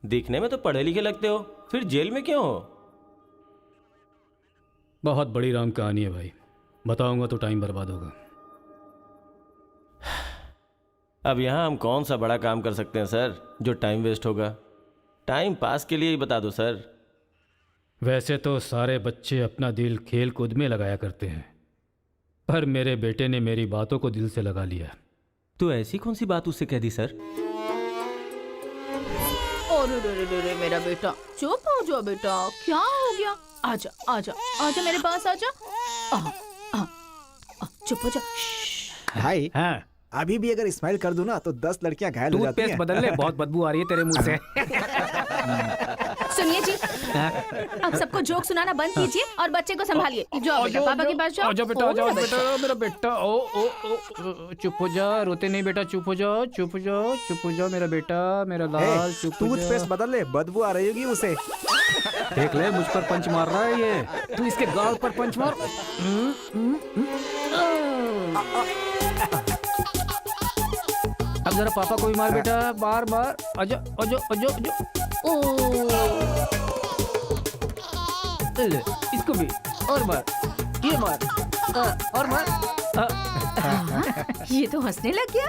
दिखने में तो पढ़े लिखे लगते हो, फिर जेल में क्यों हो? बहुत बड़ी राम कहानी है भाई, बताऊंगा तो टाइम बर्बाद होगा। अब यहाँ हम कौन सा बड़ा काम कर सकते हैं सर जो टाइम वेस्ट होगा? टाइम पास के लिए ही बता दो सर। वैसे तो सारे बच्चे अपना दिल खेल कूद में लगाया करते हैं, पर मेरे बेटे ने मेरी बातों को दिल से लगा लिया। तो ऐसी कौन सी बात उससे कह दी सर? अरे रे रे रे मेरा बेटा, चुप हो जाओ बेटा, क्या हो गया? आजा आजा आजा मेरे पास आजा। चुप हो जा। भाई हाँ, अभी भी अगर स्माइल कर दूं ना तो 10 लड़कियां घायल हो जाती टूथपेस्ट हैं। बदल ले, बहुत बदबू आ रही है तेरे मुंह से। सुनिए जी, अब सबको जोक सुनाना बंद कीजिए और बच्चे को संभालिए। जाओ बेटा, पापा के पास जाओ। आजा बेटा, ओ, आजा मेरा बेटा, मेरा बेटा। ओ ओ ओ, चुप हो जा, रोते नहीं बेटा, चुप हो जाओ, चुप हो जाओ, चुप हो जाओ मेरा बेटा, मेरा लाल, चुप हो जा। टूथपेस्ट बदल ले, बदबू आ रही होगी उसे। देख ले, मुझ पर पंच मार रहा है ये, तू इसके गाल पर पंच मार। अब जरा पापा को भी मार बेटा, बार बार। आजा आजा आजा आजा। ले, इसको भी और मार, ये मार, और मार। ये तो हंसने लग गया।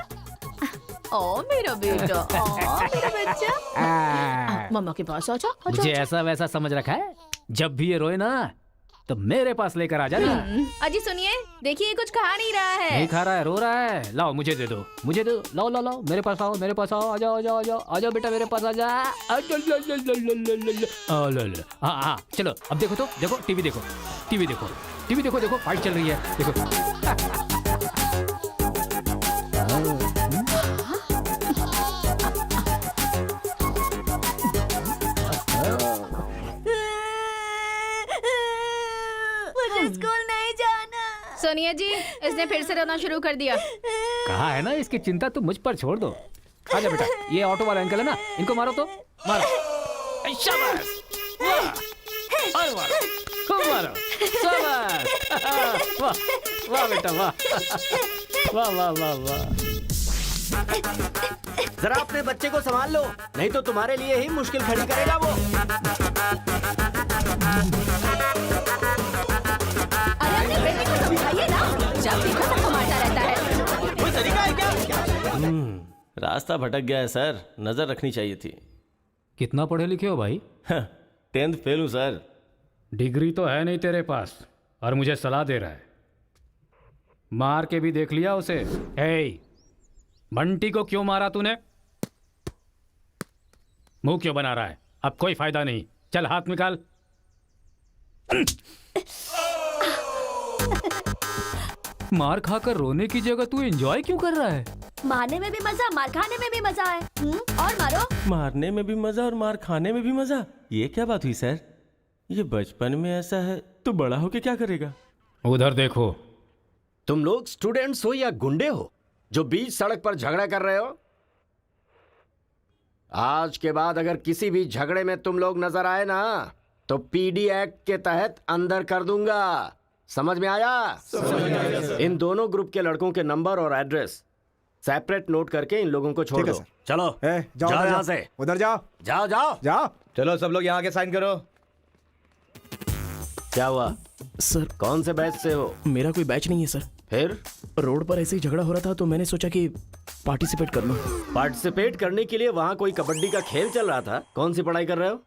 ओ मेरा बेटा, ओ मेरा बच्चा, मम्मा के पास आजा। मुझे ऐसा वैसा समझ रखा है? जब भी ये रोए ना तो मेरे पास लेकर आ जाना। अजी सुनिए, देखिए कुछ खा नहीं रहा है। नहीं खा रहा है, रो रहा है। लाओ मुझे दे दो, मुझे दो, लाओ लाओ लाओ, मेरे पास आओ, मेरे पास आओ, आ जाओ आ जाओ आ जाओ, आ जाओ बेटा मेरे पास आ जा। हाँ हाँ, चलो अब देखो तो, देखो टीवी देखो, टीवी देखो, टीवी देखो, देखो फाइट चल रही है, देखो। स्कूल नहीं जाना। सोनिया जी, इसने फिर से रोना शुरू कर दिया। कहा है ना, इसकी चिंता तुम मुझ पर छोड़ दो। आजा बेटा, ये ऑटो वाला अंकल है ना, इनको मारो तो, मारो। शाबाश, वाह, और मारो, खूब मारो, शाबाश। वाह वाह बेटा, वाह वाह वाह वाह वाह। जरा अपने बच्चे को संभाल लो, नहीं तो तुम्हारे लिए ही मुश्किल खड़ी करेगा वो। अरे अपने बेटे को समझाइए ना, जब देखो सबको मारता रहता है। कोई तरीका है क्या? रास्ता भटक गया है सर, नजर रखनी चाहिए थी। कितना पढ़े लिखे हो भाई? 10th फेल हूँ सर। डिग्री तो है नहीं तेरे पास और मुझे सलाह दे रहा है। मार के भी देख लिया उसे। हे, बंटी को क्यों मारा तूने? मुंह क्यों बना रहा है? अब कोई फायदा नहीं, चल हाथ निकाल। मार खाकर रोने की जगह तू एंजॉय क्यों कर रहा है? मारने में भी मजा, मार खाने में भी मजा है। और मारो। मारने में भी मजा और मार खाने में भी मजा, ये क्या बात हुई सर? ये बचपन में ऐसा है तो बड़ा होके क्या करेगा? उधर देखो। तुम लोग स्टूडेंट्स हो या गुंडे हो जो बीच सड़क पर झगड़ा कर रहे हो? आज के बाद अगर किसी भी झगड़े में तुम लोग नजर आए ना तो पीडी एक्ट के तहत अंदर कर दूंगा। समझ में आया? इन दोनों ग्रुप के लड़कों के नंबर और एड्रेस सेपरेट नोट करके इन लोगों को छोड़ दो। चलो जाओ जाओ उधर यहाँ जाओ, से, उधर जाओ जाओ जाओ जाओ। चलो सब लोग यहाँ आके साइन करो। क्या हुआ सर, कौन से बैच से हो? मेरा कोई बैच नहीं है सर। फिर रोड पर ऐसे ही झगड़ा हो रहा था तो मैंने सोचा कि पार्टिसिपेट कर लूं। पार्टिसिपेट करने के लिए वहाँ कोई कबड्डी का खेल चल रहा था? कौन सी पढ़ाई कर रहे हो?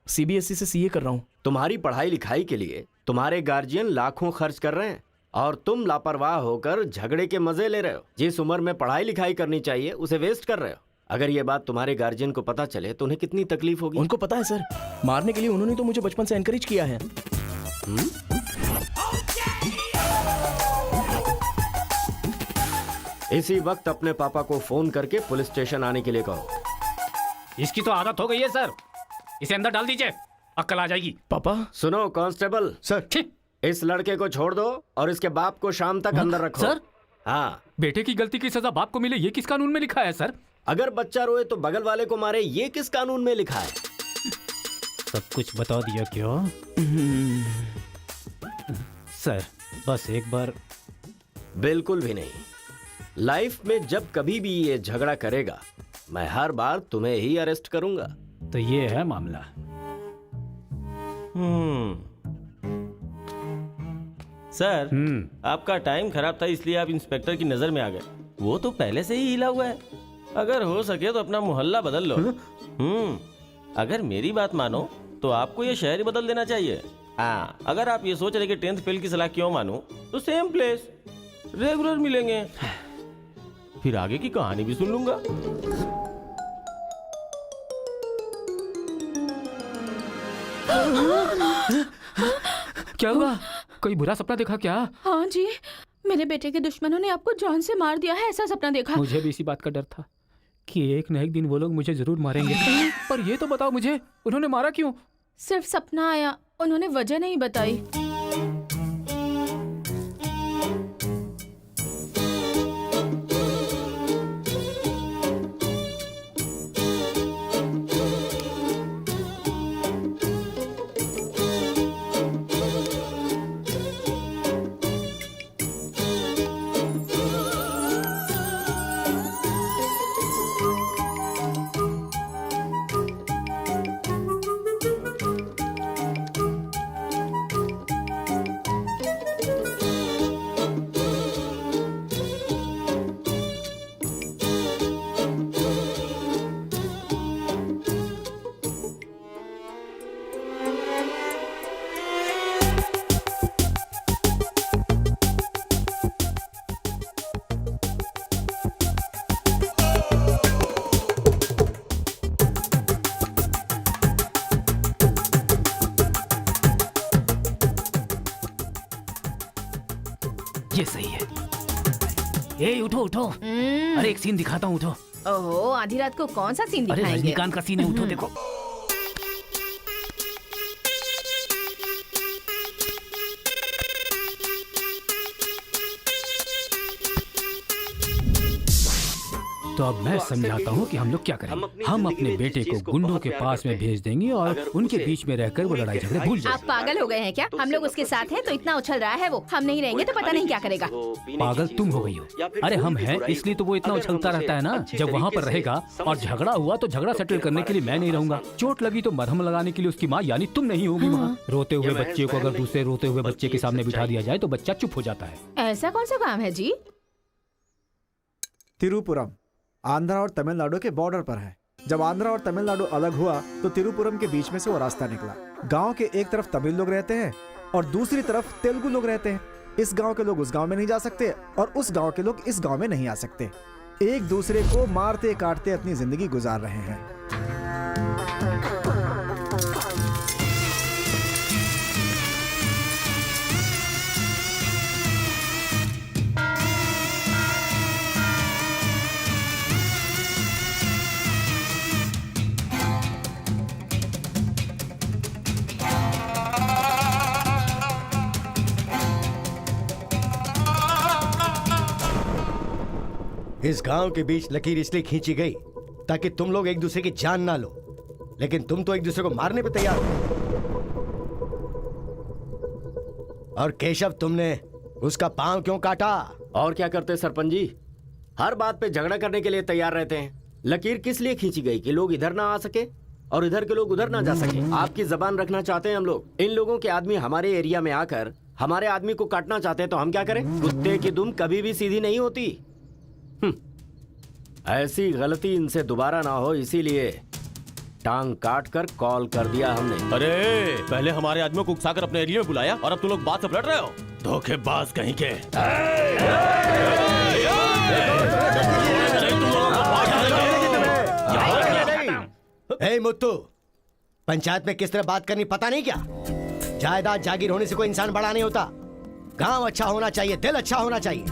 सीबीएसई से सीए कर रहा हूँ। तुम्हारी पढ़ाई लिखाई के लिए तुम्हारे गार्जियन लाखों खर्च कर रहे हैं और तुम लापरवाह होकर झगड़े के मजे ले रहे हो। जिस उम्र में पढ़ाई लिखाई करनी चाहिए उसे वेस्ट कर रहे हो। अगर ये बात तुम्हारे गार्जियन को पता चले तो उन्हें कितनी तकलीफ होगी। उनको पता है सर, मारने के लिए उन्होंने तो मुझे बचपन से एनकरेज किया है। इसी वक्त अपने पापा को फोन करके पुलिस स्टेशन आने के लिए कहो। इसकी तो आदत हो गई है सर, इसे अंदर डाल दीजिए, अक्ल आ जाएगी। पापा। सुनो कांस्टेबल सर, इस लड़के को छोड़ दो और इसके बाप को शाम तक अंदर रखो। सर? हाँ। बेटे की गलती की सजा बाप को मिले, ये किस कानून में लिखा है सर? अगर बच्चा रोए तो बगल वाले को मारे, ये किस कानून में लिखा है? सब कुछ बता दिया क्यों? सर बस एक बार। बिल्कुल भी नहीं। लाइफ में जब कभी भी ये झगड़ा करेगा मैं हर बार तुम्हें ही अरेस्ट करूंगा। तो ये है मामला। सर, आपका टाइम खराब था इसलिए आप इंस्पेक्टर की नजर में आ गए। वो तो पहले से ही हिला हुआ है। अगर हो सके तो अपना मोहल्ला बदल लो। अगर मेरी बात मानो तो आपको ये शहर ही बदल देना चाहिए। अगर आप ये सोच रहे कि 10th फेल की सलाह क्यों मानूं, तो सेम प्लेस रेगुलर मिलेंगे, फिर आगे की कहानी भी सुन लूंगा। क्या हुआ? कोई बुरा सपना देखा क्या? हाँ जी, मेरे बेटे के दुश्मनों ने आपको जान से मार दिया है, ऐसा सपना देखा। मुझे भी इसी बात का डर था कि एक न एक दिन वो लोग मुझे जरूर मारेंगे। पर ये तो बताओ मुझे, उन्होंने मारा क्यों? सिर्फ सपना आया, उन्होंने वजह नहीं बताई। ये सही है। ए उठो उठो, अरे एक सीन दिखाता हूँ, उठो। ओहो, आधी रात को कौन सा सीन अरे दिखाएंगे? रजनीकांत का सीन है, उठो देखो। तो अब मैं समझाता हूँ कि हम लोग क्या करेंगे। हम अपने बेटे को गुंडों के पास में भेज देंगे और उनके बीच में रहकर वो लड़ाई झगड़े भूल आप जाएंगे। पागल हो गए हैं क्या? हम लोग उसके साथ हैं तो इतना उछल रहा है वो, हम नहीं रहेंगे तो पता नहीं क्या करेगा। पागल तुम हो गई हो। अरे हम हैं इसलिए तो वो इतना उछलता रहता है ना। जब वहाँ पर रहेगा और झगड़ा हुआ तो झगड़ा सेटल करने के लिए मैं नहीं रहूंगा। चोट लगी तो मरहम लगाने के लिए उसकी माँ यानी तुम नहीं होगी वहाँ। रोते हुए बच्चे को अगर दूसरे रोते हुए बच्चे के सामने बिठा दिया जाए तो बच्चा चुप हो जाता है। ऐसा कौन सा काम है जी? तिरुपुरम आंध्रा और तमिलनाडु के बॉर्डर पर है। जब आंध्रा और तमिलनाडु अलग हुआ तो तिरुपुरम के बीच में से वो रास्ता निकला। गांव के एक तरफ तमिल लोग रहते हैं और दूसरी तरफ तेलुगु लोग रहते हैं। इस गांव के लोग उस गांव में नहीं जा सकते और उस गांव के लोग इस गांव में नहीं आ सकते। एक दूसरे को मारते काटते अपनी जिंदगी गुजार रहे हैं। इस गांव के बीच लकीर इसलिए खींची गई ताकि तुम लोग एक दूसरे की जान ना लो, लेकिन तुम तो एक दूसरे को मारने पे तैयार हो। और केशव, तुमने उसका पांव क्यों काटा? और क्या करते सरपंच जी, हर बात पे झगड़ा करने के लिए तैयार रहते हैं। लकीर किस लिए खींची गई कि लोग इधर ना आ सके और इधर के लोग उधर ना जा सके। आपकी जबान रखना चाहते हैं हम लोग। इन लोगों के आदमी हमारे एरिया में आकर हमारे आदमी को काटना चाहते हैं तो हम क्या करें? कुत्ते की दुम कभी भी सीधी नहीं होती। ऐसी गलती इनसे दोबारा ना हो, इसीलिए टांग काट कर कॉल कर दिया हमने। अरे पहले हमारे आदमियों को उकसाकर अपने एरिया में बुलाया और अब तुम लोग बात से लड़ रहे हो। धोखेबाज कहीं के। ए मुत्तू, पंचायत में किस तरह बात करनी पता नहीं क्या? जायदाद जागीर होने से कोई इंसान बड़ा नहीं होता। गांव अच्छा होना चाहिए, दिल अच्छा होना चाहिए।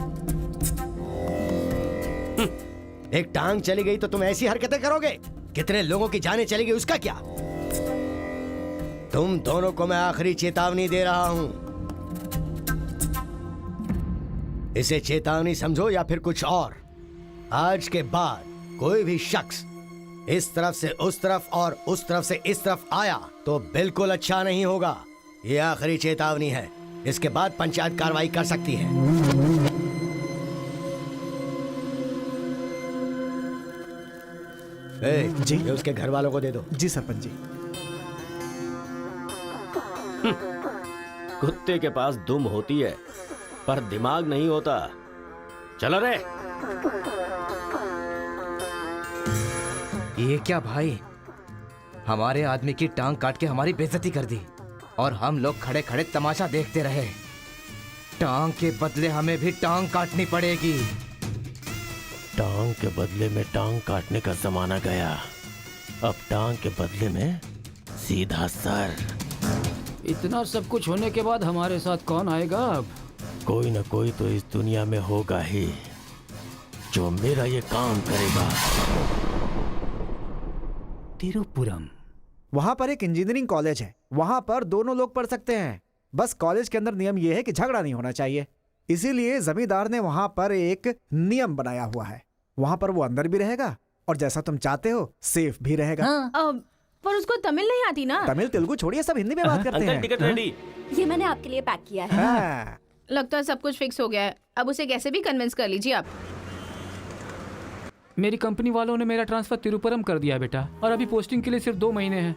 एक टांग चली गई तो तुम ऐसी हरकतें करोगे? कितने लोगों की जानें चली गई उसका क्या? तुम दोनों को मैं आखिरी चेतावनी दे रहा हूं। इसे चेतावनी समझो या फिर कुछ और। आज के बाद कोई भी शख्स इस तरफ से उस तरफ और उस तरफ से इस तरफ आया तो बिल्कुल अच्छा नहीं होगा। यह आखिरी चेतावनी है। इसके बाद पंचायत कार्रवाई कर सकती है। जी ये उसके घर वालों को दे दो। जी सरपंच जी। कुत्ते के पास दुम होती है पर दिमाग नहीं होता। चलो रे। ये क्या भाई, हमारे आदमी की टांग काट के हमारी बेइज्जती कर दी और हम लोग खड़े खड़े तमाशा देखते रहे। टांग के बदले हमें भी टांग काटनी पड़ेगी। टांग के बदले में टांग काटने का जमाना गया। अब टांग के बदले में सीधा सर। इतना सब कुछ होने के बाद हमारे साथ कौन आएगा अब? कोई न कोई तो इस दुनिया में होगा ही जो मेरा ये काम करेगा। तिरुपुरम। वहां पर एक इंजीनियरिंग कॉलेज है, वहां पर दोनों लोग पढ़ सकते हैं। बस कॉलेज के अंदर नियम यह है कि झगड़ा नहीं होना चाहिए। इसीलिए जमींदार ने वहां पर एक नियम बनाया हुआ है। वहां पर वो अंदर भी रहेगा और जैसा तुम चाहते हो सेफ भी रहेगा। पर उसको तमिल नहीं आती ना। तमिल तेलुगु छोड़िए, सब हिंदी में बात करते अंकल हैं। Ticket ready. ये मैंने आपके लिए पैक किया है। हाँ। लगता है सब कुछ फिक्स हो गया है। अब उसे कैसे भी कन्विंस कर लीजिए आप। मेरी कंपनी वालों ने मेरा ट्रांसफर तिरुपुरम कर दिया है बेटा, और अभी पोस्टिंग के लिए सिर्फ 2 महीने हैं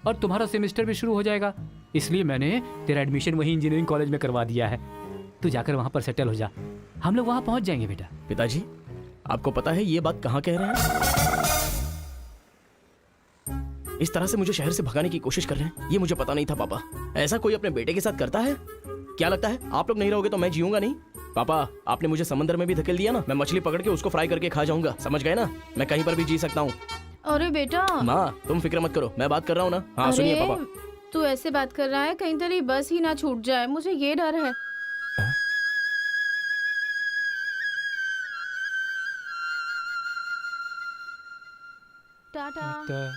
और तुम्हारा सेमेस्टर भी शुरू हो जाएगा। इसलिए मैंने तेरा एडमिशन वही इंजीनियरिंग कॉलेज में करवा दिया है। तू जाकर वहां पर सेटल हो जा, हम लोग वहां पहुंच जाएंगे बेटा। पिताजी, आपको पता है ये बात कहाँ कह रहे हैं? इस तरह से मुझे शहर से भगाने की कोशिश कर रहे हैं, ये मुझे पता नहीं था पापा। ऐसा कोई अपने बेटे के साथ करता है? क्या लगता है आप लोग नहीं रहोगे तो मैं जीऊंगा नहीं? पापा, आपने मुझे समंदर में भी धकेल दिया ना, मैं मछली पकड़ के उसको फ्राई करके खा जाऊंगा, समझ गए ना? मैं कहीं पर भी जी सकता हूँ। अरे बेटा। माँ, तुम फिक्र मत करो, मैं बात कर रहा हूँ ना। हाँ सुनिए अरे, पापा। तू ऐसे बात कर रहा है कहीं तेरी बस ही ना छूट जाए, मुझे ये डर है। टाटा।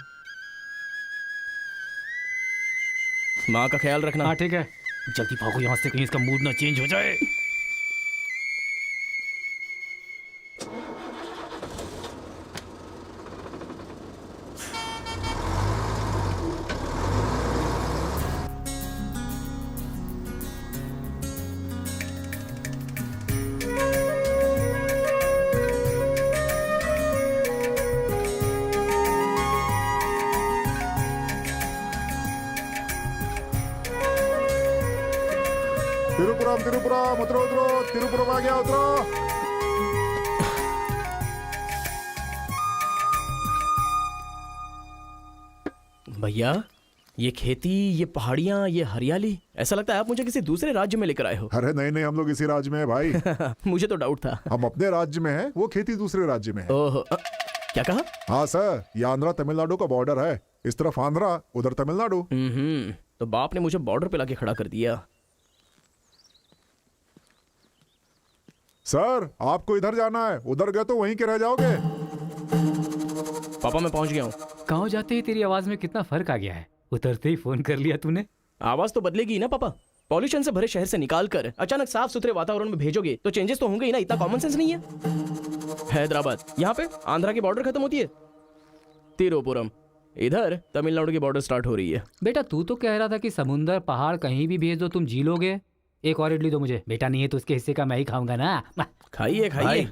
माँ का ख्याल रखना। हाँ ठीक है, जल्दी भागो यहाँ से, कहीं इसका मूड ना चेंज हो जाए। तिरुपुरम तिरुपुरम, उतरो उतरो, तिरुपुरम आ गया, उतरो। भैया, ये खेती, ये पहाड़ियाँ, ये हरियाली, ऐसा लगता है आप मुझे किसी दूसरे राज्य में लेकर आए हो। अरे नहीं नहीं, हम लोग इसी राज्य में है भाई। मुझे तो डाउट था। हम अपने राज्य में हैं, वो खेती दूसरे राज्य में है। ओहो, क्या कहा? हाँ सर, ये आंध्रा तमिलनाडु का बॉर्डर है। इस तरफ आंध्रा, उधर तमिलनाडु। तो बाप ने मुझे बॉर्डर पे लाके खड़ा कर दिया। सर, आपको इधर जाना है, उधर गए तो वहीं के रह जाओगे। पापा मैं पहुंच गया हूँ। गाँव जाते ही तेरी आवाज में कितना फर्क आ गया है। उतरते ही फोन कर लिया तूने। आवाज तो बदलेगी ना पापा। पॉल्यूशन से भरे शहर से निकाल कर अचानक साफ सुथरे वातावरण में भेजोगे तो चेंजेस तो होंगे ही ना। इतना कॉमन सेंस नहीं है? हैदराबाद, यहाँ पे आंध्रा की बॉर्डर खत्म होती है। तिरुपुरम, इधर तमिलनाडु की बॉर्डर स्टार्ट हो रही है। बेटा तू तो कह रहा था कि समुंदर पहाड़ कहीं भी भेज दो तुम जी लोगे। एक और इडली दो मुझे। बेटा नहीं है तो उसके हिस्से का मैं ही खाऊंगा ना। खाइए खाइए।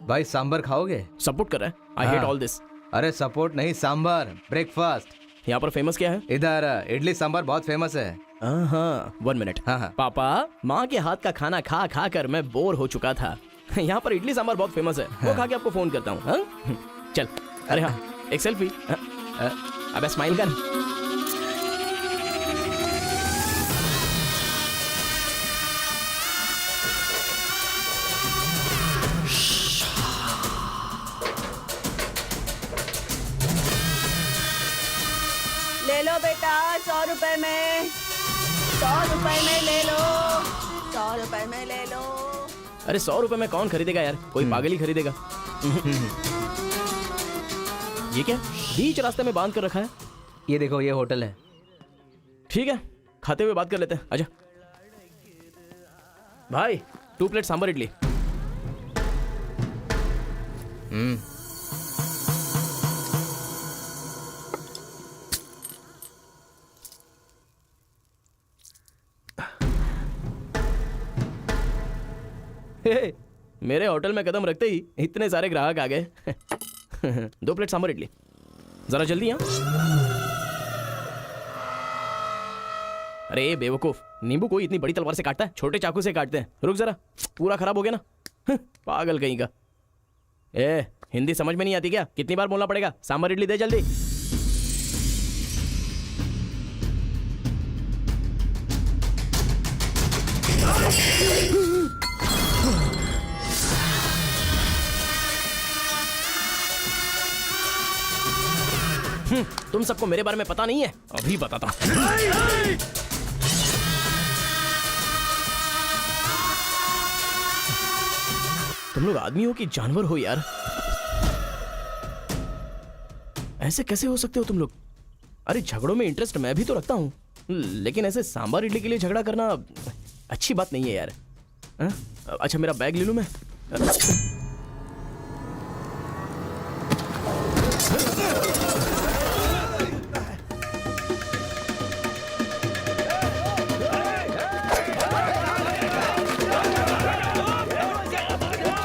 भाई सांबर खाओगे? सपोर्ट कर रहा है। I hate all this. अरे सपोर्ट नहीं, सांबर, ब्रेकफास्ट। यहाँ पर फेमस क्या है? इधर इडली सांबर बहुत फेमस है। हाँ, 1 मिनट। हाँ। पापा, माँ के हाथ का खाना खा खा कर मैं बोर हो चुका था। यहाँ पर इडली सांबर बहुत फेमस है, वो खा के आपको फोन करता हूँ। हाँ? चल। अरे हाँ, एक सेल्फी। अबे स्माइल कर। ले लो बेटा, 100 रुपए में, 100 रुपए में ले लो, 100 रुपए में ले लो। अरे 100 रुपए में कौन खरीदेगा यार, कोई पागल ही खरीदेगा। ये क्या बीच रास्ते में बांध कर रखा है? ये देखो, ये होटल है। ठीक है, खाते हुए बात कर लेते हैं। आजा भाई, 2 प्लेट सांबर इडली। हे, मेरे होटल में कदम रखते ही इतने सारे ग्राहक आ गए। 2 प्लेट सांबर इडली। जरा जल्दी। हाँ अरे बेवकूफ, नींबू कोई इतनी बड़ी तलवार से काटता है? छोटे चाकू से काटते हैं। रुक जरा, पूरा खराब हो गया ना। पागल कहीं का। ए हिंदी समझ में नहीं आती क्या? कितनी बार बोलना पड़ेगा? सांभर इडली दे जल्दी। तुम सबको मेरे बारे में पता नहीं है? अभी बताता हूं। तुम लोग आदमी हो कि जानवर हो यार? ऐसे कैसे हो सकते हो तुम लोग? अरे झगड़ों में इंटरेस्ट मैं भी तो रखता हूं, लेकिन ऐसे सांभर इडली के लिए झगड़ा करना अच्छी बात नहीं है यार। अच्छा मेरा बैग ले लूं मैं?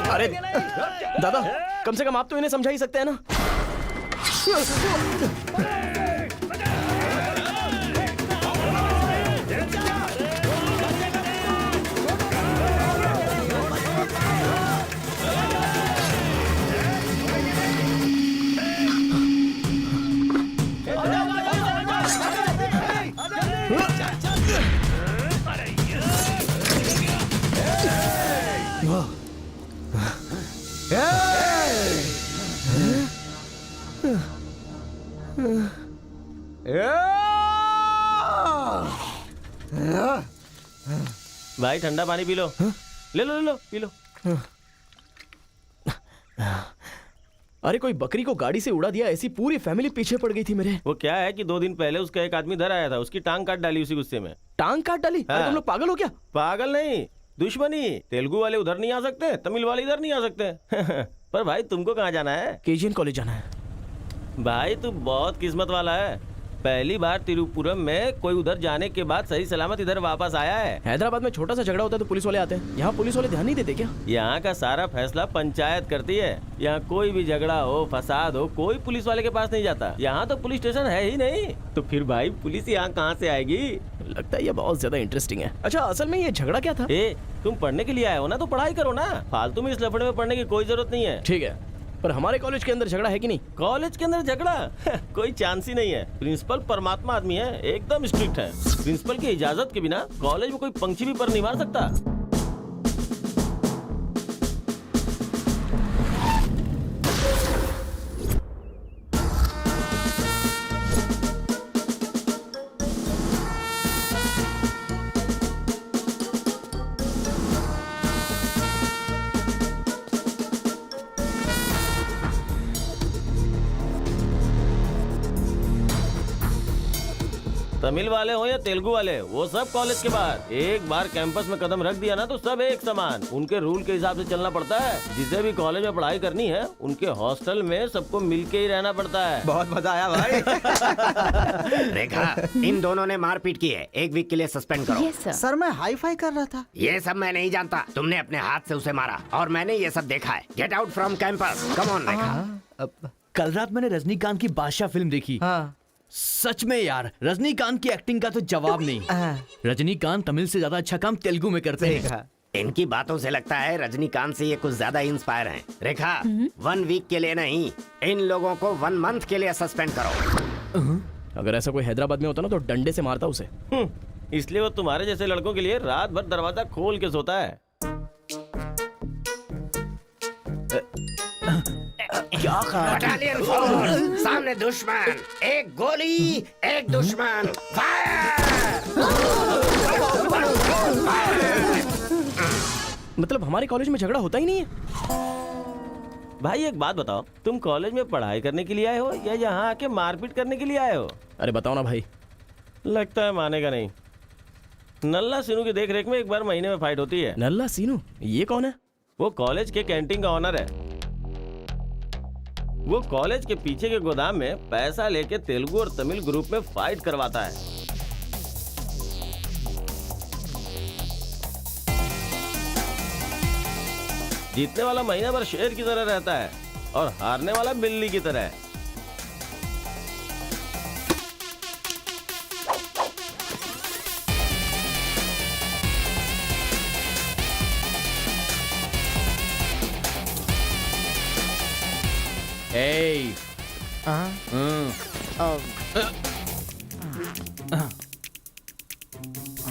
अरे दादा, कम से कम आप तो इन्हें समझा ही सकते हैं ना। भाई ठंडा पानी पी लो। ले लो ले लो, पी लो। अरे कोई बकरी को गाड़ी से उड़ा दिया, ऐसी पूरी फैमिली पीछे पड़ गई थी मेरे। वो क्या है कि 2 दिन पहले उसका एक आदमी इधर आया था, उसकी टांग काट डाली उसी गुस्से में। टांग काट डाली? हाँ। अरे तुम लोग पागल हो क्या? पागल नहीं, दुश्मनी। तेलुगु वाले उधर नहीं आ सकते, तमिल वाले इधर नहीं आ सकते। पर भाई तुमको कहाँ जाना है? केजीएन कॉलेज जाना है। भाई तू बहुत किस्मत वाला है। पहली बार तिरुपुरम में कोई उधर जाने के बाद सही सलामत इधर वापस आया है। हैदराबाद में छोटा सा झगड़ा होता है तो पुलिस वाले आते हैं, यहाँ पुलिस वाले ध्यान नहीं देते क्या? यहाँ का सारा फैसला पंचायत करती है। यहाँ कोई भी झगड़ा हो, फसाद हो, कोई पुलिस वाले के पास नहीं जाता। यहाँ तो पुलिस स्टेशन है ही नहीं, तो फिर भाई पुलिस यहाँ कहाँ से आएगी? लगता है ये बहुत ज्यादा इंटरेस्टिंग है। अच्छा असल में ये झगड़ा क्या था? तुम पढ़ने के लिए आए हो ना, तो पढ़ाई करो ना। फालतू में इस लफड़े में पढ़ने की कोई जरूरत नहीं है। ठीक है, पर हमारे कॉलेज के अंदर झगड़ा है कि नहीं? कॉलेज के अंदर झगड़ा? कोई चांस ही नहीं है। प्रिंसिपल परमात्मा आदमी है, एकदम स्ट्रिक्ट है। प्रिंसिपल की इजाजत के बिना कॉलेज में कोई पंछी भी पर नहीं मार सकता। तमिल वाले हो या तेलुगु वाले, वो सब कॉलेज के बाहर। एक बार कैंपस में कदम रख दिया ना तो सब एक समान। उनके रूल के हिसाब से चलना पड़ता है। जिसे भी कॉलेज में पढ़ाई करनी है, उनके हॉस्टल में सबको मिलके ही रहना पड़ता है। बहुत मजा आया भाई। रेखा, इन दोनों ने मारपीट की है, 1 वीक के लिए सस्पेंड करो। Yes sir. सर मैं हाई फाई कर रहा था। ये सब मैं नहीं जानता। तुमने अपने हाथ से उसे मारा और मैंने ये सब देखा है। Get out from campus. Come on Rekha. कल रात मैंने रजनीकांत की बादशाह फिल्म देखी। हाँ। सच में यार, रजनीकांत की एक्टिंग का तो जवाब नहीं। रजनीकांत तमिल से ज्यादा अच्छा काम तेलुगु में करते हैं। इनकी बातों से लगता है रजनीकांत से ये कुछ ज्यादा इंस्पायर हैं। रेखा, 1 वीक के लिए नहीं, इन लोगों को 1 मंथ के लिए सस्पेंड करो। अगर ऐसा कोई हैदराबाद में होता ना तो डंडे से मारता उसे। इसलिए वो तुम्हारे जैसे लड़कों के लिए रात भर दरवाजा खोल के सोता है। क्या बटालियन फॉरवर्ड, सामने दुश्मन, एक गोली, एक दुश्मन, मतलब हमारे कॉलेज में झगड़ा होता ही नहीं है? भाई एक बात बताओ, तुम कॉलेज में पढ़ाई करने के लिए आए हो या यहाँ आके मारपीट करने के लिए आए हो? अरे बताओ ना भाई। लगता है मानेगा नहीं। नल्ला सीनू की देख रेख में एक बार महीने में फाइट होती है। नल्ला सीनू? ये कौन है? वो कॉलेज के कैंटीन का ऑनर है। वो कॉलेज के पीछे के गोदाम में पैसा लेके तेलुगु और तमिल ग्रुप में फाइट करवाता है। जीतने वाला महीना भर शेर की तरह रहता है और हारने वाला बिल्ली की तरह। ए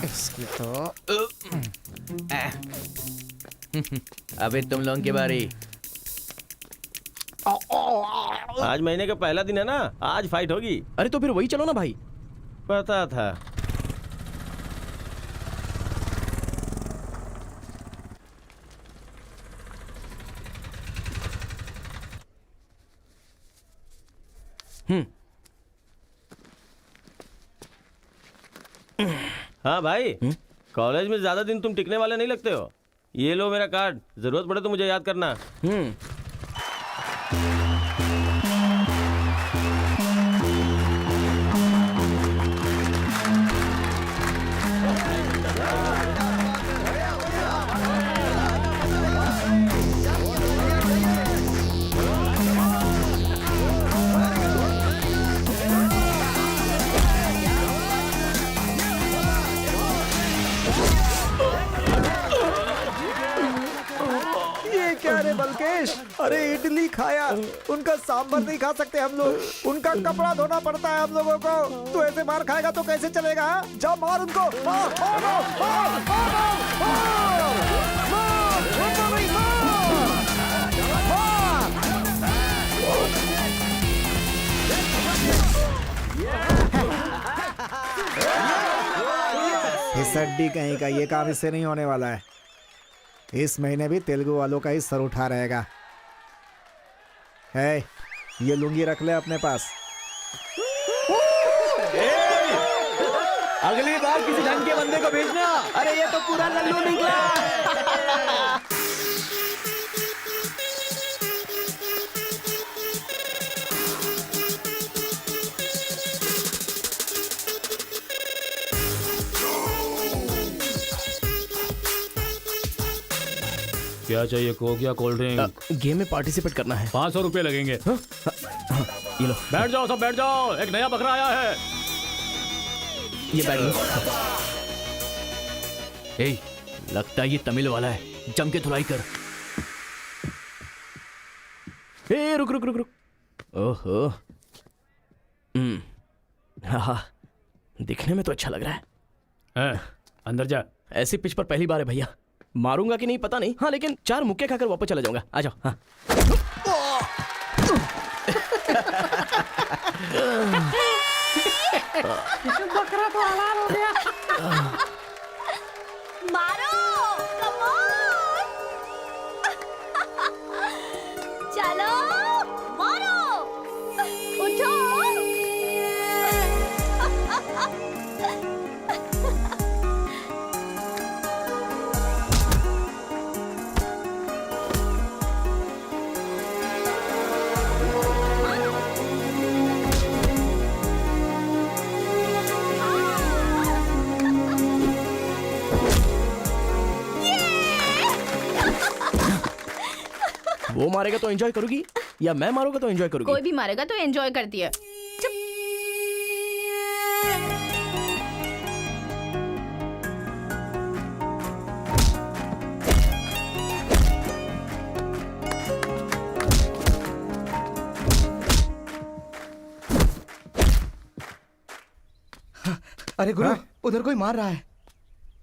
इसकी तो अबे तुम लोगों की बारी। आज महीने का पहला दिन है ना, आज फाइट होगी। अरे तो फिर वही चलो ना भाई। पता था। हाँ भाई, कॉलेज में ज्यादा दिन तुम टिकने वाले नहीं लगते हो। ये लो मेरा कार्ड, जरूरत पड़े तो मुझे याद करना। ये क्या रे बलकेश, अरे इडली खाया, उनका सांभर नहीं खा सकते हम लोग, उनका कपड़ा धोना पड़ता है हम लोगों को। तू ऐसे मार खाएगा तो कैसे चलेगा? हाँ? जाओ मार उनको, मार, मार, मार, मार, मार, मार, उनको भी मार, मार। इस हड्डी कहीं का ये काम इससे नहीं होने वाला है। इस महीने भी तेलुगु वालों का ही सर उठा रहेगा। है, ये लुंगी रख ले अपने पास। अगली बार किसी ढंग के बंदे को भेजना। अरे ये तो पूरा लल्लू निकला। क्या चाहिए? कोक या कोल्ड ड्रिंक? गेम में पार्टिसिपेट करना है। 500 रुपए लगेंगे। ये लो, बैठ जाओ, सब बैठ जाओ, एक नया बकरा आया है। ये बैठ लो। ए, लगता है ये तमिल वाला है, जम के धुलाई कर। ए रुक रुक रुक रुक। ओहो, हाँ, दिखने में तो अच्छा लग रहा है। अंदर जा। ऐसी पिच पर पहली बार है भैया। मारूंगा कि नहीं पता नहीं, हाँ लेकिन 4 मुक्के खाकर वापस चला जाऊंगा। आ जाओ। हाँ। बकरा तो हलाल हो गया। मारो, कम ऑन। चलो, मारो, उठो। वो मारेगा तो एंजॉय करोगी या मैं मारूंगा तो एंजॉय करोगी? कोई भी मारेगा तो एंजॉय करती है। अरे गुरु, उधर कोई मार रहा है।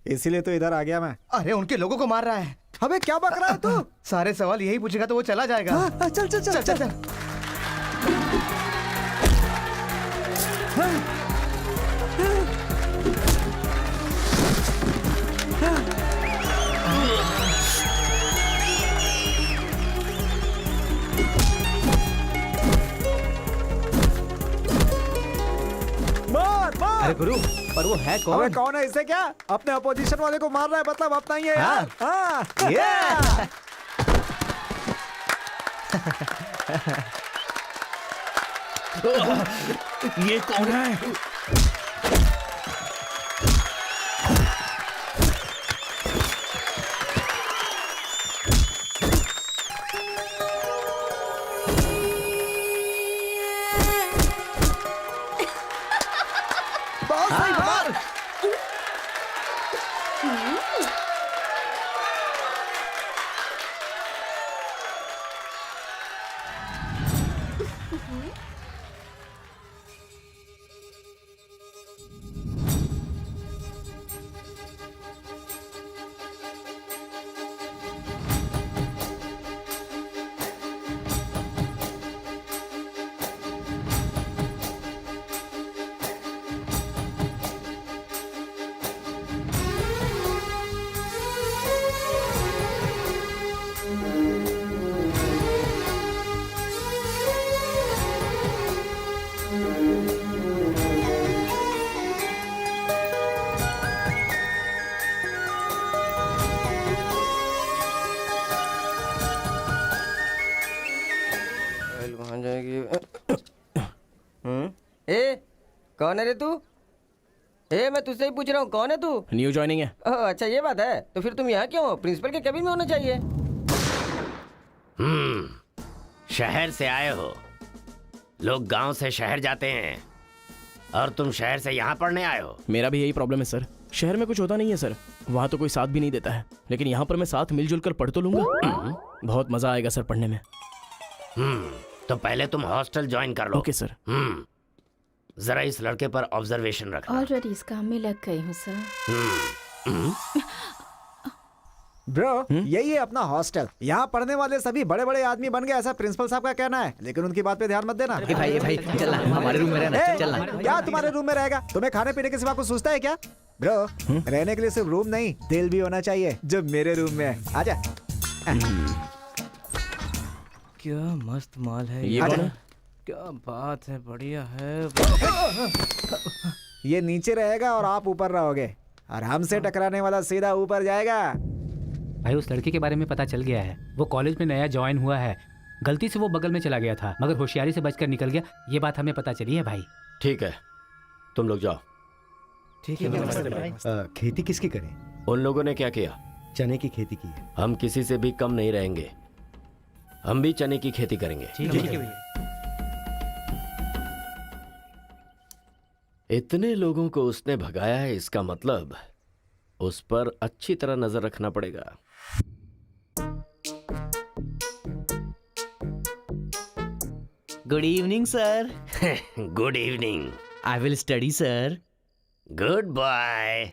इसीलिए तो इधर आ गया मैं। अरे उनके लोगों को मार रहा है। अबे क्या बक रहा है तू? सारे सवाल यही पूछेगा तो वो चला जाएगा। चल चल चल चल, चल। मार मार। अरे गुरु, पर वो है अबे कौन? कौन है? इससे क्या? अपने अपोजिशन वाले को मार रहा है, मतलब अपना ही है यार। हाँ, ये कौन है? बहुत सही मार। कौन है रे तू? ए मैं तुझसे ही पूछ रहा हूँ, कौन है तू? न्यू ज्वाइनिंग है। ओह अच्छा ये बात है, तो फिर तुम यहाँ क्यों हो? प्रिंसिपल के केबिन में होना चाहिए। शहर से आए हो। लोग गांव से शहर जाते हैं और तुम शहर से यहाँ पढ़ने आए हो। मेरा भी यही प्रॉब्लम है सर, शहर में कुछ होता नहीं है सर, वहाँ तो कोई साथ भी नहीं देता है, लेकिन यहाँ पर मैं साथ मिलजुल कर पढ़ तो लूंगा। बहुत मजा आएगा सर पढ़ने में। तो पहले तुम हॉस्टल ज्वाइन कर लो। Okay sir. जरा इस लड़के पर ऑब्जर्वेशन रखना। ऑलरेडी इस काम में लग गई हूँ सर। ब्रो यही है अपना हॉस्टल। यहाँ पढ़ने वाले सभी बड़े बड़े आदमी बन गए, ऐसा प्रिंसिपल साहब का कहना है, लेकिन उनकी बात पे ध्यान मत देना। भाई चल हमारे रूम में रहना, चल क्या तुम्हारे रूम में रहेगा? तुम्हें खाने पीने के सिवा कुछ सोचता है क्या? ब्रो रहने के लिए सिर्फ रूम नहीं, दिल भी होना चाहिए, जो मेरे रूम में है। आजा। क्या मस्त माल है ये कौन है? क्या बात है, बढ़िया है। ये नीचे रहेगा और आप ऊपर रहोगे, और हमसे टकराने वाला सीधा ऊपर जाएगा। भाई उस लड़के के बारे में पता चल गया है, वो कॉलेज में नया ज्वाइन हुआ है। गलती से वो बगल में चला गया था, मगर होशियारी से बचकर निकल गया। ये बात हमें पता चली है भाई। ठीक है, तुम लोग जाओ। ठीक है। खेती किसकी करें? उन लोगों ने क्या किया? चने की खेती की है। हम किसी से भी कम नहीं रहेंगे, हम भी चने की खेती करेंगे। ठीक है। इतने लोगों को उसने भगाया है, इसका मतलब उस पर अच्छी तरह नजर रखना पड़ेगा। Good evening sir. Good evening. I will study sir. Good bye.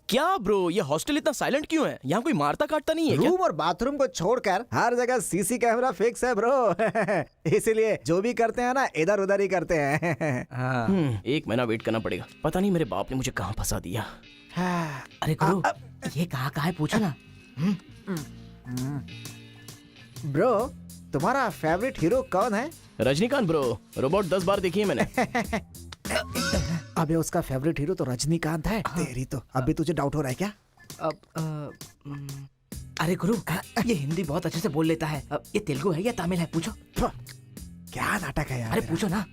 क्या ब्रो, ये हॉस्टल इतना साइलेंट क्यों है? यहाँ कोई मारता काटता नहीं है क्या? रूम और बाथरूम को छोड़कर हर जगह सीसी कैमरा फिक्स है ब्रो। इसीलिए जो भी करते हैं ना, इधर उधर ही करते हैं। एक महीना वेट करना पड़ेगा, पता नहीं मेरे बाप ने मुझे कहाँ फंसा दिया। अरे गुरु ये कहाँ है पूछो ना। ब्रो तुम्हारा फेवरेट हीरो कौन है? रजनीकांत ब्रो, रोबोट 10 बार देखी है मैंने। अबे उसका फेवरेट हीरो तो रजनीकांत है। तेरी तो अभी तुझे डाउट हो रहा है क्या? अरे गुरु ये हिंदी बहुत अच्छे से बोल लेता है। ये तेलुगु है या तमिल है? पूछो। क्या नाटक है यार। अरे पूछो ना।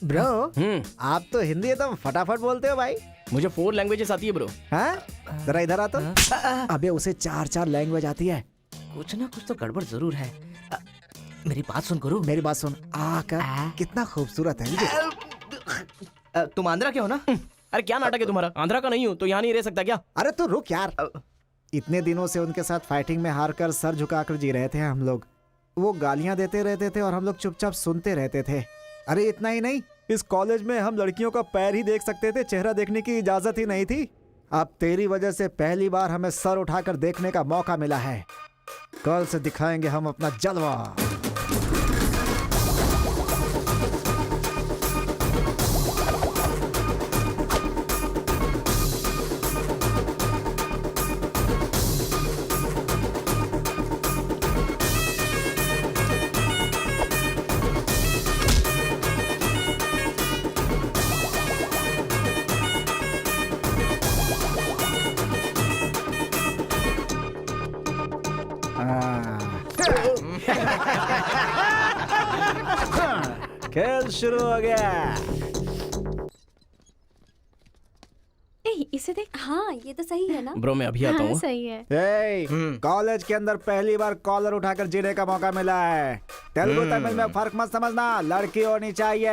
ब्रो आप तो हिंदी एकदम फटाफट बोलते हो भाई। मुझे 4 लैंग्वेजेस आती है ब्रो। हाँ जरा इधर आ तो। अबे उसे 4 लैंग्वेज आती है। कुछ ना कुछ तो गड़बड़ जरूर है। मेरी बात सुन गुरु। मेरी बात सुन। कितना खूबसूरत है। तुम आंध्रा के हो ना? अरे क्या नाटक है तुम्हारा? आंध्रा का नहीं हूँ तो यहाँ नहीं रह सकता क्या? अरे तू रुक यार। इतने दिनों से उनके साथ फाइटिंग में हार कर सर झुकाकर जी रहे थे हम लोग। वो गालियां देते रहते थे और हम लोग चुपचाप सुनते रहते थे। अरे इतना ही नहीं, इस कॉलेज में हम लड़कियों का पैर ही देख सकते थे, चेहरा देखने की इजाजत ही नहीं थी। अब तेरी वजह से पहली बार हमें सर उठाकर देखने का मौका मिला है। कल से दिखाएंगे हम अपना जलवा। खेल शुरू हो गया। इसे देख। हाँ ये तो सही है ना। ब्रो मैं अभी आता हूँ। सही है। कॉलेज के अंदर पहली बार कॉलर उठाकर जीने का मौका मिला है। तेलुगु तमिल में फर्क मत समझना, लड़की होनी चाहिए।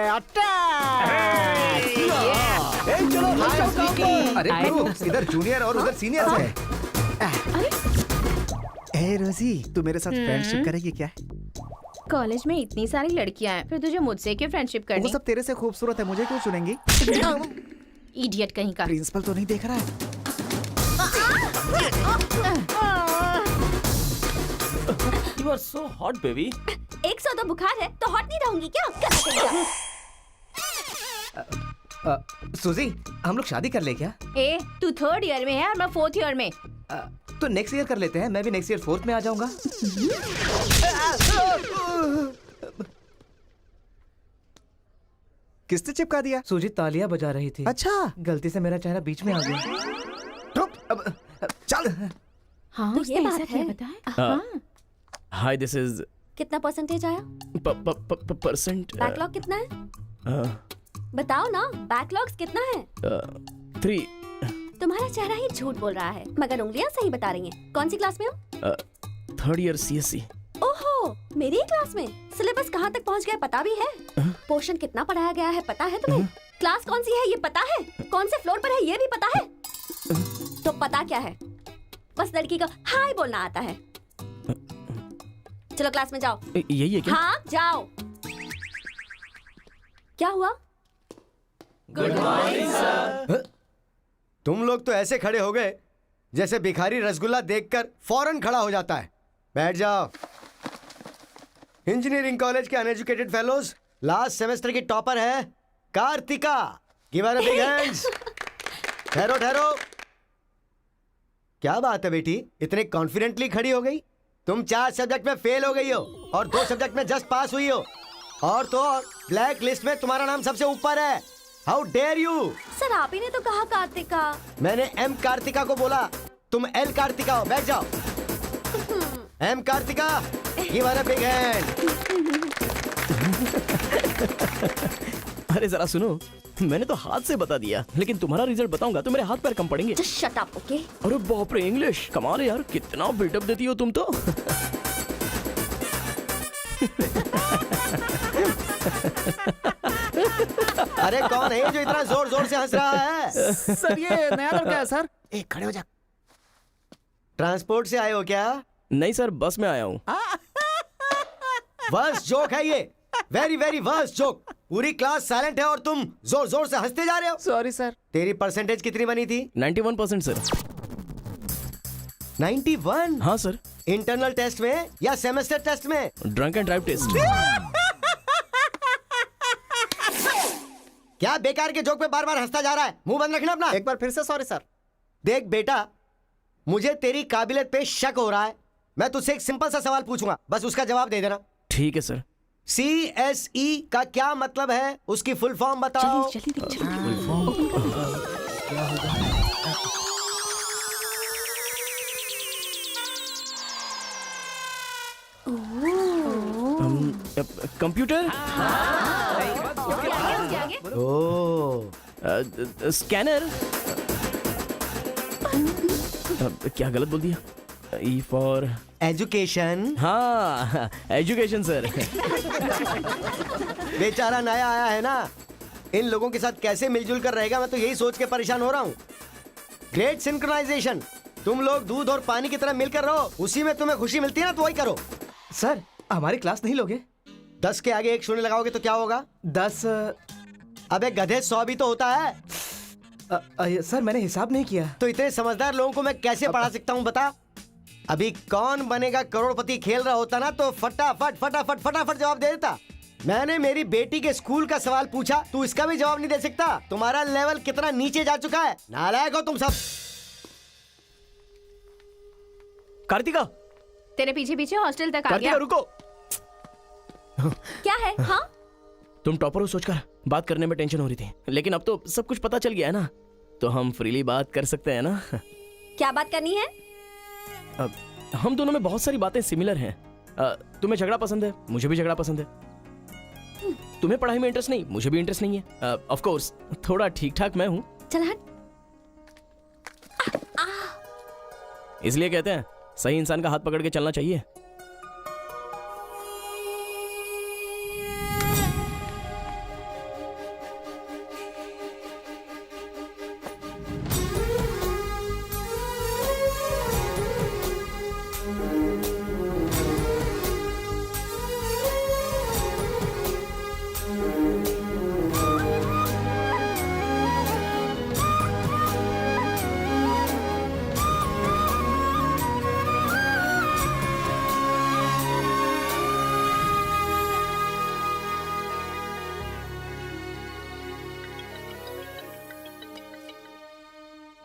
अरे इधर जूनियर और उधर सीनियर है। ए रोजी तू मेरे साथ फ्रेंडशिप करेगी क्या? कॉलेज में इतनी सारी लड़कियां हैं, फिर तुझे मुझसे क्यों फ्रेंडशिप वो करनी? सब तेरे से खूबसूरत है, मुझे क्यों चुनेंगी? इडियट कहीं का। प्रिंसिपल तो नहीं देख रहा है। You are so hot, baby. 102 बुखार है तो हॉट नहीं रहूंगी क्या? सुजी हम लोग शादी कर ले क्या? ए तू 3rd ईयर में है और मैं 4th ईयर में। तो नेक्स्ट ईयर कर लेते हैं, मैं भी नेक्स्ट ईयर 4th में आ जाऊंगा। किसने चिपका दिया? सुजीत तालियां बजा रही थी। अच्छा, गलती से मेरा चेहरा बीच में आ गया। चल। हाँ तो उसने ये ऐसा बात क्या है। बताया? हाँ हाय दिस इज कितना परसेंटेज आया? परसेंट बैकलॉग कितना है? बताओ ना, बैकलॉग्स कितना है? 3 तुम्हारा चेहरा ही झूठ बोल रहा है, मगर उंगलियां सही बता रही हैं। कौन सी क्लास में हो? 3rd year CSC। ओहो, मेरी ही क्लास में। सिलेबस कहाँ तक पहुँच गया पता भी है? पोर्शन कितना पढ़ाया गया है पता है तुम्हें? क्लास कौन सी है ये पता है? कौन से फ्लोर पर है ये भी पता है? तो पता क्या है? बस लड़की को हाय बोलना आता है। चलो क्लास में जाओ। यही है क्या? हाँ जाओ। क्या हुआ? Good morning sir. तुम लोग तो ऐसे खड़े हो गए जैसे भिखारी रसगुल्ला देखकर फौरन खड़ा हो जाता है। बैठ जाओ। इंजीनियरिंग कॉलेज के अनएजुकेटेड फेलोज, लास्ट सेमेस्टर की टॉपर है Karthika. Give her a big hands. ठहरो ठहरो। क्या बात है बेटी, इतने कॉन्फिडेंटली खड़ी हो गई? तुम 4 सब्जेक्ट में फेल हो गई हो और 2 सब्जेक्ट में जस्ट पास हुई हो, और तो और ब्लैक लिस्ट में तुम्हारा नाम सबसे ऊपर है। How dare you! सर आप ही ने तो कहा कार्तिका। मैंने एम कार्तिका को बोला, तुम एल कार्तिका हो। बैठ जाओ। I'm Karthika, give her a big hand. अरे जरा सुनो, मैंने तो हाथ से बता दिया, लेकिन तुम्हारा रिजल्ट बताऊंगा तो मेरे हाथ पैर कम पड़ेंगे। Just shut up, okay? अरे बाप रे, इंग्लिश कमाल है यार, कितना बिल्डअप देती हो तुम तो। अरे कौन है जो इतना जोर जोर से हंस रहा है? सर ये नया लड़का है सर। एक खड़े हो जा। ट्रांसपोर्ट से आए हो क्या? नहीं सर, बस में आया हूँ। वर्स्ट जोक है ये, वेरी वेरी वर्स्ट जोक। पूरी क्लास साइलेंट है और तुम जोर जोर से हंसते जा रहे हो। Sorry sir. तेरी परसेंटेज कितनी बनी थी? 91% सर। 91? हाँ सर। इंटरनल टेस्ट में या सेमेस्टर टेस्ट में? Drunk and drive test. क्या बेकार के जोक पे बार बार हंसता जा रहा है? मुंह बंद रखना अपना। एक बार फिर से सॉरी सर। देख बेटा, मुझे तेरी काबिलियत पे शक हो रहा है। मैं तुझसे एक सिंपल सा सवाल पूछूंगा, बस उसका जवाब दे देना। ठीक है सर। CSE का क्या मतलब है? उसकी फुल फॉर्म बताओ। Computer, scanner. क्या गलत बोल दिया? E for education. हाँ, एजुकेशन सर। बेचारा नया आया है ना, इन लोगों के साथ कैसे मिलजुल कर रहेगा, मैं तो यही सोच के परेशान हो रहा हूँ। Great synchronisation. तुम लोग दूध और पानी की तरह मिलकर रहो, उसी में तुम्हें खुशी मिलती है ना, तो वही करो। सर हमारी क्लास नहीं लोगे? 10 के आगे 1 शून्य लगाओगे तो क्या होगा? 10। अबे गधे 100 भी तो होता है। सर मैंने हिसाब नहीं किया। तो इतने समझदार लोगों को मैं कैसे पढ़ा सकता हूँ बता? अभी कौन बनेगा करोड़पति खेल रहा होता ना, तो फटाफट फटाफट फटाफट जवाब दे देता। मैंने मेरी बेटी के स्कूल का सवाल पूछा, तू इसका भी जवाब नहीं दे सकता? तुम्हारा लेवल कितना नीचे जा चुका है। नालायक हो तुम सब। कार्तिका, तेरे पीछे पीछे हॉस्टल तक आ कार्तिका गया। रुको। क्या है? हाँ तुम टॉपर हो सोचकर बात करने में टेंशन हो रही थी, लेकिन अब तो सब कुछ पता चल गया है ना, तो हम फ्रीली बात कर सकते हैं ना। क्या बात करनी है? अब हम दोनों में बहुत सारी बातें सिमिलर हैं। तुम्हें झगड़ा पसंद है, मुझे भी झगड़ा पसंद है। तुम्हें पढ़ाई में इंटरेस्ट नहीं, मुझे भी इंटरेस्ट नहीं है। ऑफ कोर्स थोड़ा ठीक ठाक मैं हूँ, चल हट। इसलिए कहते हैं सही इंसान का हाथ पकड़ के चलना चाहिए।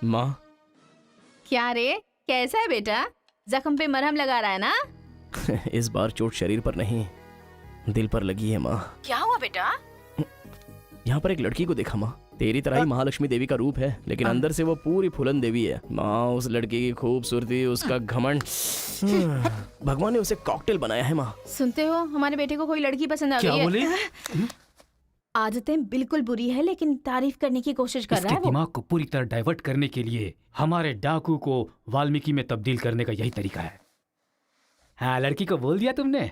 माँ, क्या रे, कैसा है बेटा? जख्म पे मरहम लगा रहा है ना? इस बार चोट शरीर पर नहीं दिल पर लगी है माँ। क्या हुआ बेटा? यहाँ पर एक लड़की को देखा माँ, तेरी तरह ही महालक्ष्मी देवी का रूप है, लेकिन अंदर से वो पूरी फूलन देवी है। माँ, उस लड़की की खूबसूरती, उसका घमंड, भगवान ने उसे कॉकटेल बनाया है माँ। सुनते हो, हमारे बेटे को कोई लड़की पसंद आ गई है। क्या बोले? आदतें बिल्कुल बुरी है, लेकिन तारीफ करने की कोशिश कर रहा इसके है वो। दिमाग को पूरी तरह डाइवर्ट करने के लिए हमारे डाकू को वाल्मीकि में तब्दील करने का यही तरीका है। हाँ, लड़की को बोल दिया तुमने?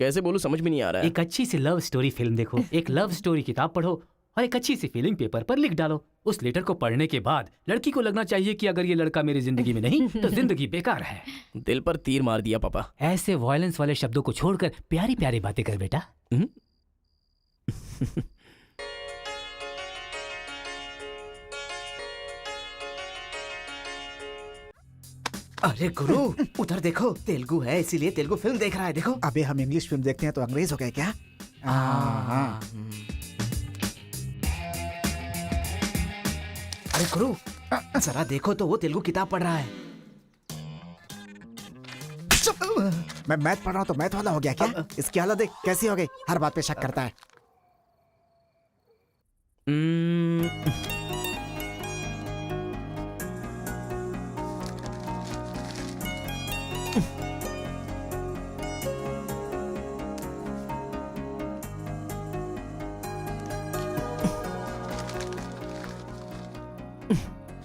कैसे बोलूं, समझ में नहीं आ रहा है। एक अच्छी सी लव स्टोरी फिल्म देखो, एक लव स्टोरी किताब पढ़ो और एक अच्छी सी फीलिंग पेपर पर लिख डालो। उस लेटर को पढ़ने के बाद लड़की को लगना चाहिए कि अगर ये लड़का मेरी जिंदगी में नहीं तो जिंदगी बेकार है। दिल पर तीर मार दिया पापा। ऐसे वायलेंस वाले शब्दों को छोड़कर प्यारी प्यारी बातें कर बेटा। अरे गुरु, उधर देखो, तेलुगु है इसीलिए तेलुगु फिल्म देख रहा है। देखो। अबे हम इंग्लिश फिल्म देखते हैं तो अंग्रेज हो गए क्या? अरे गुरु, जरा देखो तो वो तेलुगु किताब पढ़ रहा है। मैं मैथ पढ़ रहा हूँ तो मैथ वाला हो गया क्या? इसकी हालत देख कैसी हो गई, हर बात पे शक करता है।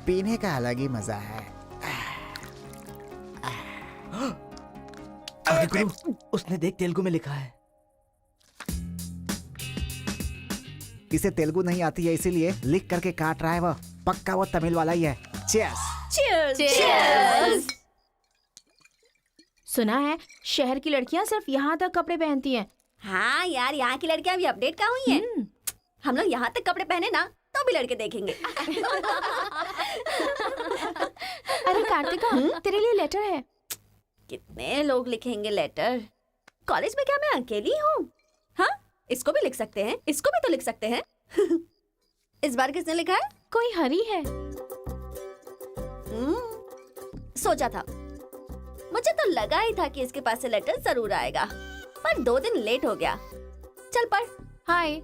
पीने का अलग ही मजा है। अरे गुरु, उसने देख तेलुगु में लिखा है। इसे तेलुगु नहीं आती है इसीलिए लिख करके काट रहा है वो। पक्का वो तमिल वाला ही है। चीयर्स। Cheers! Cheers! सुना है शहर की लड़कियां सिर्फ यहाँ तक कपड़े पहनती हैं। हाँ यार, यहाँ की लड़कियां भी अपडेट कहाँ हुई हैं? हम लोग यहाँ तक कपड़े पहने ना तो भी लड़के देखेंगे। अरे कार्तिका, तेरे लिए लेटर है। कितने लोग लिखेंगे लेटर? कॉलेज में क्या मैं अकेली हूँ? हाँ, इसको भी लिख सकते हैं, इसको भी तो लिख सकते हैं। इस बार किसने लिखा है? कोई हरी है। सोचा था, मुझे तो लगा ही था कि इसके पास से लेटर जरूर आएगा, पर 2 दिन लेट हो गया। चल पढ़। हाय,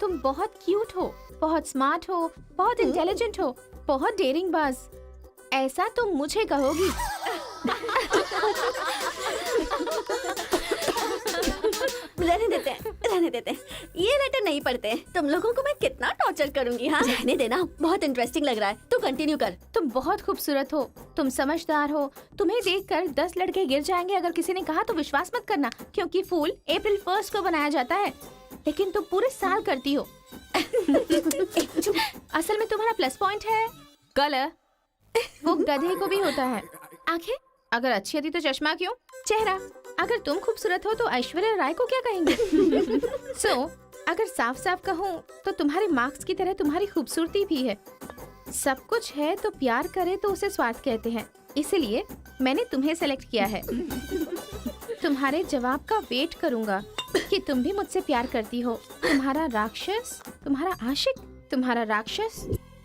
तुम बहुत क्यूट हो, बहुत स्मार्ट हो, बहुत इंटेलिजेंट हो, बहुत डेयरिंग बाज। ऐसा तुम मुझे कहोगी? रहने देते हैं। ये लेटर नहीं पढ़ते। तुम लोगों को मैं कितना टॉर्चर करूंगी। हाँ, रहने देना, बहुत इंटरेस्टिंग लग रहा है। तू कंटिन्यू कर। तुम बहुत खूबसूरत हो, तुम समझदार हो, तुम्हें देखकर 10 लड़के गिर जाएंगे अगर किसी ने कहा तो विश्वास मत करना, क्योंकि फूल अप्रैल 1 को बनाया जाता है, लेकिन तुम पूरे साल करती हो। असल में तुम्हारा प्लस पॉइंट है कलर, वो गधे को भी होता है। आंखें अगर अच्छी होती तो चश्मा क्यों? चेहरा अगर तुम खूबसूरत हो तो ऐश्वर्या राय को क्या कहेंगे? अगर साफ साफ कहूँ तो तुम्हारे मार्क्स की तरह तुम्हारी खूबसूरती भी है। सब कुछ है तो प्यार करे तो उसे स्वार्थ कहते हैं, इसीलिए मैंने तुम्हें सेलेक्ट किया है। तुम्हारे जवाब का वेट करूंगा कि तुम भी मुझसे प्यार करती हो। तुम्हारा राक्षस, तुम्हारा आशिक, तुम्हारा राक्षस,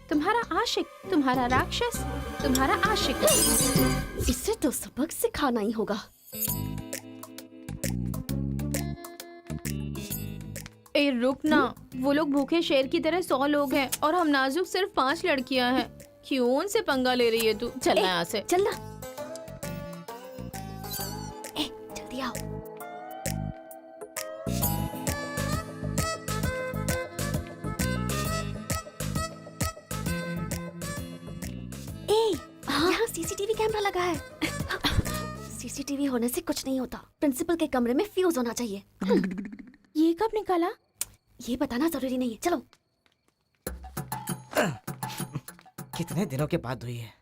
तुम्हारा आशिक, तुम्हारा राक्षस, तुम्हारा आशिक। इसे तो सबक सिखाना ही होगा। ए रुक ना, वो लोग भूखे शेर की तरह 100 लोग हैं और हम नाजुक सिर्फ 5 लड़कियां हैं। क्यों उनसे पंगा ले रही है तू? चलना यहाँ से। चलना। जल्दी आओ। यहाँ सीसीटीवी कैमरा लगा है। सीसीटीवी होने से कुछ नहीं होता। प्रिंसिपल के कमरे में फ्यूज होना चाहिए। ये कब निकाला? ये बताना जरूरी नहीं है। चलो। कितने दिनों के बाद हुई है?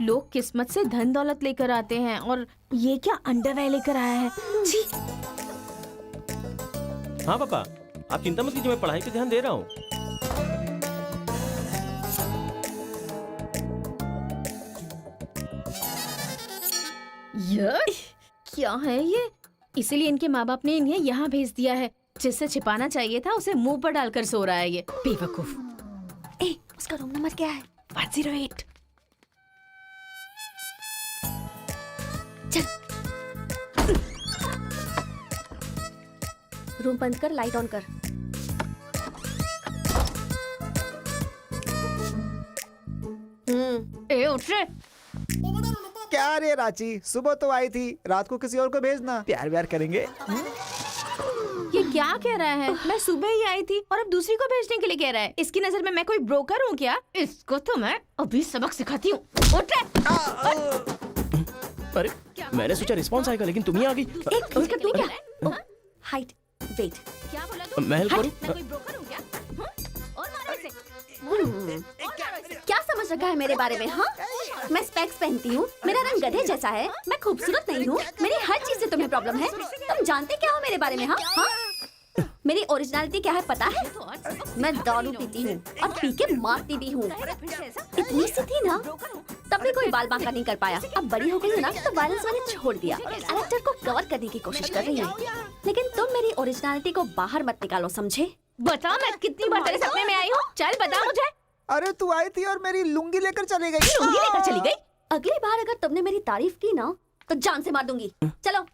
लोग किस्मत से धन दौलत लेकर आते हैं और ये क्या अंडरवेयर लेकर आया है? छी। हाँ पापा, आप चिंता मत कीजिए, मैं पढ़ाई पे ध्यान दे रहा हूँ। क्या है ये? इसीलिए इनके माँ बाप ने इन्हें यहाँ भेज दिया है। जिससे छिपाना चाहिए था उसे मुंह पर डालकर सो रहा है ये बेवकूफ। उसका रूम नंबर क्या है? 108। रूम बंद कर, लाइट ऑन कर। ए उठ रे। क्या रे रांची, सुबह तो आई थी, रात को किसी और को भेजना, प्यार व्यार करेंगे। ये क्या कह रहा है? मैं सुबह ही आई थी और अब दूसरी को भेजने के लिए कह रहा है। इसकी नजर में मैं कोई ब्रोकर हूँ क्या? इसको तो मैं अभी सबक सिखाती हूँ। उठ रे। अरे मैंने सोचा रिस्पॉन्स आएगा, लेकिन तुम ही आ गई। एक मिनट, तू क्या? Height, weight. क्या बोला तू? मैं हेल्प करूं? मैं कोई ब्रोकर हूँ क्या? और मारो इसे। क्या समझ रखा है मेरे बारे में? हाँ, मैं स्पेक्स पहनती हूँ, मेरा रंग गधे जैसा है, मैं खूबसूरत नहीं हूँ, मेरी हर चीज से तुम्हें प्रॉब्लम है। तुम जानते क्या हो मेरे बारे में? हाँ हाँ, मेरी ओरिजिनलिटी क्या है पता है? मैं दारू पीती हूँ और पी के मारती भी हूँ। इतनी सी थी ना, तब भी कोई बाल बांका नहीं कर पाया। अब बड़ी हो गई है ना, तो वायलेंस मैंने छोड़ दिया। कैरेक्टर को कवर करने की कोशिश कर रही हूँ, लेकिन तुम मेरी ओरिजिनलिटी को बाहर मत निकालो, समझे? बता, मैं कितनी बार तेरे सपने में आई हूँ? चल बता मुझे। अरे तू आई थी और मेरी लुंगी लेकर चली गई। लुंगी लेकर चली गई? अगली बार अगर तुमने मेरी तारीफ की ना, तो जान से मार दूंगी। चलो।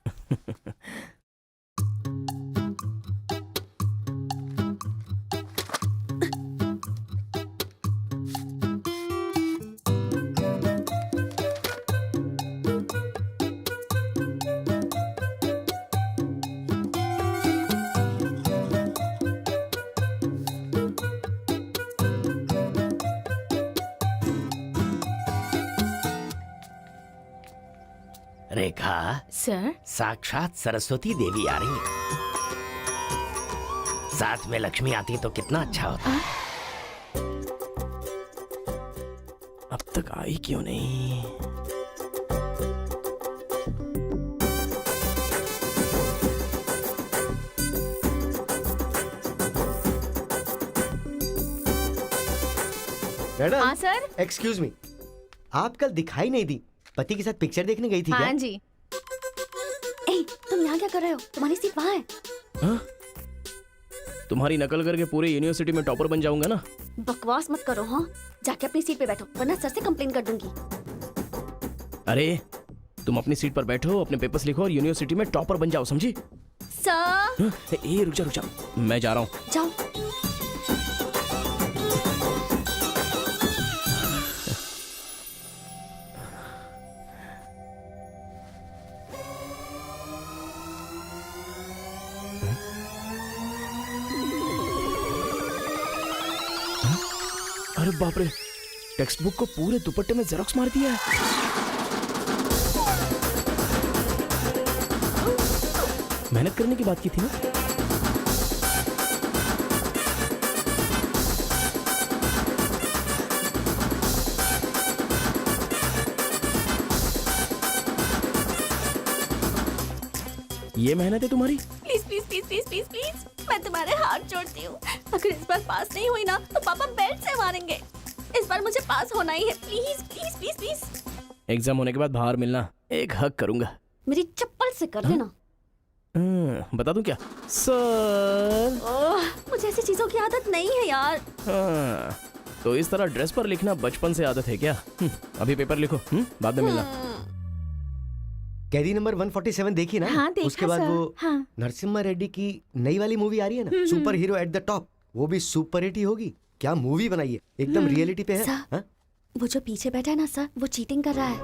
रेखा, सर, साक्षात सरस्वती देवी आ रही है। साथ में लक्ष्मी आती तो कितना अच्छा होता। अब तक आई क्यों नहीं? मैडम, हाँ सर। एक्सक्यूज मी, आप कल दिखाई नहीं दी, पति के साथ पिक्चर देखने गई थी हाँ क्या? जी। ए, तुम यहाँ क्या कर रहे हो? तुम्हारी सीट वहाँ है। हाँ? तुम्हारी नकल करके पूरे यूनिवर्सिटी में टॉपर बन जाऊंगा ना। बकवास मत करो। हाँ, जाके अपनी सीट पे बैठो, वरना सर से कंप्लेन कर दूंगी। अरे तुम अपनी सीट पर बैठो, अपने पेपर्स लिखो और यूनिवर्सिटी में टॉपर बन जाओ, समझी? सर। हाँ? ए रुक जा, मैं जा रहा हूँ। जाओ। अरे बाप रे, टेक्स्ट बुक को पूरे दुपट्टे में जेरोक्स मार दिया है। मेहनत करने की बात की थी ना। ये मेहनत है तुम्हारी? Please please please please please please, मैं तुम्हारे हाथ जोड़ती हूँ। अगर इस बार पास नहीं हुई ना, तो पापा बेल्ट से मारेंगे। इस बार मुझे पास होना ही है। Please please please please. Exam होने के बाद बाहर मिलना, एक हक करूंगा। मेरी चप्पल से कर लेना। बता दूं क्या? सर। मुझे ऐसी चीजों की आदत नहीं है यार। हाँ, तो इस तरह ड्रेस पर लिखना बचपन से आदत है क्या? अभी पेपर लिखो, बाद में मिलना। कैदी नंबर 147 देखी ना? हाँ, देखा उसके बाद सर। वो हाँ। नरसिम्हा रेड्डी की नई वाली मूवी आ रही है ना, super hero at the top, वो भी सुपर हिट ही होगी। क्या मूवी बनाई है, एकदम रियलिटी पे है। सर, हाँ? वो जो पीछे बैठा है ना सर, वो चीटिंग कर रहा है।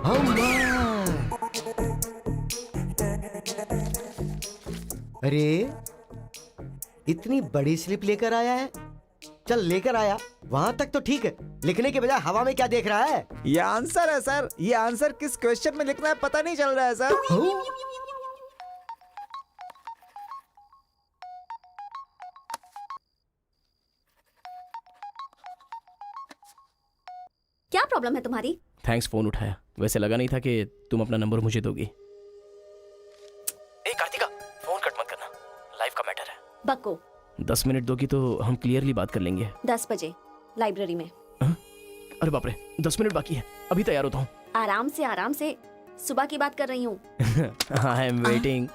अरे इतनी बड़ी स्लिप लेकर आया है। चल लेकर आया, वहां तक तो ठीक है, लिखने के बजाय हवा में क्या देख रहा है? ये आंसर है सर। ये आंसर किस क्वेश्चन में लिखना है पता नहीं चल रहा है सर। क्या प्रॉब्लम है तुम्हारी? थैंक्स फोन उठाया, वैसे लगा नहीं था कि तुम अपना नंबर मुझे दोगी। ए कार्तिका, फोन कट मत करना, लाइफ का मैटर है। बको। 10 मिनट दोगी तो हम क्लियरली बात कर लेंगे। 10 बजे लाइब्रेरी में। अरे बाप रे, 10 मिनट बाकी है, अभी तैयार होता हूँ। आराम से, सुबह की बात कर रही हूँ। I am waiting.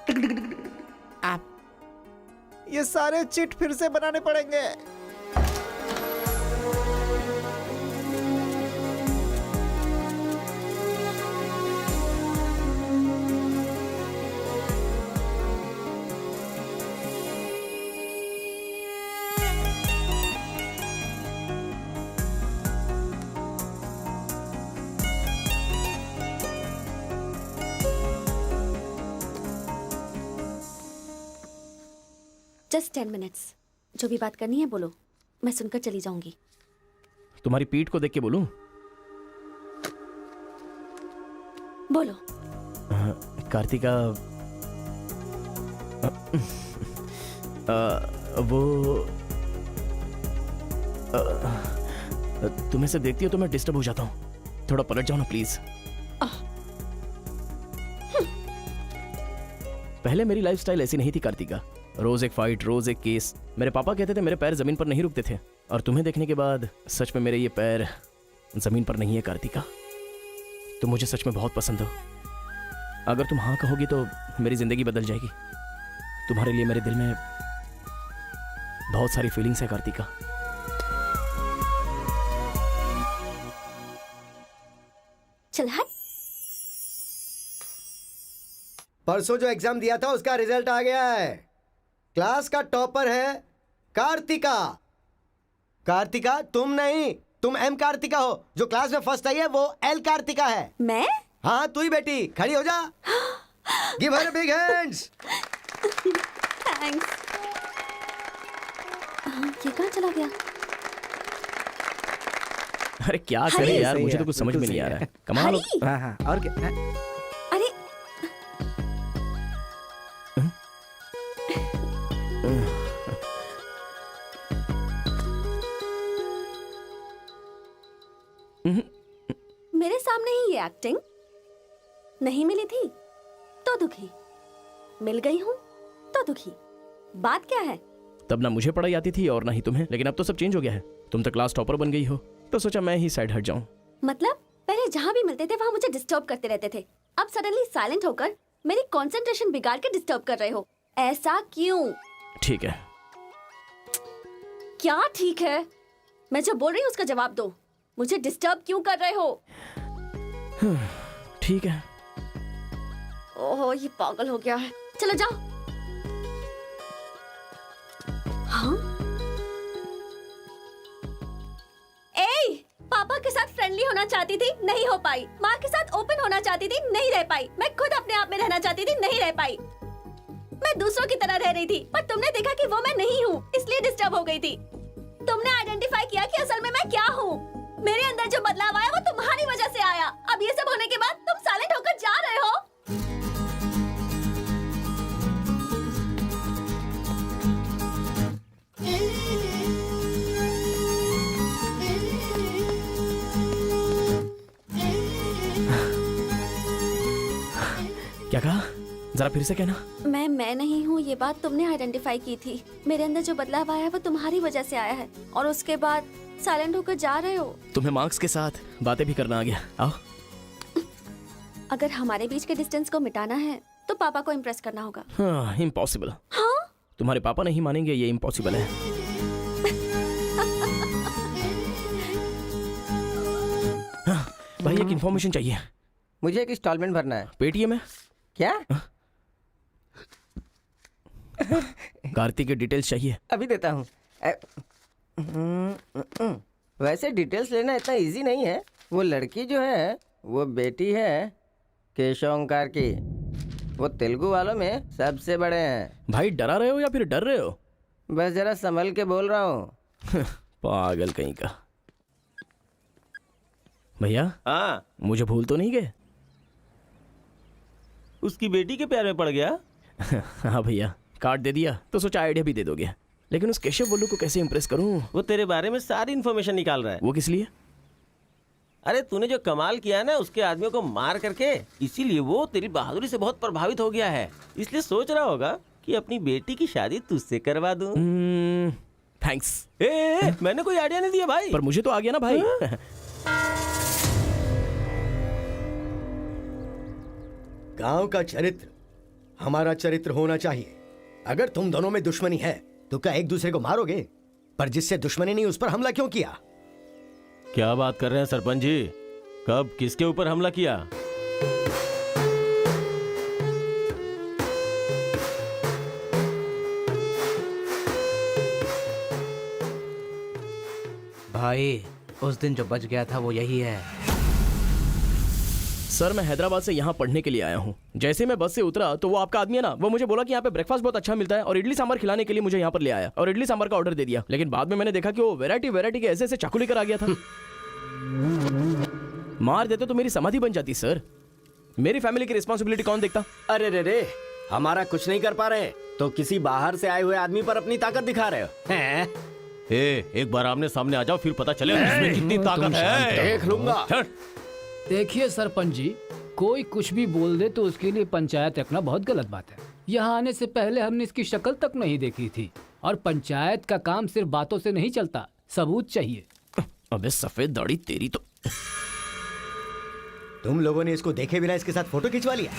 ये सारे चिट फिर से बनाने पड़ेंगे। Just 10 minutes. जो भी बात करनी है बोलो, मैं सुनकर चली जाऊंगी। तुम्हारी पीठ को देख के बोलूं? बोलो। कार्तिका, वो तुम्हें से देखती हो तो मैं डिस्टर्ब हो जाता हूँ। थोड़ा पलट जाओ ना प्लीज। पहले मेरी लाइफस्टाइल ऐसी नहीं थी कार्तिका। रोज एक फाइट, रोज एक केस। मेरे पापा कहते थे मेरे पैर जमीन पर नहीं रुकते थे, और तुम्हें देखने के बाद सच में मेरे ये पैर जमीन पर नहीं है कार्तिका। तुम मुझे सच में बहुत पसंद हो। अगर तुम हाँ कहोगी तो मेरी जिंदगी बदल जाएगी। तुम्हारे लिए मेरे दिल में बहुत सारी फीलिंग्स है कार्तिका। चल हट। परसों जो एग्जाम दिया था उसका रिजल्ट आ गया है। क्लास का टॉपर है कार्तिका। कार्तिका तुम नहीं, तुम एम कार्तिका हो। जो क्लास में फर्स्ट आई है वो एल कार्तिका है। मैं? हाँ तू ही बेटी, खड़ी हो जा। Give her big hands. Thanks. ये कहाँ चला गया? अरे क्या करे यार, मुझे तो कुछ समझ में नहीं आ रहा है। कमाल हो। हाँ हाँ, और क्या? अरे मेरे सामने ही ये एक्टिंग। नहीं मिली थी तो दुखी, मिल गई हूँ तो दुखी। बात क्या है? तब ना मुझे पढ़ाई आती थी और ना ही तुम्हें, लेकिन अब तो सब चेंज हो गया है। तुम तो क्लास टॉपर बन गई हो, तो सोचा मैं ही साइड हट जाऊं। मतलब पहले जहाँ भी मिलते थे वहाँ मुझे डिस्टर्ब करते रहते थे, अब सडनली साइलेंट होकर मेरी कंसंट्रेशन बिगाड़ के डिस्टर्ब कर रहे हो। ऐसा क्यों? ठीक है। क्या ठीक है? मैं जो बोल रही हूँ उसका जवाब दो। मुझे डिस्टर्ब क्यों कर रहे हो? ठीक है। ओहो ये पागल हो गया है। चलो जाओ। हाँ? ए, पापा के साथ फ्रेंडली होना चाहती थी, नहीं हो पाई। माँ के साथ ओपन होना चाहती थी, नहीं रह पाई। मैं खुद अपने आप में रहना चाहती थी, नहीं रह पाई। मैं दूसरों की तरह रह रही थी, पर तुमने देखा कि वो मैं नहीं हूँ, इसलिए डिस्टर्ब हो गई थी। तुमने आइडेंटिफाई किया कि असल में मैं क्या हूँ। मेरे अंदर जो बदलाव आया वो तुम्हारी वजह से आया। अब ये सब होने के बाद तुम साइलेंट होकर जा रहे हो। क्या कहा? जरा फिर से कहना। मैं नहीं हूँ, ये बात तुमने आइडेंटिफाई की थी। मेरे अंदर जो बदलाव आया है वो तुम्हारी वजह से आया है, और उसके बाद साइलेंट होकर जा रहे हो। तुम्हें मार्क्स के साथ बातें भी करना आ गया। आओ। अगर हमारे बीच के डिस्टेंस को मिटाना है तो पापा को इम्प्रेस करना होगा। हाँ, इम्पॉसिबल। हाँ? तुम्हारे पापा नहीं मानेंगे, ये इम्पॉसिबल है। हाँ, भाई एक इन्फॉर्मेशन चाहिए। मुझे एक इंस्टॉलमेंट भरना है। पेटीएम है क्या? कार्तिक की डिटेल्स चाहिए। अभी देता हूँ। वैसे डिटेल्स लेना इतना इजी नहीं है। वो लड़की जो है वो बेटी है केशव ओंकार की। वो तेलुगु वालों में सबसे बड़े हैं। भाई डरा रहे हो या फिर डर रहे हो? बस जरा संभल के बोल रहा हूँ। पागल कहीं का। भैया हाँ, मुझे भूल तो नहीं गए? उसकी बेटी के प्यार में पड़ गया। हाँ भैया, कार्ड दे दिया तो सोचा आइडिया भी दे दोगे। लेकिन उस केशव बोलू को कैसे इंप्रेस करूं? वो तेरे बारे में सारी इन्फॉर्मेशन निकाल रहा है। वो किस लिए? अरे तूने जो कमाल किया ना उसके आदमियों को मार करके, इसीलिए वो तेरी बहादुरी से बहुत प्रभावित हो गया है। इसलिए सोच रहा होगा कि अपनी बेटी की शादी तुझसे करवा दूं। थैंक्स। मैंने कोई आइडिया नहीं दिया भाई। पर मुझे तो आ गया ना भाई। गांव का चरित्र हमारा चरित्र होना चाहिए। अगर तुम दोनों में दुश्मनी है तो क्या एक दूसरे को मारोगे? पर जिससे दुश्मनी नहीं उस पर हमला क्यों किया? क्या बात कर रहे हैं सरपंच जी? कब किसके ऊपर हमला किया? भाई उस दिन जो बच गया था वो यही है। सर मैं हैदराबाद से यहाँ पढ़ने के लिए आया हूँ। जैसे मैं बस से उतरा तो वो आपका आदमी है ना, वो मुझे बोला कि यहाँ पे ब्रेकफास्ट बहुत अच्छा मिलता है और इडली सांभर खिलाने के लिए मुझे यहाँ पर ले आया और इडली सांभर का ऑर्डर दे दिया। लेकिन बाद में मैंने देखा कि वो वैरायटी के ऐसे चाकू लेकर आ गया था। मार देते तो मेरी समाधि बन जाती सर। मेरी फैमिली की रिस्पॉन्सिबिलिटी कौन देखता? अरे रे हमारा कुछ नहीं कर पा रहे तो किसी बाहर से आए हुए आदमी पर अपनी ताकत दिखा रहे हो हैं? एक बार आमने सामने आ जाओ, फिर पता चले इसमें कितनी ताकत है। देख लूंगा। देखिए सरपंच जी, कोई कुछ भी बोल दे तो उसके लिए पंचायत रखना बहुत गलत बात है। यहाँ आने से पहले हमने इसकी शक्ल तक नहीं देखी थी और पंचायत का काम सिर्फ बातों से नहीं चलता, सबूत चाहिए। अबे सफेद दाढ़ी तेरी तो। तुम लोगों ने इसको देखे बिना इसके साथ फोटो खिंचवा लिया।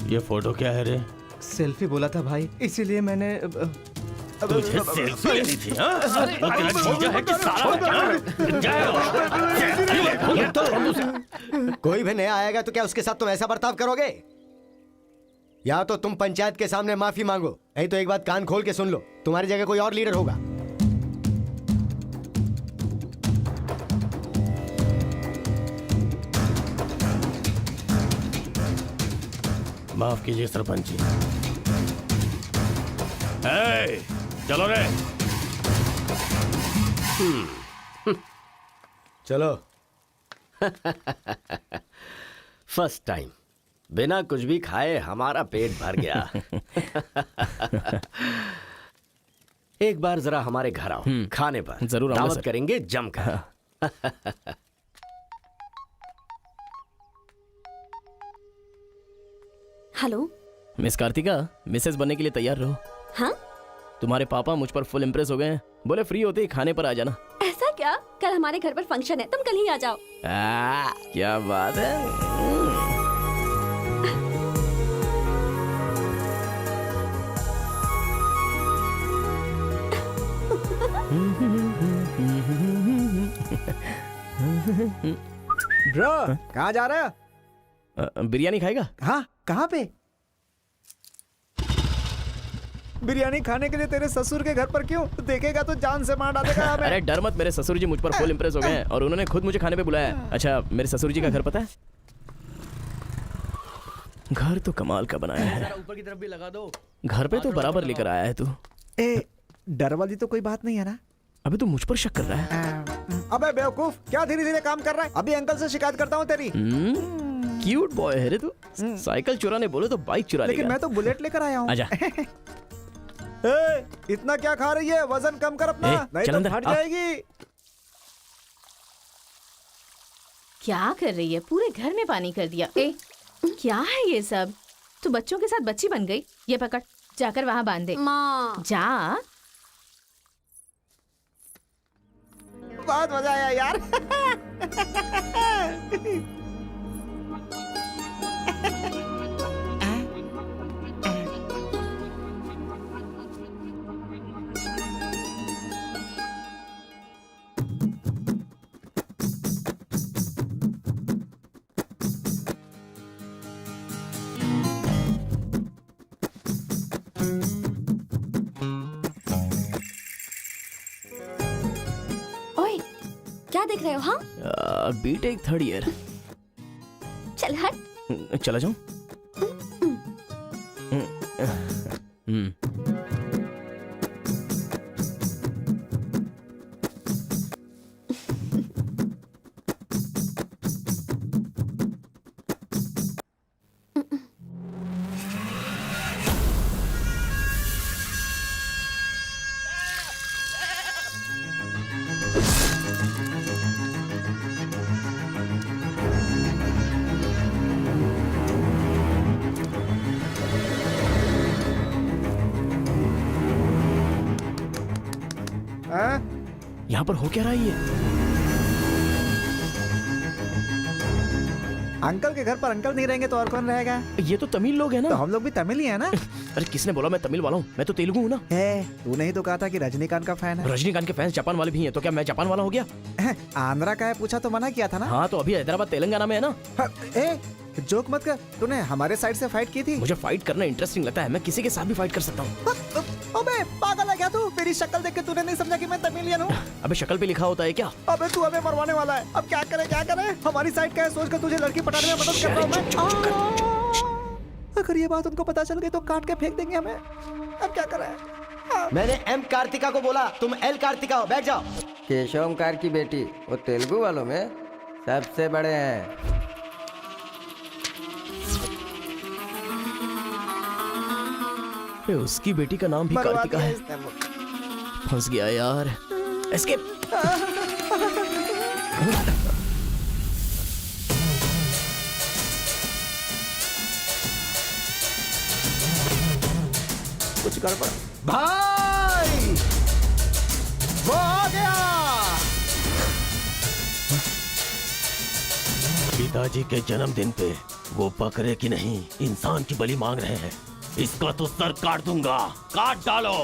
ये फोटो क्या है रे? सेल्फी बोला था भाई, इसीलिए मैंने तुझे सेल्फी लेनी थी हाँ? वो तेरा जीजा है कि साला? कोई भी नया आएगा तो क्या उसके साथ तुम ऐसा बर्ताव करोगे? या तो तुम पंचायत के सामने माफी मांगो, नहीं तो एक बात कान खोल के सुन लो, तुम्हारी जगह कोई और लीडर होगा। माफ कीजिए सरपंच जी। चलो रे। चलो। फर्स्ट टाइम बिना कुछ भी खाए हमारा पेट भर गया। एक बार जरा हमारे घर आओ, खाने पर जरूर आऊंगा दावत सर। करेंगे जमकर। हेलो मिस कार्तिका, मिसेस बनने के लिए तैयार रहो। हाँ, तुम्हारे पापा मुझ पर फुल इम्प्रेस हो गए हैं, बोले फ्री होते ही खाने पर आ जाना। ऐसा क्या? कल हमारे घर पर फंक्शन है, तुम कल ही आ जाओ। क्या बात है। ब्रो कहाँ जा रहे हो? बिरयानी खाएगा? हाँ, कहाँ पे? बिरयानी खाने के लिए तेरे ससुर के घर पर क्यों? देखेगा तो जान से मार डालेगा हमें। अरे डर मत, मेरे ससुर जी मुझ पर फुल इम्प्रेस हो गए हैं और उन्होंने खुद मुझे खाने पे बुलाया है। अच्छा, मेरे ससुर जी का घर पता है? घर तो कमाल का बनाया है। ऊपर की तरफ भी लगा दो। घर पे तो बराबर लेकर आया है तू। ए, डर वाली तो कोई बात नहीं है ना? अबे तू मुझ पर शक कर रहा है? अबे बेवकूफ, क्या धीरे धीरे काम कर रहा है? अभी अंकल से शिकायत करता हूँ तेरी। क्यूट बॉय है रे तू। साइकिल चुराने बोले तो बाइक चुरा लेकिन लेगा। मैं तो बुलेट लेकर आया हूँ। आजा। ए, इतना क्या खा रही है? वजन कम कर अपना, नहीं चल तो अंदर, फट आ। जाएगी। क्या कर रही है? पूरे घर में पानी कर दिया। ए, क्या है ये सब? तू बच्चों के साथ बच्ची बन गई। ये पकड़, जाकर वहाँ बांध दे। माँ, जा। बहुत मजा आया यार। ओए, क्या देख रहे हो? हाँ, बीटेक थर्ड ईयर। चल हट। चला जाऊं? यहाँ पर हो क्या रहा है ये? अंकल के घर पर अंकल नहीं रहेंगे तो और कौन रहेगा? ये तो तमिल लोग हैं ना। तो हम लोग भी तमिल ही है ना? अरे किसने बोला मैं तमिल वाला हूँ? मैं तो तेलुगु हूँ ना। तूने ही तो कहा था कि रजनीकांत का फैन है। रजनीकांत के फैंस जापान वाले भी हैं, तो क्या मैं जापान वाला हो गया? आंध्रा का है पूछा तो मना किया था ना? हाँ, तो अभी हैदराबाद तेलंगाना में है ना। जोक मत कर, तूने हमारे साइड से फाइट की थी। मुझे फाइट करना इंटरेस्टिंग लगता है, मैं किसी के साथ भी फाइट कर सकता हूँ। अबे पागल है क्या तू? मेरी शक्ल देख के तूने नहीं समझा कि मैं तमिलियन हूँ? अबे शक्ल पे लिखा होता है क्या? अबे तू हमें मरवाने वाला है। अब क्या करे क्या करे? हमारी साइड का है, सोच कर तुझे लड़की पटाने में मदद कर रहा हूँ मैं। अगर ये बात उनको पता चल गई तो काट के फेंक देंगे हमें। अब क्या करें? मैंने एम कार्तिका को बोला, तुम एल कार्तिका हो, बैठ जाओ। केशवमकार की बेटी, वो तेलुगु वालों में सबसे बड़े हैं। उसकी बेटी का नाम भी कार्तिका है। फंस गया यार। एस्केप। कुछ गड़बड़। भाई वो आ गया। पिताजी के जन्मदिन पे वो बकरे की नहीं इंसान की बलि मांग रहे हैं। इसका तो सर काट दूंगा। काट डालो।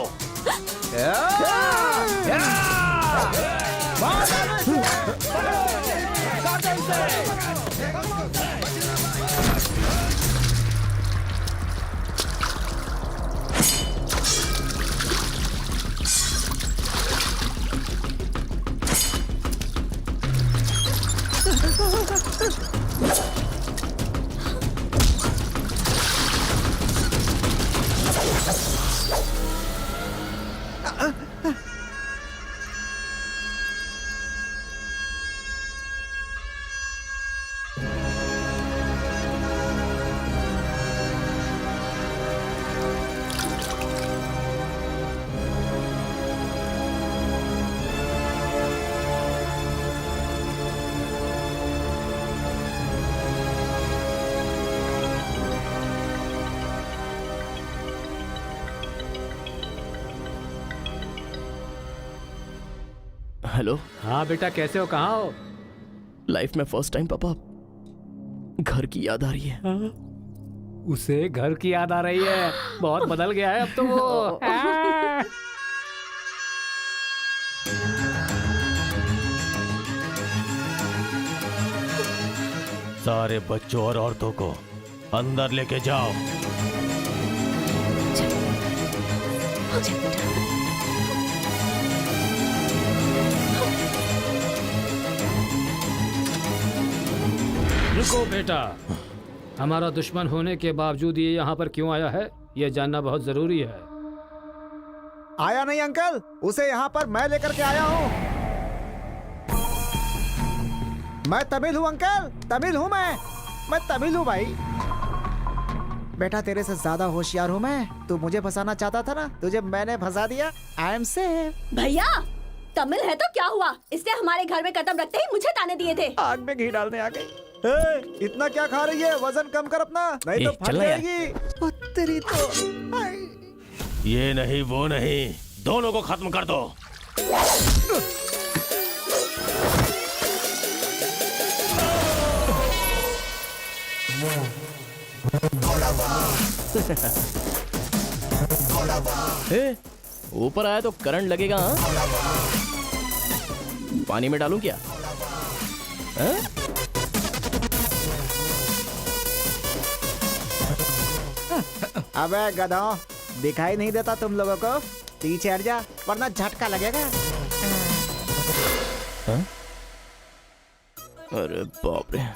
हेलो। हाँ बेटा, कैसे हो? कहाँ हो? लाइफ में फर्स्ट टाइम पापा घर की याद आ रही है। उसे घर की याद आ रही है? बहुत बदल गया है अब तो वो। सारे बच्चों और औरतों को अंदर लेके जाओ। रुको बेटा, हमारा दुश्मन होने के बावजूद ये यहाँ पर क्यों आया है, ये जानना बहुत जरूरी है। आया नहीं अंकल, उसे यहाँ पर मैं लेकर के आया हूँ। मैं तमिल हूँ अंकल, तमिल हूँ मैं तमिल हूँ भाई। बेटा तेरे से ज्यादा होशियार हूँ मैं। तू मुझे फंसाना चाहता था ना, तुझे मैंने फंसा दिया। I am safe. भैया तमिल है तो क्या हुआ, इसने हमारे घर में कदम रखते ही मुझे ताने दिए थे। आग में घी डालने आ गई। इतना क्या खा रही है? वजन कम कर अपना, नहीं तो फट जाएगी। तेरी तो ये नहीं वो नहीं, दोनों को खत्म कर दो। ऊपर आया तो करंट लगेगा। हाँ? पानी में डालूं क्या? अबे गधों, दिखाई नहीं देता तुम लोगों को? पीछे हट जा वरना झटका लगेगा। अरे बाप रे,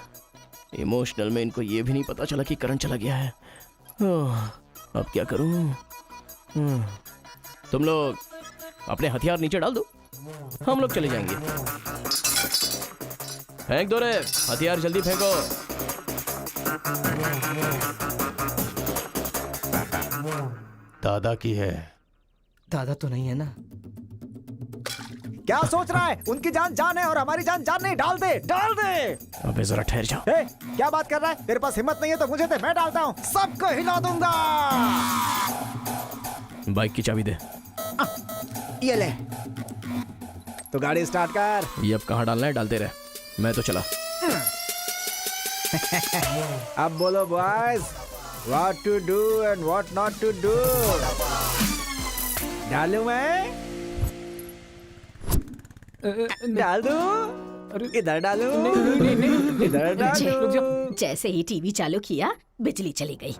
इमोशनल में इनको ये भी नहीं पता चला कि करंट चला गया है। अब क्या करूं? तुम लोग अपने हथियार नीचे डाल दो, हम लोग चले जाएंगे। फेंक दो रे हथियार, जल्दी फेंको। दादा की है। दादा तो नहीं है ना? क्या सोच रहा है? उनकी जान जान है और हमारी जान जान नहीं। डाल दे, डाल दे। अबे जरा ठहर जाओ। क्या बात कर रहा है? तेरे पास हिम्मत नहीं है तो मुझे दे, मैं डालता हूँ। सबको हिला दूंगा। बाइक की चाबी दे। ये ले, तो गाड़ी स्टार्ट कर। ये अब कहाँ डालना है डालते रहे, मैं तो चला। अब बोलो boys, what to do and what not to do. डालूं मैं? डाल दूं? इधर डालूं? इधर डालूं? जैसे ही टीवी चालू किया बिजली चली गई।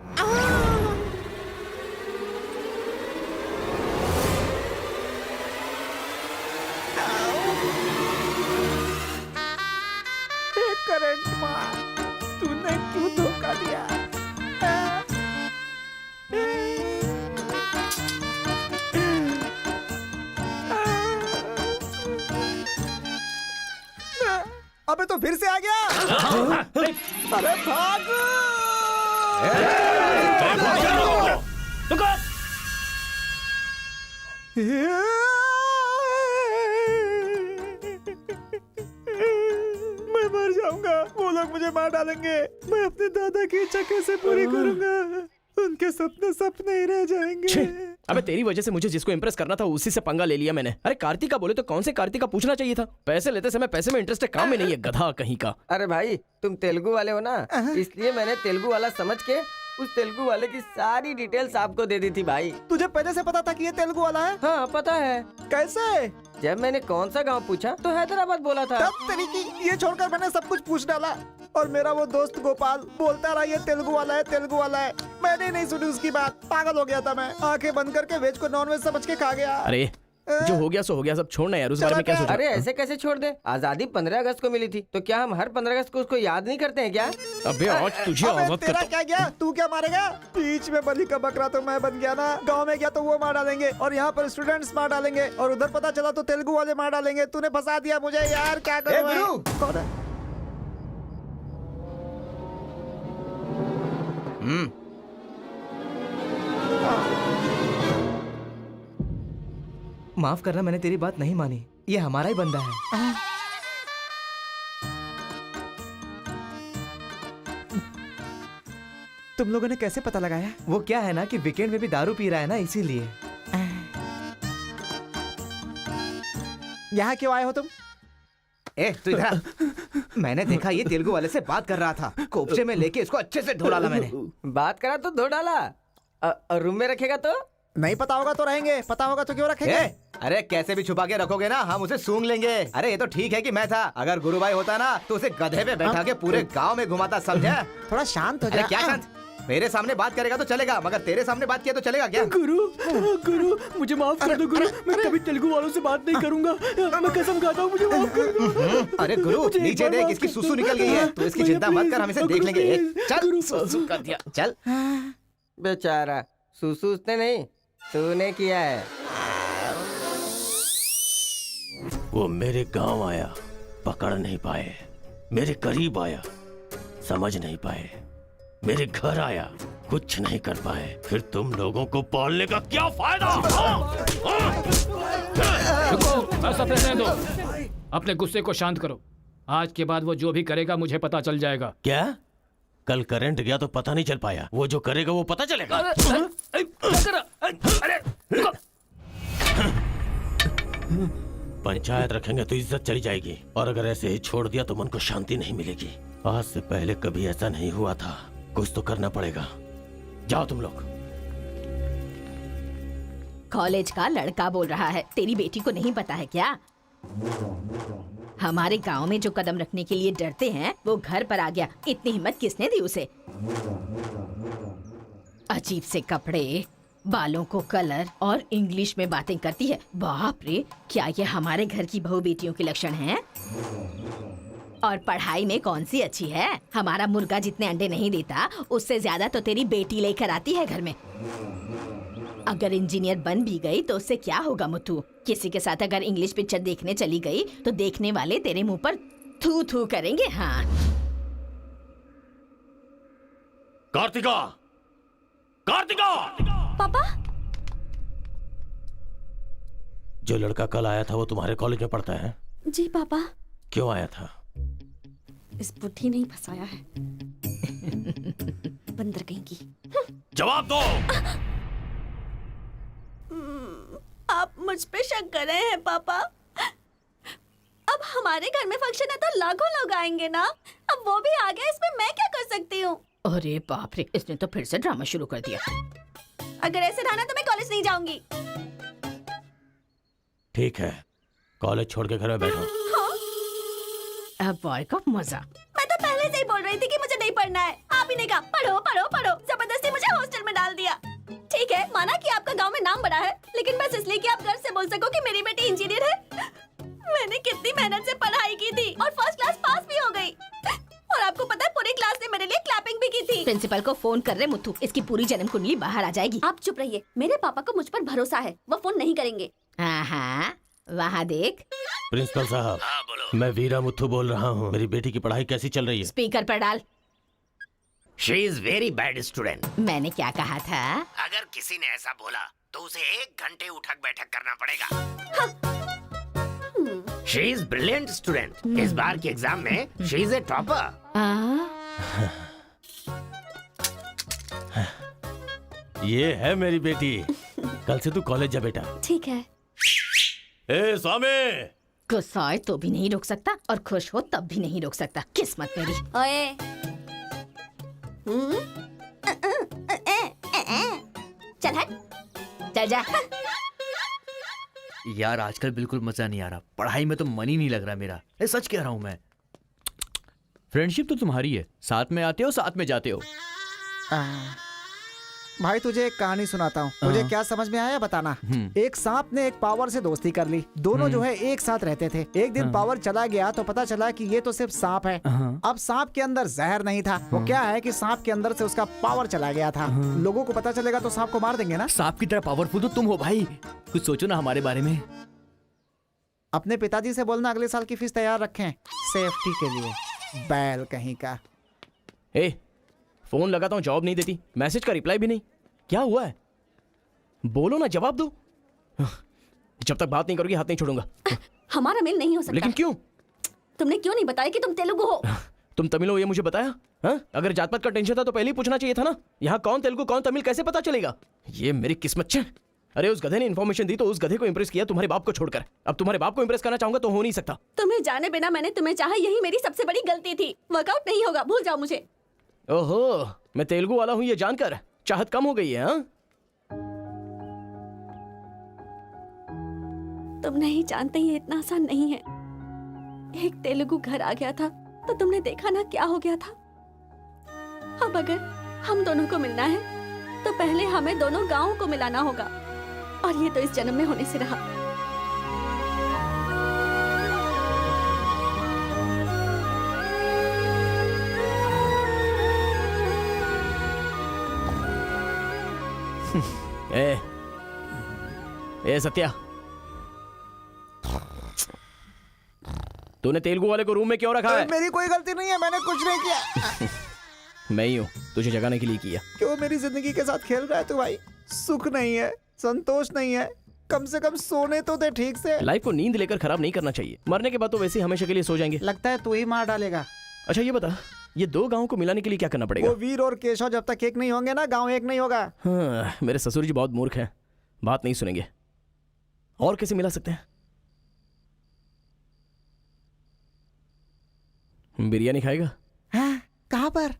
तो फिर से आ गया। अरे भागो! मैं मर जाऊंगा, वो लोग मुझे मार डालेंगे। मैं अपने दादा की इच्छा कैसे पूरी करूंगा? उनके सपने सपने ही रह जाएंगे। अबे तेरी वजह से मुझे जिसको इम्प्रेस करना था उसी से पंगा ले लिया मैंने। अरे कार्तिका बोले तो कौन से कार्तिका पूछना चाहिए था। पैसे लेते समय पैसे में इंटरेस्ट है, काम में नहीं है, गधा कहीं का। अरे भाई तुम तेलुगु वाले हो ना, इसलिए मैंने तेलुगु वाला समझ के उस तेलुगु वाले की सारी डिटेल्स आपको दे दी थी भाई। तुझे पहले से पता था कि ये तेलुगु वाला है? हाँ पता है। कैसे? जब मैंने कौन सा गांव पूछा तो हैदराबाद बोला था। तब तरीकी ये छोड़कर मैंने सब कुछ पूछ डाला, और मेरा वो दोस्त गोपाल बोलता रहा ये तेलुगु वाला है, तेलुगु वाला है। मैंने नहीं सुनी उसकी बात, पागल हो गया था मैं। आंखें बंद करके वेज को नॉन वेज समझ के खा गया। अरे जो हो गया सो हो गया, सब छोड़ना यार, उस बारे में क्या सोचा? अरे ऐसे कैसे छोड़ दे? आजादी 15 अगस्त को मिली थी, तो क्या हम हर 15 अगस्त को उसको याद नहीं करते हैं क्या? अबे आज तुझे आजाद तेरा करता क्या गया? तू क्या मारेगा? बीच में बलि का बकरा तो मैं बन गया ना। गांव में गया तो वो मार डालेंगे, और यहाँ पर स्टूडेंट्स मार डालेंगे, और उधर पता चला तो तेलुगु वाले मार डालेंगे। तूने फंसा दिया मुझे यार, क्या करूं मैं? कौन है? माफ करना, मैंने तेरी बात नहीं मानी। ये हमारा ही बंदा है। तुम लोगों ने कैसे पता लगाया? वो क्या है ना कि वीकेंड में भी दारू पी रहा है ना, इसीलिए। यहाँ क्यों आए हो तुम? ए तू इधर। मैंने देखा ये तेलुगु वाले से बात कर रहा था, कोपचे में लेके इसको अच्छे से धो डाला मैंने। बात करा तो धो डाला। रूम में रखेगा तो? नहीं पता होगा तो रहेंगे, पता होगा तो क्यों रखेंगे? अरे कैसे भी छुपा के रखोगे ना, हम उसे सूंघ लेंगे। अरे ये तो ठीक है कि मैं था, अगर गुरु भाई होता ना तो उसे गधे पे बैठा के पूरे गांव में घुमाता, समझा? थोड़ा शांत हो अरे जा। क्या शांत? मेरे सामने बात करेगा तो चलेगा, मगर तेरे सामने बात किया तो चलेगा क्या? गुरु मुझे माफ कर दो गुरु, मैं कभी तेलुगु वालों से बात नहीं करूंगा। मैं कसम खाता हूँ, मुझे माफ कर दो। अरे गुरु नीचे देख, इसकी सुसु निकल गई है। तो इसकी चिंता मत कर, हम इसे देख लेंगे। चल सुसु कर दिया, चल। बेचारा सुसु उसने नहीं, तूने किया है। वो मेरे गांव आया, पकड़ नहीं पाए। मेरे करीब आया, समझ नहीं पाए। मेरे घर आया, कुछ नहीं कर पाए। फिर तुम लोगों को पालने का क्या फायदा? रुको, बस अपने रहने दो। अपने गुस्से को शांत करो। आज के बाद वो जो भी करेगा मुझे पता चल जाएगा। क्या? कल करंट गया तो पता नहीं चल पाया, वो जो करेगा वो पता चलेगा। पंचायत रखेंगे तो इज्जत चली जाएगी, और अगर ऐसे ही छोड़ दिया तो मन को शांति नहीं मिलेगी। आज से पहले कभी ऐसा नहीं हुआ था, कुछ तो करना पड़ेगा। जाओ तुम लोग। कॉलेज का लड़का बोल रहा है, तेरी बेटी को नहीं पता है क्या? हमारे गांव में जो कदम रखने के लिए डरते हैं वो घर पर आ गया। इतनी हिम्मत किसने दी उसे? अजीब से कपड़े, बालों को कलर और इंग्लिश में बातें करती है। बाप रे, क्या ये हमारे घर की बहू बेटियों के लक्षण हैं? और पढ़ाई में कौन सी अच्छी है? हमारा मुर्गा जितने अंडे नहीं देता उससे ज्यादा तो तेरी बेटी लेकर आती है घर में। अगर इंजीनियर बन भी गई तो उससे क्या होगा मुथु? किसी के साथ अगर इंग्लिश पिक्चर देखने चली गई तो देखने वाले तेरे मुंह पर थू थू करेंगे। हाँ कार्तिका, कार्तिका! पापा, जो लड़का कल आया था वो तुम्हारे कॉलेज में पढ़ता है? जी पापा। क्यों आया था? इस बुढ़ी ने ही फंसाया है। बंदर कहीं की। जवाब दो। आप मुझ पे शक कर रहे हैं पापा? अब हमारे घर में फंक्शन है तो लाखों लोग आएंगे ना। अब वो भी आ गया, इसमें मैं क्या कर सकती हूँ? अरे बाप रे, इसने तो फिर से ड्रामा शुरू कर दिया। अगर ऐसे रहा तो मैं कॉलेज नहीं जाऊंगी। ठीक है, कॉलेज छोड़ के घर में बैठो। हाँ? अब बॉय का मजा। मैं तो पहले से ही बोल रही थी कि मुझे नहीं पढ़ना है। आप ही ने कहा पढ़ो पढ़ो पढ़ो, जबरदस्ती मुझे हॉस्टल में डाल दिया। ठीक है, माना कि आपका गांव में नाम बड़ा है, लेकिन बस इसलिए कि आप गर्व से बोल सको कि मेरी बेटी इंजीनियर है। मैंने कितनी मेहनत से पढ़ाई की थी और फर्स्ट क्लास पास भी हो गई। और आपको पता है पूरी क्लास ने मेरे लिए क्लैपिंग भी की थी। प्रिंसिपल को फोन कर रहे मुथु, इसकी पूरी जन्म कुंडली बाहर आ जाएगी। आप चुप रहिए, मेरे पापा को मुझ पर भरोसा है, वो फोन नहीं करेंगे। हाँ, वहाँ देख। प्रिंसिपल साहब, मैं वीरा मुथु बोल रहा हूँ। मेरी बेटी की पढ़ाई कैसी चल रही है? स्पीकर पर डाल। She is very bad student. मैंने क्या कहा था? अगर किसी ने ऐसा बोला तो उसे 1 घंटे उठक बैठक करना पड़ेगा। She is brilliant student. इस बार के एग्जाम में शी इज ए टॉपर। ये है मेरी बेटी। कल से तू कॉलेज जा बेटा। ठीक है। ए स्वामी, गुस्सा आए तो भी नहीं रोक सकता और खुश हो तब भी नहीं रोक सकता। किस्मत मेरी। ओए। चल हट। चल जा। यार आजकल बिल्कुल मजा नहीं आ रहा, पढ़ाई में तो मन ही नहीं लग रहा मेरा। सच कह रहा हूँ मैं। फ्रेंडशिप तो तुम्हारी है, साथ में आते हो साथ में जाते हो। भाई तुझे एक कहानी सुनाता हूँ, मुझे क्या समझ में आया बताना। एक सांप ने एक पावर से दोस्ती कर ली। दोनों जो है एक साथ रहते थे। एक दिन पावर चला गया तो पता चला कि ये तो सिर्फ सांप है। अब सांप के अंदर जहर नहीं था। वो क्या है कि सांप के अंदर से उसका पावर चला गया था। लोगों को पता चलेगा तो सांप को मार देंगे ना। सांप की तरह पावरफुल तो तुम हो भाई, कुछ सोचो ना हमारे बारे में। अपने पिताजी से बोलना अगले साल की फीस तैयार रखें, सेफ्टी के लिए। बैल कहीं का। ए, फोन लगाता हूँ जवाब नहीं देती, मैसेज का रिप्लाई भी नहीं। क्या हुआ है? बोलो ना, जवाब दो। जब तक बात नहीं करोगी हाथ नहीं छोड़ूंगा। हमारा मेल नहीं हो सकता। लेकिन क्यों? तुमने क्यों नहीं बताया कि तुम तेलुगु हो? तुम तमिल हो ये मुझे बताया? हाँ? अगर जात पात का टेंशन था तो पहले ही पूछना चाहिए था ना। यहाँ कौन तेलुगु कौन तमिल कैसे पता चलेगा? ये मेरी किस्मत है। अरे उस गधे ने इन्फॉर्मेशन दी तो उस गधे को इंप्रेस किया तुम्हारे बाप को छोड़कर। अब तुम्हारे बाप को इंप्रेस करना चाहूंगा तो हो नहीं सकता। तुम्हें जाने बिना मैंने तुम्हें चाहा, यही मेरी सबसे बड़ी गलती थी। वर्कआउट नहीं होगा, भूल जाओ मुझे। ओहो, मैं तेलुगु वाला हूँ ये जानकर चाहत कम हो गई है। हाँ? तुम नहीं जानते ये इतना आसान नहीं है। एक तेलुगु घर आ गया था तो तुमने देखा ना क्या हो गया था। अब अगर हम दोनों को मिलना है तो पहले हमें दोनों गांवों को मिलाना होगा, और ये तो इस जन्म में होने से रहा। ए सत्या, तूने तेलुगु वाले को रूम में क्यों रखा है? मेरी कोई गलती नहीं है, मैंने कुछ नहीं किया। मैं ही हूँ तुझे जगाने के लिए किया। क्यों मेरी जिंदगी के साथ खेल रहा है तू भाई? सुख नहीं है, संतोष नहीं है, कम से कम सोने तो दे ठीक से। लाइफ को नींद लेकर खराब नहीं करना चाहिए। मरने के बाद तो वैसे ही हमेशा के लिए सो जाएंगे। लगता है तू ही मार डालेगा। अच्छा ये बता, ये 2 गांवों को मिलाने के लिए क्या करना पड़ेगा? वो वीर और केशव जब तक एक नहीं होंगे ना, गांव एक नहीं होगा। हाँ, मेरे ससुर जी बहुत मूर्ख हैं, बात नहीं सुनेंगे। और कैसे मिला सकते हैं? बिरयानी खाएगा? हाँ, कहाँ पर?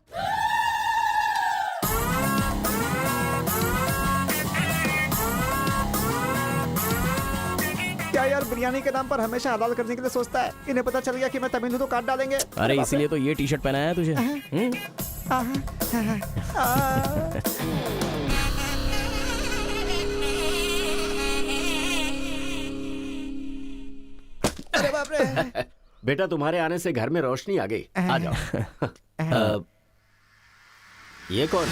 क्या यार बिरयानी के नाम पर हमेशा हलाल करने के लिए सोचता है। इन्हें पता चल गया कि मैं तमिल हूं तो काट डालेंगे। अरे इसीलिए तो ये टी शर्ट पहनाया है तुझे। अरे बाप रे। बेटा तुम्हारे आने से घर में रोशनी आ गई। आ जाओ। ये कौन?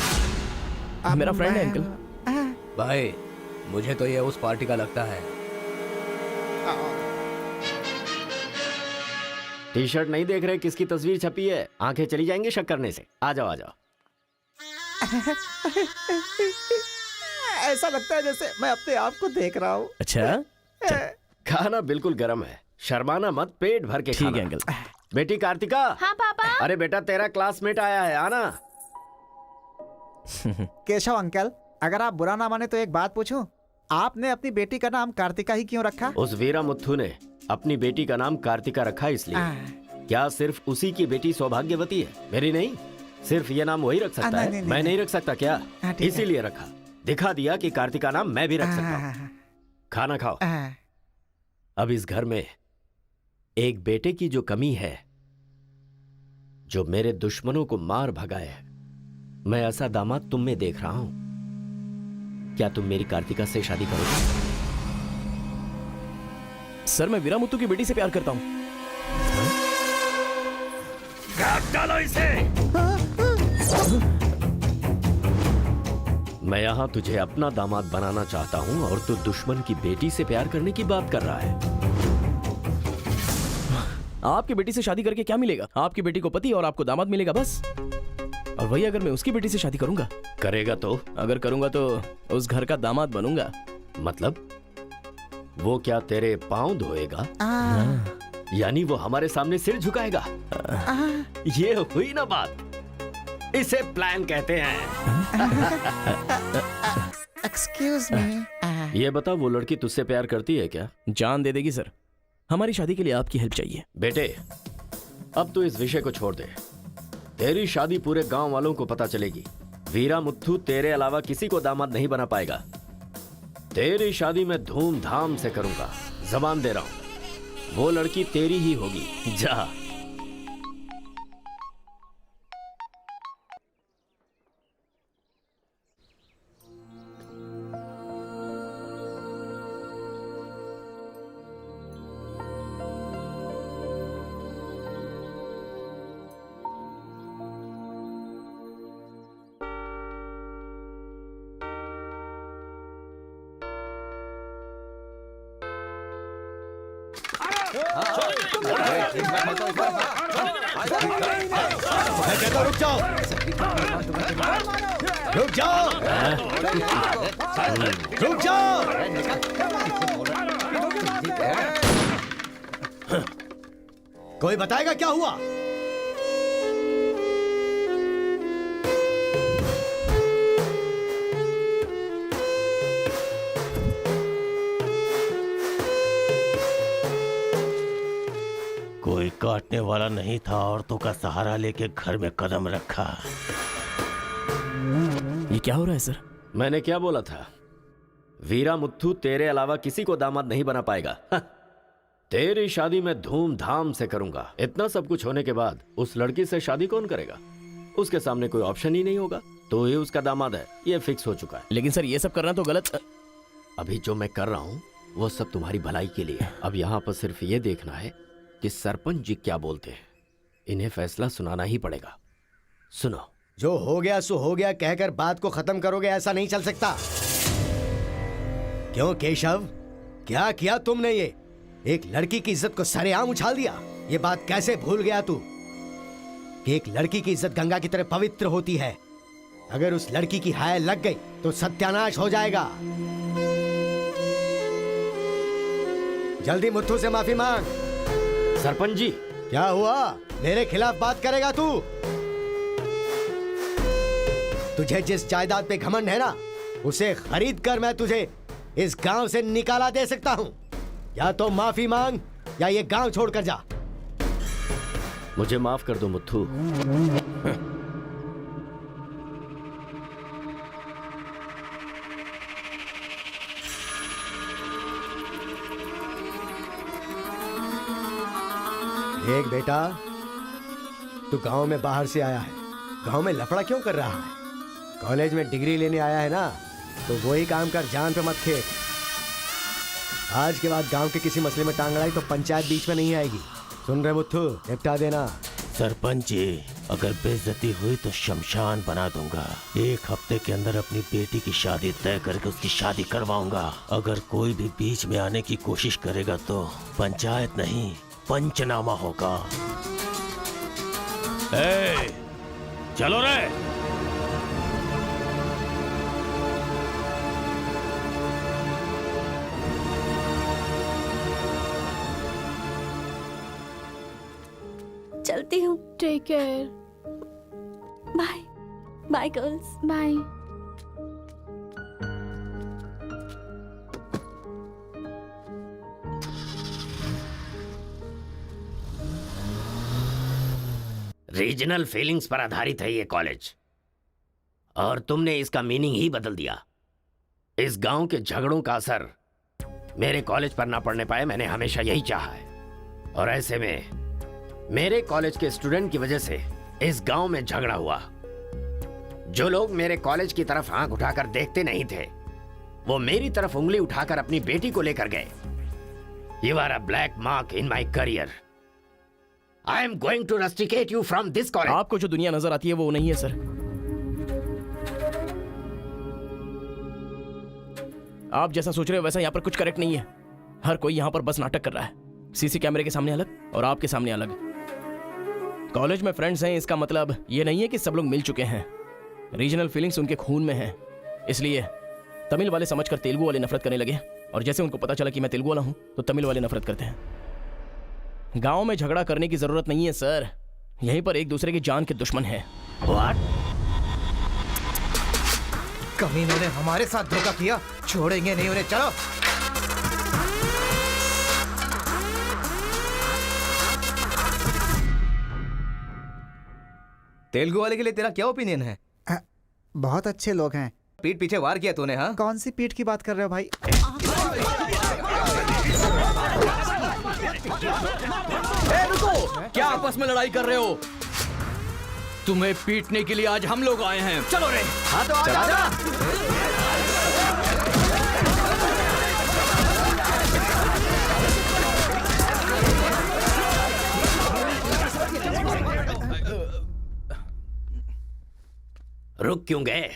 मेरा फ्रेंड है अंकल। भाई मुझे तो ये उस पार्टी का लगता है। टी शर्ट नहीं देख रहे किसकी तस्वीर छपी है? आंखें चली जाएंगी शक करने से। आ जाओ आ जाओ। ऐसा लगता है जैसे मैं अपने आप को देख रहा हूँ। अच्छा, खाना बिल्कुल गर्म है, शर्माना मत, पेट भर के खाना। ठीक है अंकल। बेटी कार्तिका। हाँ पापा। अरे बेटा तेरा क्लासमेट आया है, आना। केशव अंकल, अगर आप बुरा ना माने तो एक बात पूछूं? आपने अपनी बेटी का नाम कार्तिका ही क्यों रखा? उस वीरा मुथु ने अपनी बेटी का नाम कार्तिका रखा इसलिए। क्या सिर्फ उसी की बेटी सौभाग्यवती है? मेरी नहीं, सिर्फ ये नाम वही रख सकता है। मैं नहीं रख सकता क्या? इसीलिए रखा, दिखा दिया कि कार्तिका नाम मैं भी रख सकता हूँ। खाना खाओ। अब इस घर में एक बेटे की जो कमी है, जो मेरे दुश्मनों को मार भगाए, मैं ऐसा दामाद तुम में देख रहा हूं। क्या तुम मेरी कार्तिका से शादी करोगे? सर मैं वीरा मुत्तू की बेटी से प्यार करता हूँ। काट डालो इसे। मैं यहाँ तुझे अपना दामाद बनाना चाहता हूँ और तू दुश्मन की बेटी से प्यार करने की बात कर रहा है। आपकी बेटी से शादी करके क्या मिलेगा? आपकी बेटी को पति और आपको दामाद मिलेगा बस। और वही अगर मैं उसकी बेटी से शादी करूंगा, करेगा तो? अगर करूंगा तो उस घर का दामाद बनूंगा। मतलब वो क्या तेरे पाँव धोएगा? यानी वो हमारे सामने सिर झुकाएगा? ये हुई ना बात। इसे प्लान कहते हैं। Excuse me. ये बता, वो लड़की तुझसे प्यार करती है क्या? जान दे देगी सर। हमारी शादी के लिए आपकी हेल्प चाहिए। बेटे, अब तू इस विषय को छोड़ दे। तेरी शादी पूरे गांव वालों को पता चलेगी। वीरा मुत्थू तेरे अलावा किसी को दामाद नहीं बना पाएगा। तेरी शादी मैं धूमधाम से करूंगा, जबान दे रहा हूं। वो लड़की तेरी ही होगी। जा। रुक जाओ, रुक जाओ, रुक जाओ। कोई बताएगा क्या हुआ? कोई काटने वाला नहीं था, औरतों का सहारा लेके घर में कदम रखा। ये क्या हो रहा है सर? मैंने क्या बोला था? वीरा मुत्थू तेरे अलावा किसी को दामाद नहीं बना पाएगा। तेरी शादी मैं धूमधाम से करूंगा। इतना सब कुछ होने के बाद उस लड़की से शादी कौन करेगा? उसके सामने कोई ऑप्शन ही नहीं होगा। तो ये उसका दामाद है, ये फिक्स हो चुका है। लेकिन सर ये सब करना तो गलत। अभी जो मैं कर रहा हूं वो सब तुम्हारी भलाई के लिए। अब यहाँ पर सिर्फ ये देखना है कि सरपंच जी क्या बोलते हैं। इन्हें फैसला सुनाना ही पड़ेगा। सुनो। जो हो गया सो हो गया कहकर बात को खत्म करोगे, ऐसा नहीं चल सकता। क्यों केशव, क्या किया तुमने? ये एक लड़की की इज्जत को सरेआम उछाल दिया। ये बात कैसे भूल गया तू कि एक लड़की की इज्जत गंगा की तरह पवित्र होती है। अगर उस लड़की की हाय लग गई तो सत्यानाश हो जाएगा। जल्दी मुत्थू से माफी मांग। सरपंच जी। क्या हुआ? मेरे खिलाफ बात करेगा तू? तुझे जिस जायदाद पे घमंड है ना, उसे खरीद कर मैं तुझे इस गांव से निकाला दे सकता हूं। या तो माफी मांग या ये गांव छोड़कर जा। मुझे माफ कर दो मुत्थू। देख बेटा, तू गांव में बाहर से आया है, गांव में लफड़ा क्यों कर रहा है? कॉलेज में डिग्री लेने आया है ना, तो वही काम कर, जान पे मत खेल। आज के बाद गांव के किसी मसले में टांग अड़ाई तो पंचायत बीच में नहीं आएगी। सुन रहे मुत्थू, निपटा देना। सरपंच जी, अगर बेइज्जती हुई तो शमशान बना दूंगा। एक हफ्ते के अंदर अपनी बेटी की शादी तय करके उसकी शादी करवाऊंगा। अगर कोई भी बीच में आने की कोशिश करेगा तो पंचायत नहीं, पंचनामा होगा। चलो रे। चलती हूँ। Take care. Bye bye girls. Bye. Regional feelings पर आधारित है ये कॉलेज, और तुमने इसका मीनिंग ही बदल दिया। इस गांव के झगड़ों का असर मेरे कॉलेज पर ना पड़ने पाए, मैंने हमेशा यही चाहा है। और ऐसे में मेरे कॉलेज के स्टूडेंट की वजह से इस गांव में झगड़ा हुआ। जो लोग मेरे कॉलेज की तरफ आंख उठाकर देखते नहीं थे, वो मेरी तरफ उंगली उठाकर अपनी बेटी को लेकर गए। You are a black mark in my career. I am going to rusticate you from this college. आपको जो दुनिया नजर आती है वो नहीं है सर। आप जैसा सोच रहे हो वैसा यहाँ पर कुछ करेक्ट नहीं है। हर कोई यहाँ पर बस नाटक कर रहा है। सीसी कैमरे के सामने अलग और आपके सामने अलग। कॉलेज में फ्रेंड्स हैं, इसका मतलब ये नहीं है कि सब लोग मिल चुके हैं। रीजनल फीलिंग्स उनके खून में हैं, इसलिए तमिल वाले समझकर तेलुगु वाले नफरत करने लगे, और जैसे उनको पता चला कि मैं तेलुगु वाला हूं तो तमिल वाले नफरत करते हैं। गांव में झगड़ा करने की जरूरत नहीं है सर, यहीं पर एक दूसरे की जान के दुश्मन हैं। कमीनों ने हमारे साथ धोखा किया, छोड़ेंगे नहीं उन्हें। चलो तेलुगु वाले के लिए तेरा क्या ओपिनियन है? बहुत अच्छे लोग हैं। पीठ पीछे वार किया तूने? हाँ, कौन सी पीठ की बात कर रहे हो भाई? रुको, क्या आपस में लड़ाई कर रहे हो? तुम्हें पीटने के लिए आज हम लोग आए हैं। चलो रे। हाँ तो आजा। रुक क्यों गए?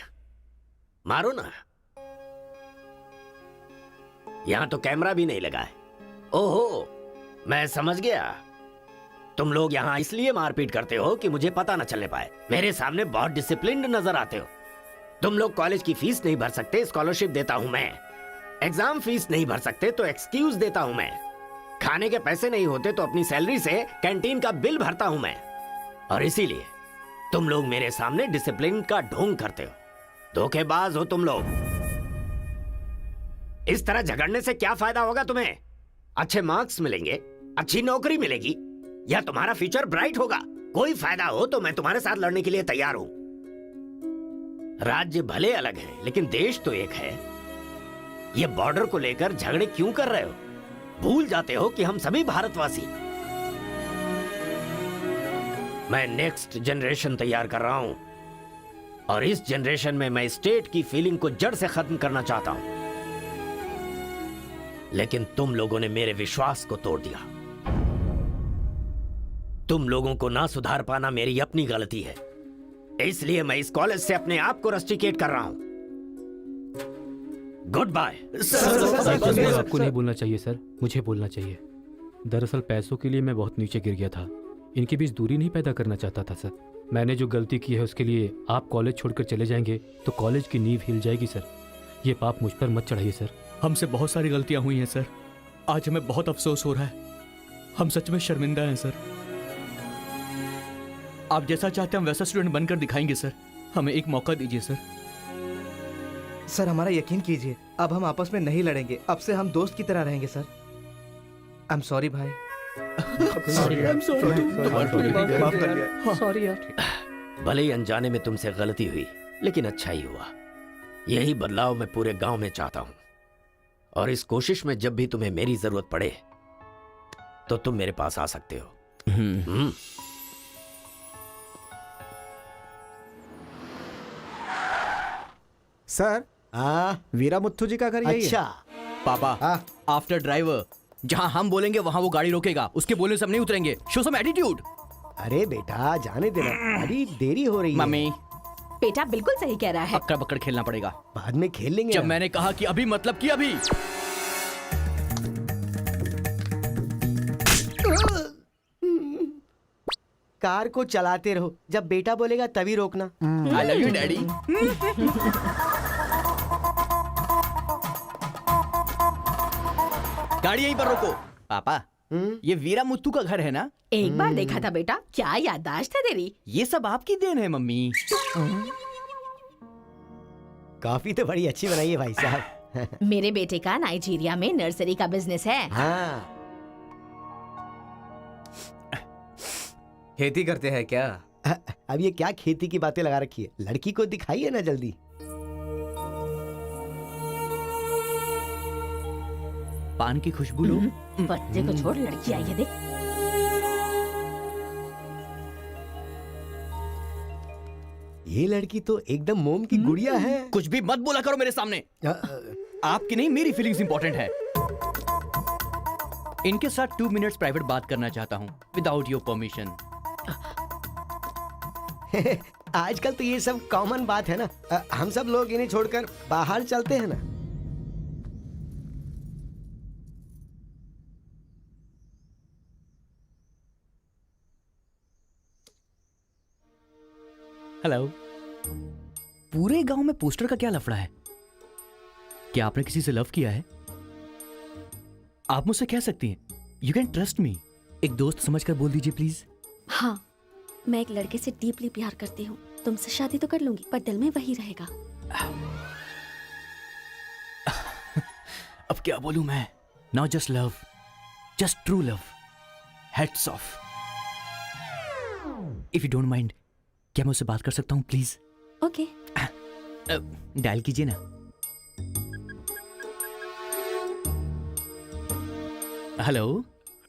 मारो ना। यहां तो कैमरा भी नहीं लगा है। ओहो, मैं समझ गया। तुम लोग यहाँ इसलिए मारपीट करते हो कि मुझे पता न चलने पाए। मेरे सामने बहुत डिसिप्लिन्ड नजर आते हो। तुम लोग कॉलेज की फीस नहीं भर सकते, स्कॉलरशिप देता हूं मैं। एग्जाम फीस नहीं भर सकते तो एक्सक्यूज देता हूं मैं। खाने के पैसे नहीं होते तो अपनी सैलरी से कैंटीन का बिल भरता हूं मैं। और इसीलिए तुम लोग मेरे सामने डिसिप्लिन का ढोंग करते हो। धोखेबाज हो तुम लोग। इस तरह झगड़ने से क्या फायदा होगा तुम्हें? अच्छे मार्क्स मिलेंगे, अच्छी नौकरी मिलेगी, या तुम्हारा फ्यूचर ब्राइट होगा। कोई फायदा हो तो मैं तुम्हारे साथ लड़ने के लिए तैयार हूं। राज्य भले अलग है लेकिन देश तो एक है। ये बॉर्डर को लेकर झगड़े क्यों कर रहे हो? भूल जाते हो कि हम सभी भारतवासी। मैं नेक्स्ट जनरेशन तैयार कर रहा हूं, और इस जनरेशन में मैं स्टेट की फीलिंग को जड़ से खत्म करना चाहता हूं। लेकिन तुम लोगों ने मेरे विश्वास को तोड़ दिया। तुम लोगों को ना सुधार पाना मेरी अपनी गलती है, इसलिए मैं इस कॉलेज से अपने आप को रस्टिकेट कर रहा हूं। Good bye. आपको नहीं बोलना चाहिए सर, मुझे बोलना चाहिए। दरअसल पैसों के लिए मैं बहुत नीचे गिर गया था। इनके बीच दूरी नहीं पैदा करना चाहता था सर। मैंने जो गलती की है उसके लिए आप कॉलेज छोड़कर चले जाएंगे तो कॉलेज की नींव हिल जाएगी सर। ये पाप मुझ पर मत चढ़ाइए सर। हमसे बहुत सारी गलतियां हुई हैं सर, आज हमें बहुत अफसोस हो रहा है। हम सच में शर्मिंदा हैं सर। आप जैसा चाहते हैं हम वैसा स्टूडेंट बनकर दिखाएंगे सर। हमें एक मौका दीजिए सर। सर हमारा यकीन कीजिए, अब हम आपस में नहीं लड़ेंगे। अब से हम दोस्त की तरह रहेंगे सर। आई एम सॉरी भाई। सॉरी यार। भले ही अनजाने में तुमसे गलती हुई, लेकिन अच्छा ही हुआ। यही बदलाव मैं पूरे गांव में चाहता हूं, और इस कोशिश में जब भी तुम्हें मेरी जरूरत पड़े तो तुम मेरे पास आ सकते हो। सर, वीरा मुत्थु जी का घर यही है। अच्छा पापा, आफ्टर ड्राइवर, जहां हम बोलेंगे वहां वो गाड़ी रोकेगा। उसके बोलने से हम नहीं उतरेंगे। Show some attitude. अरे बेटा जाने देना, अभी देरी हो रही है। मम्मी, बेटा बिल्कुल सही कह रहा है। अक्कड़ बक्कड़ खेलना पड़ेगा। बाद में खेल लेंगे। जब मैंने कहा कि अभी मतलब कि अभी। कार को चलाते रहो, जब बेटा बोलेगा तभी रोकना। आई लव यू डैडी। गाड़ी यहीं पर रोको। पापा, ये वीरा मुत्तू का घर है ना? एक बार देखा था बेटा, क्या याददाश्त है तेरी। ये सब आपकी देन है मम्मी। कॉफी तो बड़ी अच्छी बनाई है भाई साहब। मेरे बेटे का नाइजीरिया में नर्सरी का बिजनेस है। हाँ। खेती करते हैं क्या? अब ये क्या खेती की बातें लगा रखी है? लड़की को दिखाइए ना जल्दी। पान की खुशबू लो। बच्चे को छोड़, लड़की आई है देख। ये लड़की तो एकदम मोम की गुड़िया है। कुछ भी मत बोला करो मेरे सामने। आपकी नहीं, मेरी फीलिंग्स इंपॉर्टेंट है। इनके साथ 2 मिनट्स प्राइवेट बात करना चाहता हूँ, विदाउट योर परमिशन। आजकल तो ये सब कॉमन बात है ना। हम सब लोग इन्हें छोड़कर बाहर चलते हैं ना। हेलो। पूरे गांव में पोस्टर का क्या लफड़ा है? क्या आपने किसी से लव किया है? आप मुझसे कह सकती हैं, यू कैन ट्रस्ट मी। एक दोस्त समझकर बोल दीजिए प्लीज। हाँ, मैं एक लड़के से डीपली प्यार करती हूँ। तुमसे शादी तो कर लूंगी, पर दिल में वही रहेगा। अब क्या बोलूं मैं? Not just love, just true love. Heads of. If you don't mind, क्या मैं उससे बात कर सकता हूँ प्लीज? ओके। डायल कीजिए ना। हेलो।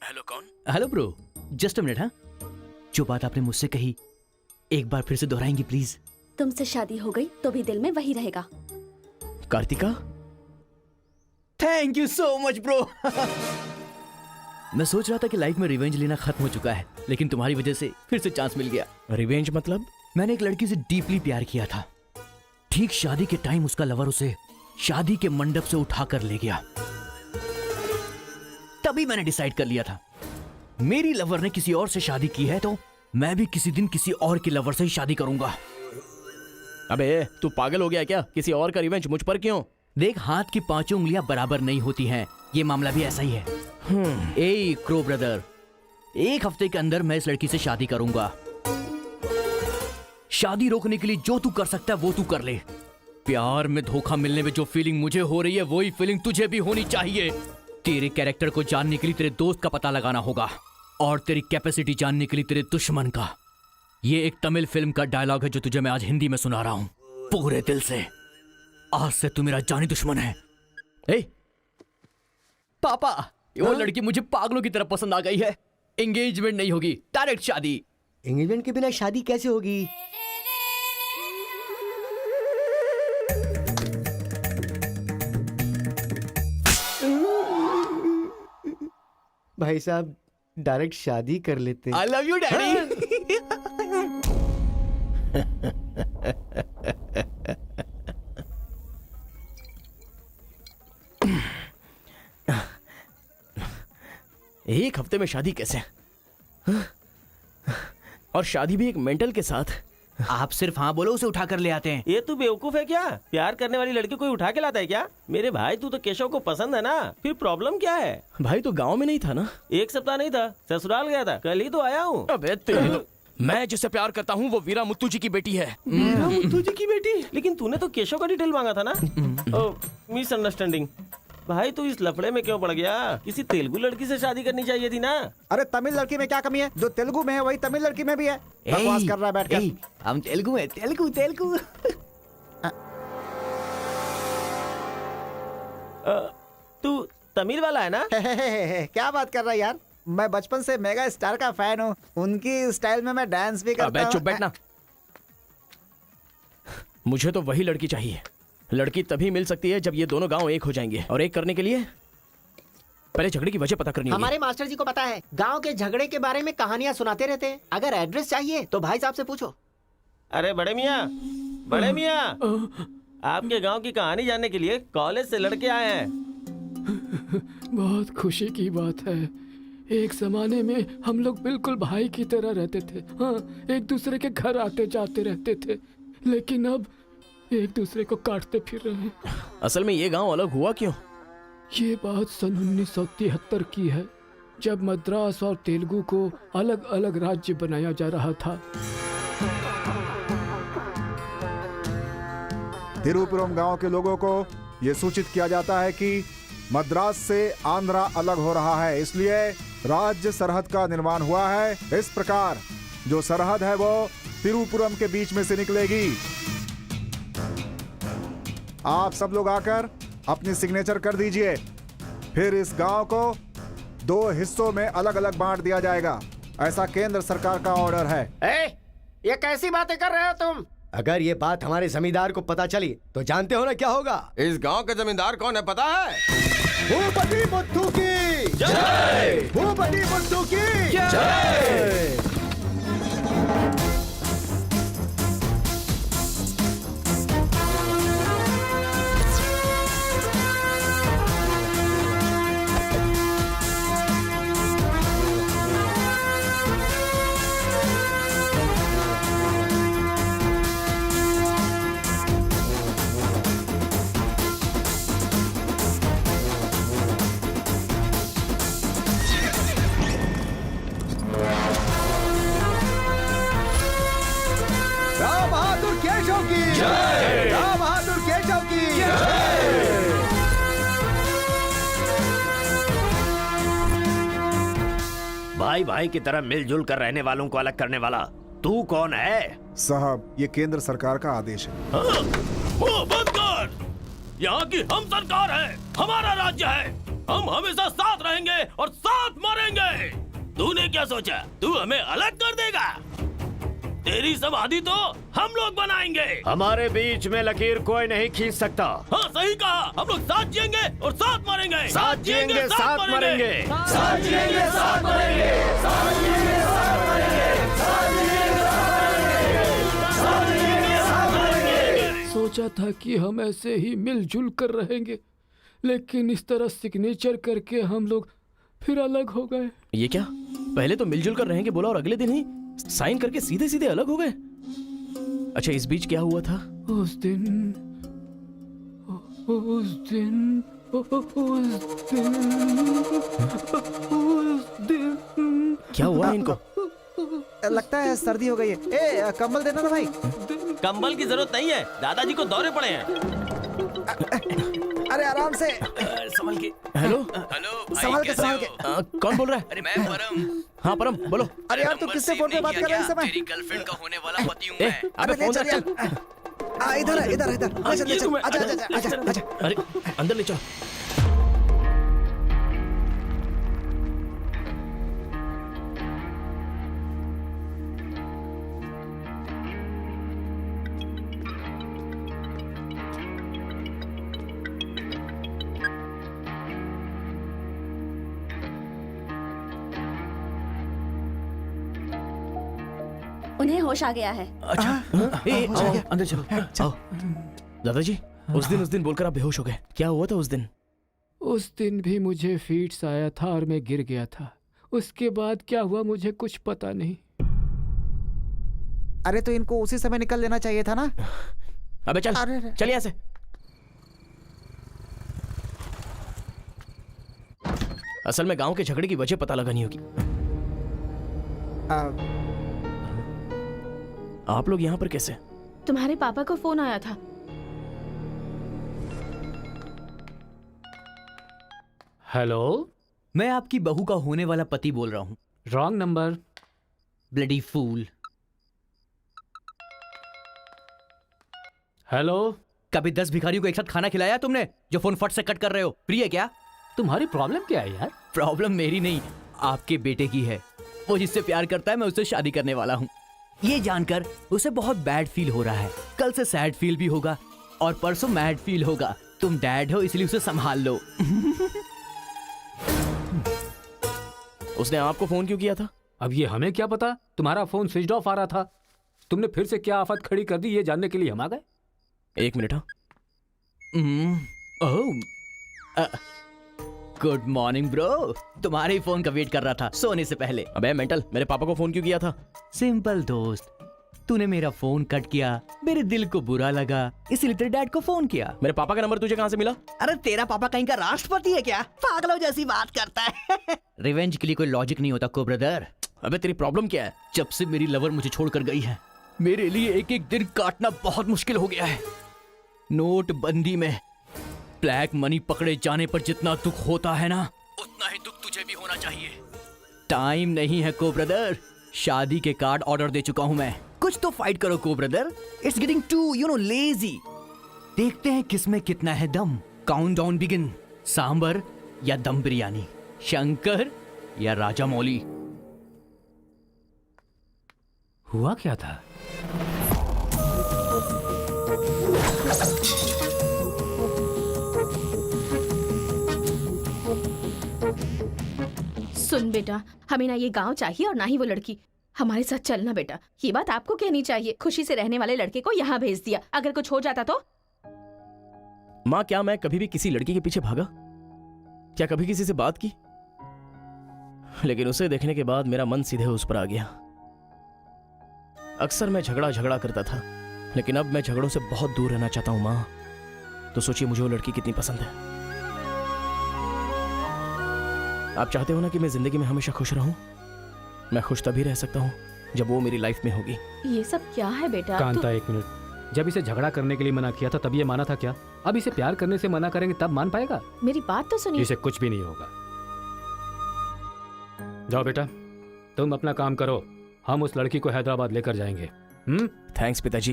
हेलो कौन? Hello bro, just a minute. हाँ, जो बात आपने मुझसे कही एक बार फिर से दोहराएंगी प्लीज? तुमसे शादी हो गई तो भी दिल में वही रहेगा। Karthika, thank you so much bro. मैं सोच रहा था कि लाइफ में रिवेंज लेना खत्म हो चुका है, लेकिन तुम्हारी वजह से फिर से चांस मिल गया। रिवेंज मतलब? मैंने एक लड़की से डीपली प्यार किया था। ठीक शादी के टाइम उसका लवर उसे शादी के मंडप से उठाकर ले गया। तभी मैंने डिसाइड कर लिया था, मेरी लवर ने किसी और से शादी की है तो मैं भी किसी दिन किसी और के लवर से ही शादी करूंगा। अबे तू पागल हो गया क्या? किसी और का रिवेंज मुझ पर क्यों? देख, हाथ की पांचों उंगलियां बराबर नहीं होती हैं। ये मामला भी ऐसा ही है। ए क्रो ब्रदर, एक हफ्ते के अंदर मैं इस लड़की से शादी करूंगा। शादी रोकने के लिए जो तू कर सकता है वो तू कर ले। प्यार में धोखा मिलने में जो फीलिंग मुझे हो रही है वही फीलिंग तुझे भी होनी चाहिए। तेरे कैरेक्टर को जानने के लिए तेरे दोस्त का पता लगाना होगा और तेरी कैपेसिटी जानने के लिए तेरे दुश्मन का। ये एक तमिल फिल्म का डायलॉग है जो तुझे मैं आज हिंदी में सुना रहा हूं, पूरे दिल से। आज से तू मेरा जानी दुश्मन है। ए पापा, वो लड़की मुझे पागलों की तरह पसंद आ गई है। एंगेजमेंट नहीं होगी, डायरेक्ट शादी। एंगेजमेंट के बिना शादी कैसे होगी? भाई साहब, डायरेक्ट शादी कर लेते। आई लव यू डैडी। एक हफ्ते में शादी कैसे? और शादी भी एक मेंटल के साथ। आप सिर्फ हाँ बोलो, उसे उठा कर ले आते हैं। ये तू बेवकूफ है क्या? प्यार करने वाली लड़की कोई उठा के लाता है क्या? मेरे भाई, तू तो केशव को पसंद है ना, फिर प्रॉब्लम क्या है? भाई तो गांव में नहीं था ना? एक सप्ताह नहीं था, ससुराल गया था, कल ही तो आया हूँ। अबे तेरे मैं जिससे प्यार करता हूँ वो वीरा मुत्तू जी की बेटी है। वीरा मुत्तू जी की बेटी? लेकिन तूने तो केशव का डिटेल मांगा था ना? मिसअंडरस्टैंडिंग। भाई तू इस लफड़े में क्यों पड़ गया? किसी तेलुगु लड़की से शादी करनी चाहिए थी ना? अरे तमिल लड़की में क्या कमी है? जो तेलुगु में है वही तमिल लड़की में भी है। बकवास कर रहा है बैठ कर। हम तेलुगु है, तेलुगु तेलुगु। तू तमिल वाला है ना? क्या बात कर रहा है यार? मैं बचपन से मेगा स्टार का फैन हूँ। उनकी स्टाइल में मैं डांस भी करता हूँ। चुप बैठना। मुझे तो वही लड़की चाहिए। लड़की तभी मिल सकती है जब ये दोनों गांव एक हो जाएंगे, और एक करने के लिए पहले झगड़े की वजह पता करनी होगी। हमारे मास्टर जी को पता है, गांव के झगड़े के बारे में कहानियां सुनाते रहते हैं। अगर एड्रेस चाहिए तो भाई साहब से पूछो। अरे बड़े मियाँ, बड़े मियाँ, आपके गांव की कहानी जानने के लिए कॉलेज से लड़के आए हैं। बहुत खुशी की बात है। एक जमाने में हम लोग बिल्कुल भाई की तरह रहते थे। हाँ, एक दूसरे के घर आते जाते रहते थे, लेकिन अब एक दूसरे को काटते फिर रहे हैं। असल में ये गांव अलग हुआ क्यों? ये बात सन 1973 की है, जब मद्रास और तेलुगु को अलग अलग राज्य बनाया जा रहा था। तिरुपुरम गांव के लोगों को ये सूचित किया जाता है कि मद्रास से आंध्रा अलग हो रहा है, इसलिए राज्य सरहद का निर्माण हुआ है। इस प्रकार जो सरहद है वो तिरुपुरम के बीच में से निकलेगी। आप सब लोग आकर अपनी सिग्नेचर कर दीजिए, फिर इस गांव को 2 हिस्सों में अलग अलग बांट दिया जाएगा। ऐसा केंद्र सरकार का ऑर्डर है। ये कैसी बातें कर रहे हो तुम? अगर ये बात हमारे जमींदार को पता चली तो जानते हो ना क्या होगा? इस गांव के जमींदार कौन है पता है? भूपति बुद्धू की जय! भूपति बुद्धू की जय! भाई भाई की तरह मिलजुल कर रहने वालों को अलग करने वाला तू कौन है? साहब, ये केंद्र सरकार का आदेश है। वो बंद कर। यहाँ की हम सरकार है, हमारा राज्य है। हम हमेशा साथ रहेंगे और साथ मरेंगे। तूने क्या सोचा तू हमें अलग कर देगा? तेरी समाधि तो हम लोग बनाएंगे। हमारे बीच में लकीर कोई नहीं खींच सकता। हाँ सही कहा, हम लोग साथ जिएंगे और साथ मरेंगे। साथ जिएंगे, साथ मरेंगे। साथ जिएंगे, साथ मरेंगे। साथ जिएंगे, साथ मरेंगे। साथ जिएंगे, साथ मरेंगे। साथ मरेंगे। सोचा था कि हम ऐसे ही मिलजुल कर रहेंगे, लेकिन इस तरह सिग्नेचर करके हम लोग फिर अलग हो गए। ये क्या? पहले तो मिलजुल कर रहेंगे बोला और अगले दिन ही साइन करके सीधे सीधे अलग हो गए। अच्छा, इस बीच क्या हुआ था? उस दिन क्या हुआ इनको? लगता है सर्दी हो गई है। ए, कंबल देना ना भाई। कंबल की जरूरत नहीं है, दादाजी को दौरे पड़े हैं। अरे आराम से, संभल के। हेलो हेलो संभाल के, संभाल के। कौन बोल रहा है? अरे मैं परम। हाँ परम बोलो। अरे यार, तू किससे फोन पे बात कर रहा है इस समय? तेरी गर्लफ्रेंड का होने वाला पति हूँ ए, मैं। अबे ले फोन चल रख चल। यार। इधर है, इधर इधर। ले चल, ले चल। आजा, आजा, आजा, आजा। अरे अंदर ले चलो। उन्हें होश आ गया है। अच्छा आओ, अंदर चलो। आओ। दादाजी, उस दिन बोलकर आप बेहोश हो गए। क्या हुआ था उस दिन? उस दिन भी मुझे फीट्स आया था और मैं गिर गया था। उसके बाद क्या हुआ मुझे कुछ पता नहीं। अरे तो इनको उसी समय निकल लेना चाहिए था ना। अबे चल, चल यहाँ से। असल में गांव के झगड़े की वजह पता लगानी होगी। आप लोग यहाँ पर कैसे? तुम्हारे पापा को फोन आया था। हेलो, मैं आपकी बहू का होने वाला पति बोल रहा हूँ। Wrong number. Bloody fool. Hello, कभी 10 भिखारियों को एक साथ खाना खिलाया तुमने जो फोन फट से कट कर रहे हो? प्रिय क्या? तुम्हारी प्रॉब्लम क्या है यार? प्रॉब्लम मेरी नहीं, आपके बेटे की है। वो जिससे प्यार करता है मैं उससे शादी करने वाला हूँ। ये जानकर उसे बहुत बैड फील हो रहा है। कल से सैड फील भी होगा और परसों मैड फील होगा। तुम डैड हो इसलिए उसे संभाल लो। उसने आपको फोन क्यों किया था? अब ये हमें क्या पता? तुम्हारा फोन स्विच ऑफ आ रहा था। तुमने फिर से क्या आफत खड़ी कर दी ये जानने के लिए हम आ गए। एक मिनट। Good morning bro. तुम्हारे ही फोन का वेट कर रहा था सोने से पहले। अबे मेंटल, मेरे पापा को फोन क्यों किया था? सिंपल दोस्त, तूने मेरा फोन कट किया, मेरे दिल को बुरा लगा, इसलिए तेरे डैड को फोन किया। मेरे पापा का नंबर तुझे कहाँ से मिला? अरे तेरा पापा कहीं का राष्ट्रपति है क्या? पागलों जैसी बात करता है। रिवेंज के लिए कोई लॉजिक नहीं होता को ब्रदर। अबे तेरी प्रॉब्लम क्या है? जब से मेरी लवर मुझे छोड़कर गई है, मेरे लिए एक एक दिन काटना बहुत मुश्किल हो गया है। नोटबंदी में ब्लैक मनी पकड़े जाने पर जितना दुख होता है ना, उतना ही दुख तुझे भी होना चाहिए। टाइम नहीं है को ब्रदर। शादी के कार्ड ऑर्डर दे चुका हूं मैं। कुछ तो फाइट करो को brother. It's getting too lazy. देखते हैं किसमें कितना है दम। Countdown begin. सांबर या दम बिरयानी, शंकर या राजा मौली। हुआ क्या था? सुन बेटा, हमें ना ये गांव चाहिए और ना ही वो लड़की। हमारे साथ चलना बेटा। ये बात आपको कहनी चाहिए। खुशी से रहने वाले लड़के को यहाँ भेज दिया। अगर कुछ हो जाता तो? माँ, क्या मैं कभी भी किसी लड़की के पीछे भागा? क्या कभी किसी से बात की? लेकिन उसे देखने के बाद मेरा मन सीधे उस पर आ गया। अक्सर मैं झगड़ा करता था, लेकिन अब मैं झगड़ों से बहुत दूर रहना चाहता हूँ माँ। तो सोचिए मुझे वो लड़की कितनी पसंद है। आप चाहते हो ना कि मैं जिंदगी में हमेशा खुश रहूं? मैं खुश तभी रह सकता हूँ जब वो मेरी लाइफ में होगी। ये सब क्या है बेटा? कांता, एक मिनट। जब इसे झगड़ा करने के लिए मना किया था तब ये माना था क्या? अब इसे प्यार करने से मना करेंगे तब मान पाएगा? मेरी बात तो सुनिए। इसे कुछ भी नहीं होगा। जाओ बेटा, तुम अपना काम करो, हम उस लड़की को हैदराबाद लेकर जाएंगे। थैंक्स पिताजी।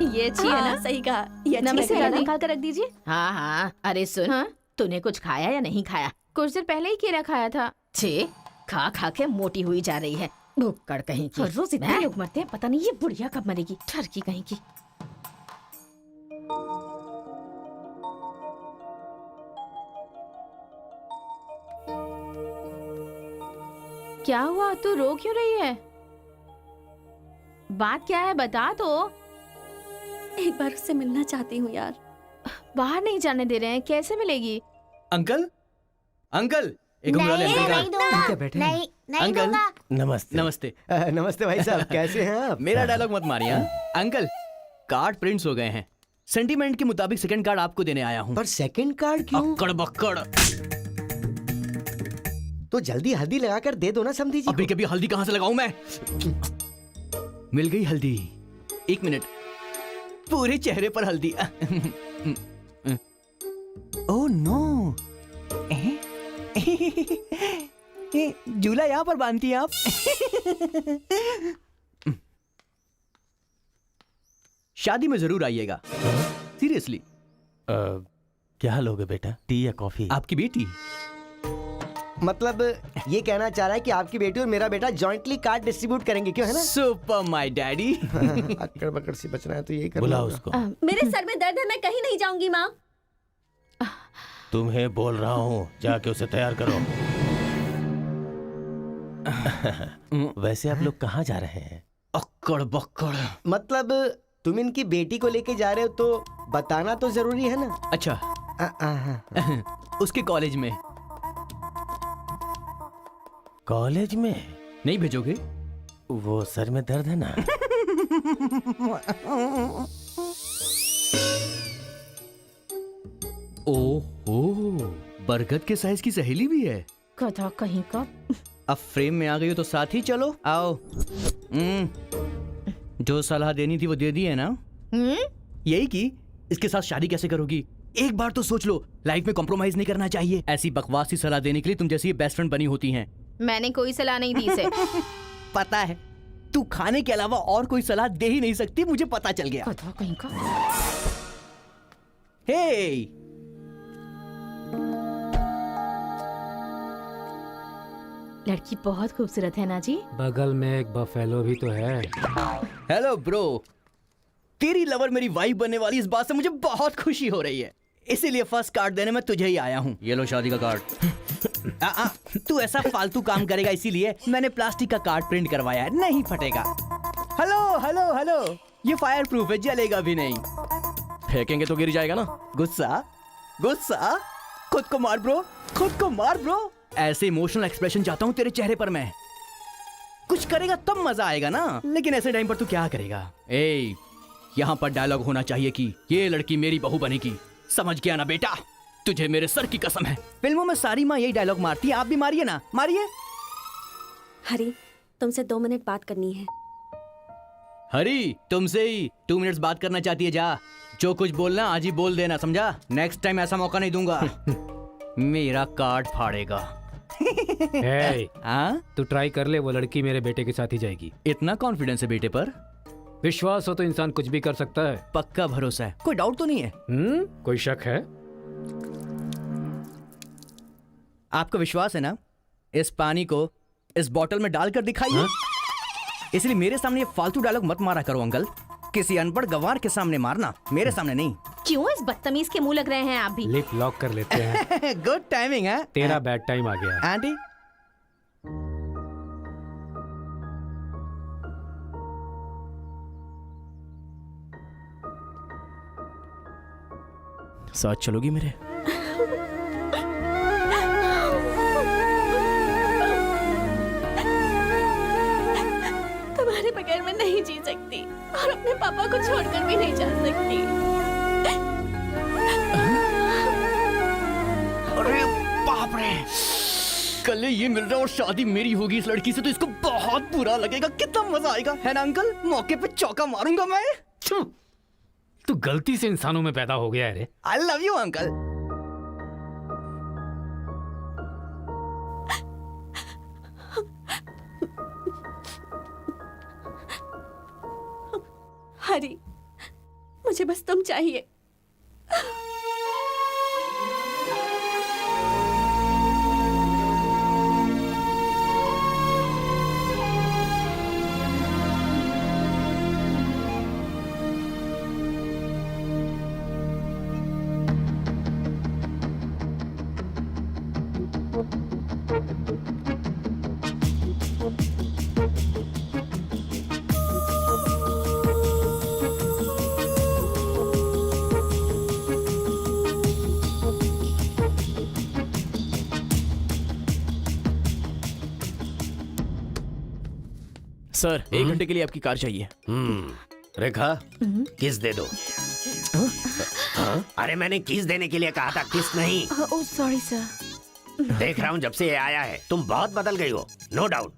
ये अच्छी है ना? सही कहा। ये अच्छी नमस्ते लग रही है। दादी। निकाल कर रख दीजिए। हाँ हाँ, अरे सुन, तूने कुछ खाया या नहीं खाया? कुछ देर पहले ही केला खाया था। छे, खा खा के मोटी हुई जा रही है, भुक्कड़ कहीं की। रोज इतने लोग मरते हैं, पता नहीं ये बुढ़िया कब मरेगी, ठरकी कहीं की। क्या हुआ, तू रो क्यों रही है? बात क्या है, बता तो। एक बार उससे मिलना चाहती हूँ यार। बाहर नहीं जाने दे रहे हैं, कैसे मिलेगी? अंकल, अंकल, एक उंगली वाले अंकल का बैठे नहीं नहीं अंकल दूंगा। नमस्ते नमस्ते। नमस्ते भाई साहब, कैसे हैं आप? मेरा डायलॉग मत मारिए हाँ? अंकल, कार्ड प्रिंट्स हो गए हैं, सेंटीमेंट के मुताबिक सेकंड कार्ड आपको देने आया हूँ। पर सेकंड कार्ड क्यों? अक्कड़ बक्कड़। तो जल्दी हल्दी लगाकर दे दो ना समधी जी। अभी कभी हल्दी कहाँ से लगाऊं मैं? मिल गई हल्दी। एक मिनट, पूरे चेहरे पर हल्दी। ओह नो, झूला यहाँ पर बांधती हैं आप? शादी में जरूर आइएगा, सीरियसली। क्या लोगे बेटा, टी या कॉफी? आपकी बेटी मतलब ये कहना चाह रहा है कि आपकी बेटी और मेरा बेटा जॉइंटली कार्ड डिस्ट्रीब्यूट करेंगे, क्यों है ना? Super my daddy. अक्कड़ बकड़ से बचना है तो यही करना बुलाओ होगा। उसको। मेरे सर में दर्द है, मैं कहीं नहीं जाऊंगी माँ। तुम्हें बोल रहा हूँ, जाके उसे तैयार करो। वैसे आप लोग कहाँ जा रहे हैं? अक्कड़ बक्कड़। मतलब तुम इनकी बेटी को लेके जा रहे हो तो बताना तो जरूरी है ना? अच्छा, उसके कॉलेज में। कॉलेज में नहीं भेजोगे? वो सर में दर्द है ना। ओहो, बरगद के साइज की सहेली भी है। कथा कहीं का। अब फ्रेम में आ गई हो तो साथ ही चलो, आओ। जो सलाह देनी थी वो दे दी है ना? यही कि इसके साथ शादी कैसे करोगी, एक बार तो सोच लो। लाइफ में कॉम्प्रोमाइज नहीं करना चाहिए। ऐसी बकवास सी सलाह देने के लिए तुम जैसी बेस्ट फ्रेंड बनी होती हैं। मैंने कोई सलाह नहीं दी इसे। पता है, तू खाने के अलावा और कोई सलाह दे ही नहीं सकती, मुझे पता चल गया। कथा कहीं का। हे, लड़की बहुत खूबसूरत है ना जी। बगल में एक बफेलो भी तो है। हेलो ब्रो, तेरी लवर मेरी वाइफ बनने वाली इस बात से मुझे बहुत खुशी हो रही है, इसीलिए फर्स्ट कार्ड देने में तुझे ही आया हूँ। ये लो शादी का कार्ड। तू ऐसा फालतू काम करेगा इसीलिए मैंने प्लास्टिक का कार्ड प्रिंट करवाया है, नहीं फटेगा। हेलो हेलो हेलो, ये फायर प्रूफ है, जलेगा भी नहीं। फेंकेंगे तो गिर जाएगा ना। गुस्सा गुस्सा, खुद को मार ब्रो, खुद को मार ब्रो। ऐसे इमोशनल एक्सप्रेशन चाहता हूँ तेरे चेहरे पर मैं। कुछ करेगा तब मजा आएगा ना, लेकिन ऐसे टाइम पर तू क्या करेगा? ए, यहाँ पर डायलॉग होना चाहिए कि ये लड़की मेरी बहू बनेगी, समझ गया ना बेटा? तुझे मेरे सर की कसम है, फिल्मों में सारी माँ यही डायलॉग मारती है, आप भी मारिए ना, मारिए। हरी, तुमसे 2 मिनट बात करनी है। हरी, तुमसे ही 2 मिनट्स बात करना चाहती है, जा। जो कुछ बोलना आज ही बोल देना, समझा? नेक्स्ट टाइम ऐसा मौका नहीं दूंगा। मेरा कार्ड फाड़ेगा। तू ट्राई कर ले, वो लड़की मेरे बेटे के साथ ही जाएगी। इतना कॉन्फिडेंस है बेटे पर? विश्वास हो तो इंसान कुछ भी कर सकता है। पक्का भरोसा है, कोई डाउट तो नहीं है? कोई शक है? आपको विश्वास है ना? इस पानी को इस बोतल में डालकर दिखाइए। इसलिए मेरे सामने ये फालतू डायलॉग मत मारा करो अंकल, किसी अनपढ़ गंवार के सामने मारना, मेरे सामने नहीं। क्यों इस बदतमीज के मुंह लग रहे हैं आप भी? लिप लॉक कर लेते हैं। गुड टाइमिंग है। तेरा बैड टाइम आ गया है। आंटी, साथ चलोगी मेरे? तुम्हारे बगैर मैं नहीं जी सकती और अपने पापा को छोड़कर भी नहीं जा सकती। अरे बाप रे, कल ये मिल रहा और शादी मेरी होगी इस लड़की से, तो इसको बहुत बुरा लगेगा। कितना मजा आएगा, है ना अंकल? मौके पे चौका मारूंगा मैं। तू गलती से इंसानों में पैदा हो गया है रे। I love you uncle. Hari, मुझे बस तुम चाहिए। सर, 1 घंटे के लिए आपकी कार चाहिए। रेखा, किस दे दो। हाँ? अरे मैंने किस देने के लिए कहा था, किस नहीं। Oh sorry sir. देख रहा हूँ जब से ये आया है तुम बहुत बदल गई हो, नो डाउट।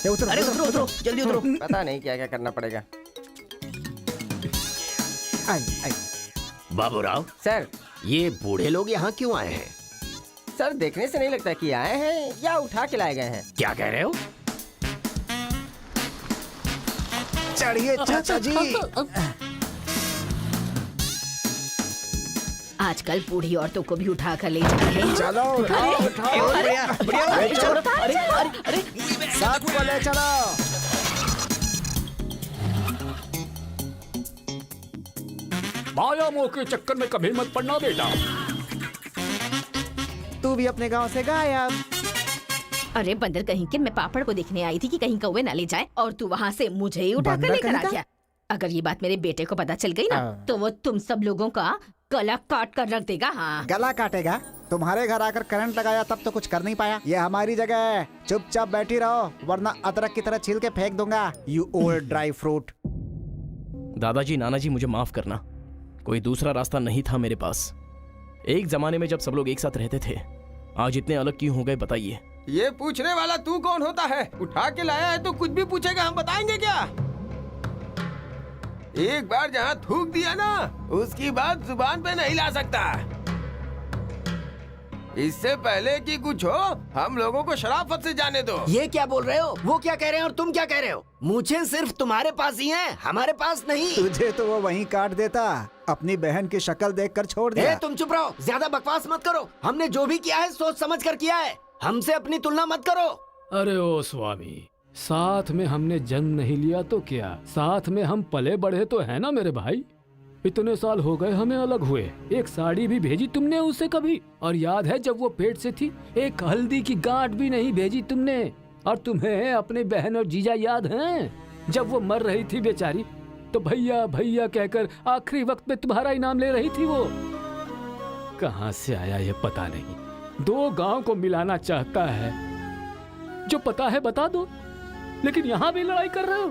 अरे उतरो उतरो, जल्दी उतरो। पता नहीं क्या क्या करना पड़ेगा। बाबूराव सर, ये बूढ़े लोग यहाँ क्यों आए हैं? सर देखने से नहीं लगता कि आए हैं या उठा के लाए गए हैं। क्या कह रहे हो? चढ़िए चाचा जी। आजकल बूढ़ी औरतों को भी उठा कर ले जा रहे हैं। चलो उठाओ उठाओ। अरे साथ को ले चलो। माया मोह के चक्कर में कभी मत पड़ना बेटा। तू भी अपने गांव से गायब। अरे बंदर कहीं के, मैं पापड़ को देखने आई थी कि कहीं कौवे ना ले जाए और तू वहाँ से मुझे ही उठा कर बंदर लेकर आ कहीं का? गया। अगर ये बात मेरे बेटे को पता चल गई ना तो वो तुम सब लोगों का गला काट कर रख देगा। हाँ, गला काटेगा? तुम्हारे घर आकर करंट लगाया तब तो कुछ कर नहीं पाया। ये हमारी जगह है, चुपचाप बैठी रहो वरना अदरक की तरह छील के फेंक दूंगा। You old dry fruit. दादाजी, नानाजी, मुझे माफ करना, कोई दूसरा रास्ता नहीं था मेरे पास। एक जमाने में जब सब लोग एक साथ रहते थे, आज इतने अलग क्यों हो गए बताइए। ये पूछने वाला तू कौन होता है? उठा के लाया है तो कुछ भी पूछेगा, हम बताएंगे क्या? एक बार जहाँ थूक दिया ना, उसकी बात जुबान पे नहीं ला सकता। इससे पहले कि कुछ हो, हम लोगों को शराफत से जाने दो। ये क्या बोल रहे हो? वो क्या कह रहे हैं और तुम क्या कह रहे हो? मुझे सिर्फ तुम्हारे पास ही है, हमारे पास नहीं। तुझे तो वो वहीं काट देता, अपनी बहन की शक्ल देखकर छोड़ दिया। तुम चुप रहो, ज्यादा बकवास मत करो। हमने जो भी किया है सोच समझ कर किया है, हमसे अपनी तुलना मत करो। अरे ओ स्वामी, साथ में हमने जन्म नहीं लिया तो क्या, साथ में हम पले बढ़े तो है ना मेरे भाई। इतने साल हो गए हमें अलग हुए, एक साड़ी भी भेजी तुमने उसे कभी? और याद है जब वो पेट से थी, एक हल्दी की गांठ भी नहीं भेजी तुमने। और तुम्हें अपने बहन और जीजा याद हैं? जब वो मर रही थी बेचारी तो भैया भैया कहकर आखिरी वक्त में तुम्हारा इनाम ले रही थी। वो कहाँ से आया ये पता नहीं। 2 गांव को मिलाना चाहता है, जो पता है बता दो, लेकिन यहाँ भी लड़ाई कर रहे हो।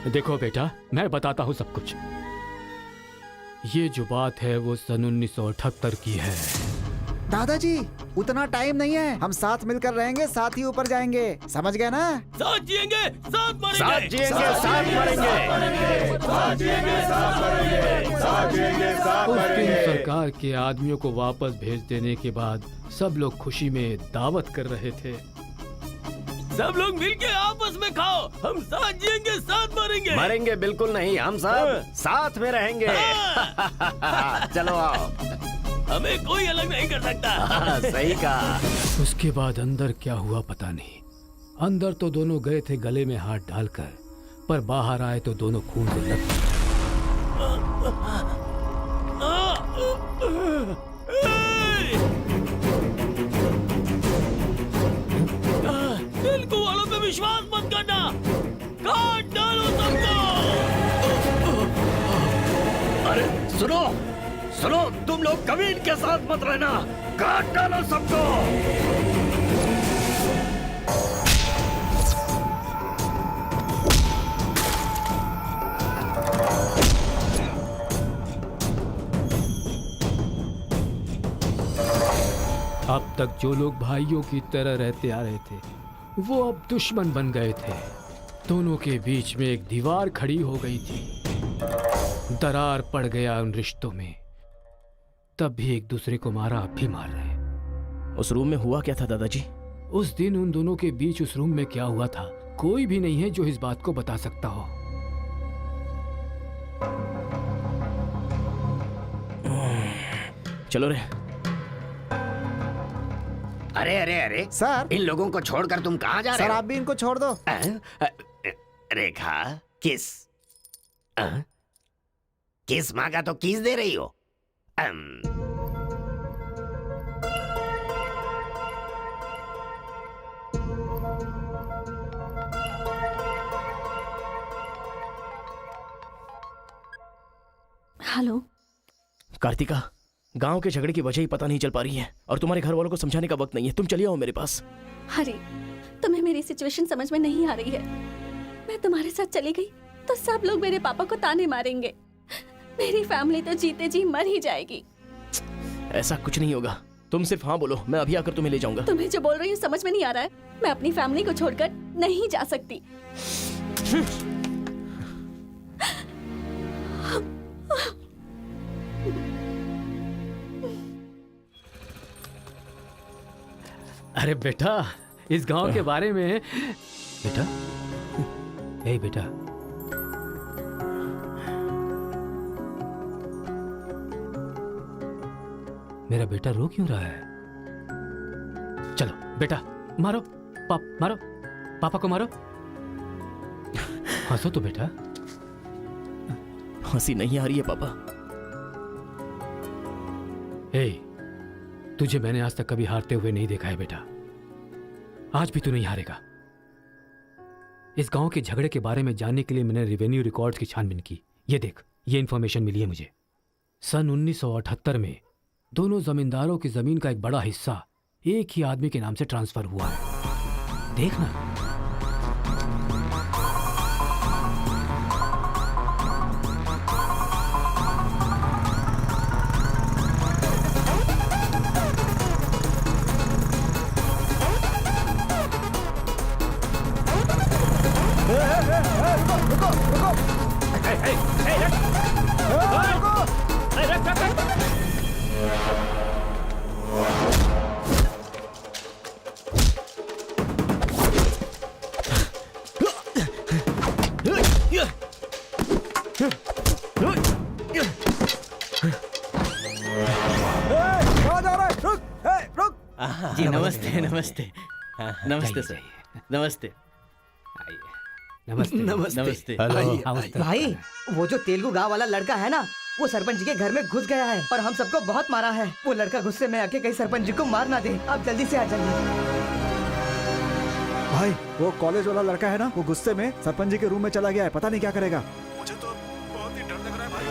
देखो बेटा, मैं बताता हूँ सब कुछ। ये जो बात है वो सन 1978 की है। दादाजी, उतना टाइम नहीं है, हम साथ मिलकर रहेंगे, साथ ही ऊपर जाएंगे, समझ गए ना? साथ जिएंगे, साथ मरेंगे, साथ जिएंगे, साथ मरेंगे, साथ जिएंगे, साथ मरेंगे, साथ जिएंगे, साथ उस दिन मरेंगे। सरकार के आदमियों को वापस भेज देने के बाद सब लोग खुशी में दावत कर रहे थे। सब लोग मिलके आपस में खाओ, हम साथ जिएंगे, साथ मरेंगे। मरेंगे बिल्कुल नहीं, हम सब साथ में रहेंगे। चलो आओ। हमें कोई अलग नहीं कर सकता। सही कहा। उसके बाद अंदर क्या हुआ पता नहीं। अंदर तो दोनों गए थे गले में हाथ डालकर, पर बाहर आए तो दोनों खून से लथपथ। तेलुगु वालों पे विश्वास मत करना, काट डालो सबको। अरे सुनो सुनो, तुम लोग कभी इनके साथ मत रहना, काट डालो सबको। अब तक जो लोग भाइयों की तरह रहते आ रहे थे, वो अब दुश्मन बन गए थे। दोनों के बीच में एक दीवार खड़ी हो गई थी। दरार पड़ गया उन रिश्तों में। तब भी एक दूसरे को मारा, अब भी मार रहे। उस रूम में हुआ क्या था दादाजी? उस दिन उन दोनों के बीच उस रूम में क्या हुआ था, कोई भी नहीं है जो इस बात को बता सकता हो। चलो रे। अरे अरे अरे सर, इन लोगों को छोड़कर तुम कहाँ जा रहे सर हो? आप भी इनको छोड़ दो। रेखा, किस किस मांगा तो किस दे रही हो? हेलो कार्तिका, गांव के झगड़े की वजह ही पता नहीं चल पा रही है और तुम्हारे घर वालों को समझाने का वक्त नहीं है। तुम चली आओ मेरे पास। हरी, तुम्हें मेरी सिचुएशन समझ में नहीं आ रही है। मैं तुम्हारे साथ चली गई तो सब लोग मेरे पापा को ताने मारेंगे। मेरी फैमिली तो जीते जी मर ही जाएगी। ऐसा कुछ नहीं होगा, तुम सिर्फ हाँ बोलो, मैं अभी आकर तुम्हें ले जाऊंगा। तुम्हें जो बोल रही हूँ समझ में नहीं आ रहा है। मैं अपनी फैमिली को छोड़कर नहीं जा सकती। अरे बेटा, इस गांव के बारे में बेटा, ए बेटा, मेरा बेटा रो क्यों रहा है? चलो बेटा, मारो मारो, पापा को मारो। हंसो तो बेटा। हंसी नहीं आ रही है पापा। ए, तुझे मैंने आज तक कभी हारते हुए नहीं देखा है बेटा। आज भी तू नहीं हारेगा। इस गांव के झगड़े के बारे में जानने के लिए मैंने रेवेन्यू रिकॉर्ड्स की छानबीन की। ये देख, ये इंफॉर्मेशन मिली है मुझे। सन 1978 में दोनों जमींदारों की जमीन का एक बड़ा हिस्सा एक ही आदमी के नाम से ट्रांसफर हुआ है। देखना। जी नमस्ते नमस्ते नमस्ते सर, नमस्ते नमस्ते नमस्ते। भाई, वो जो तेलुगु गांव वाला लड़का है ना, वो सरपंच जी के घर में घुस गया है और हम सबको बहुत मारा है। वो लड़का गुस्से में आके कहीं सरपंच जी को मार ना दे। आप जल्दी से आ जाइए। भाई, वो कॉलेज वाला लड़का है ना, वो गुस्से में सरपंच जी के रूम में चला गया है। पता नहीं क्या करेगा। मुझे तो बहुत ही डर लग रहा है भाई।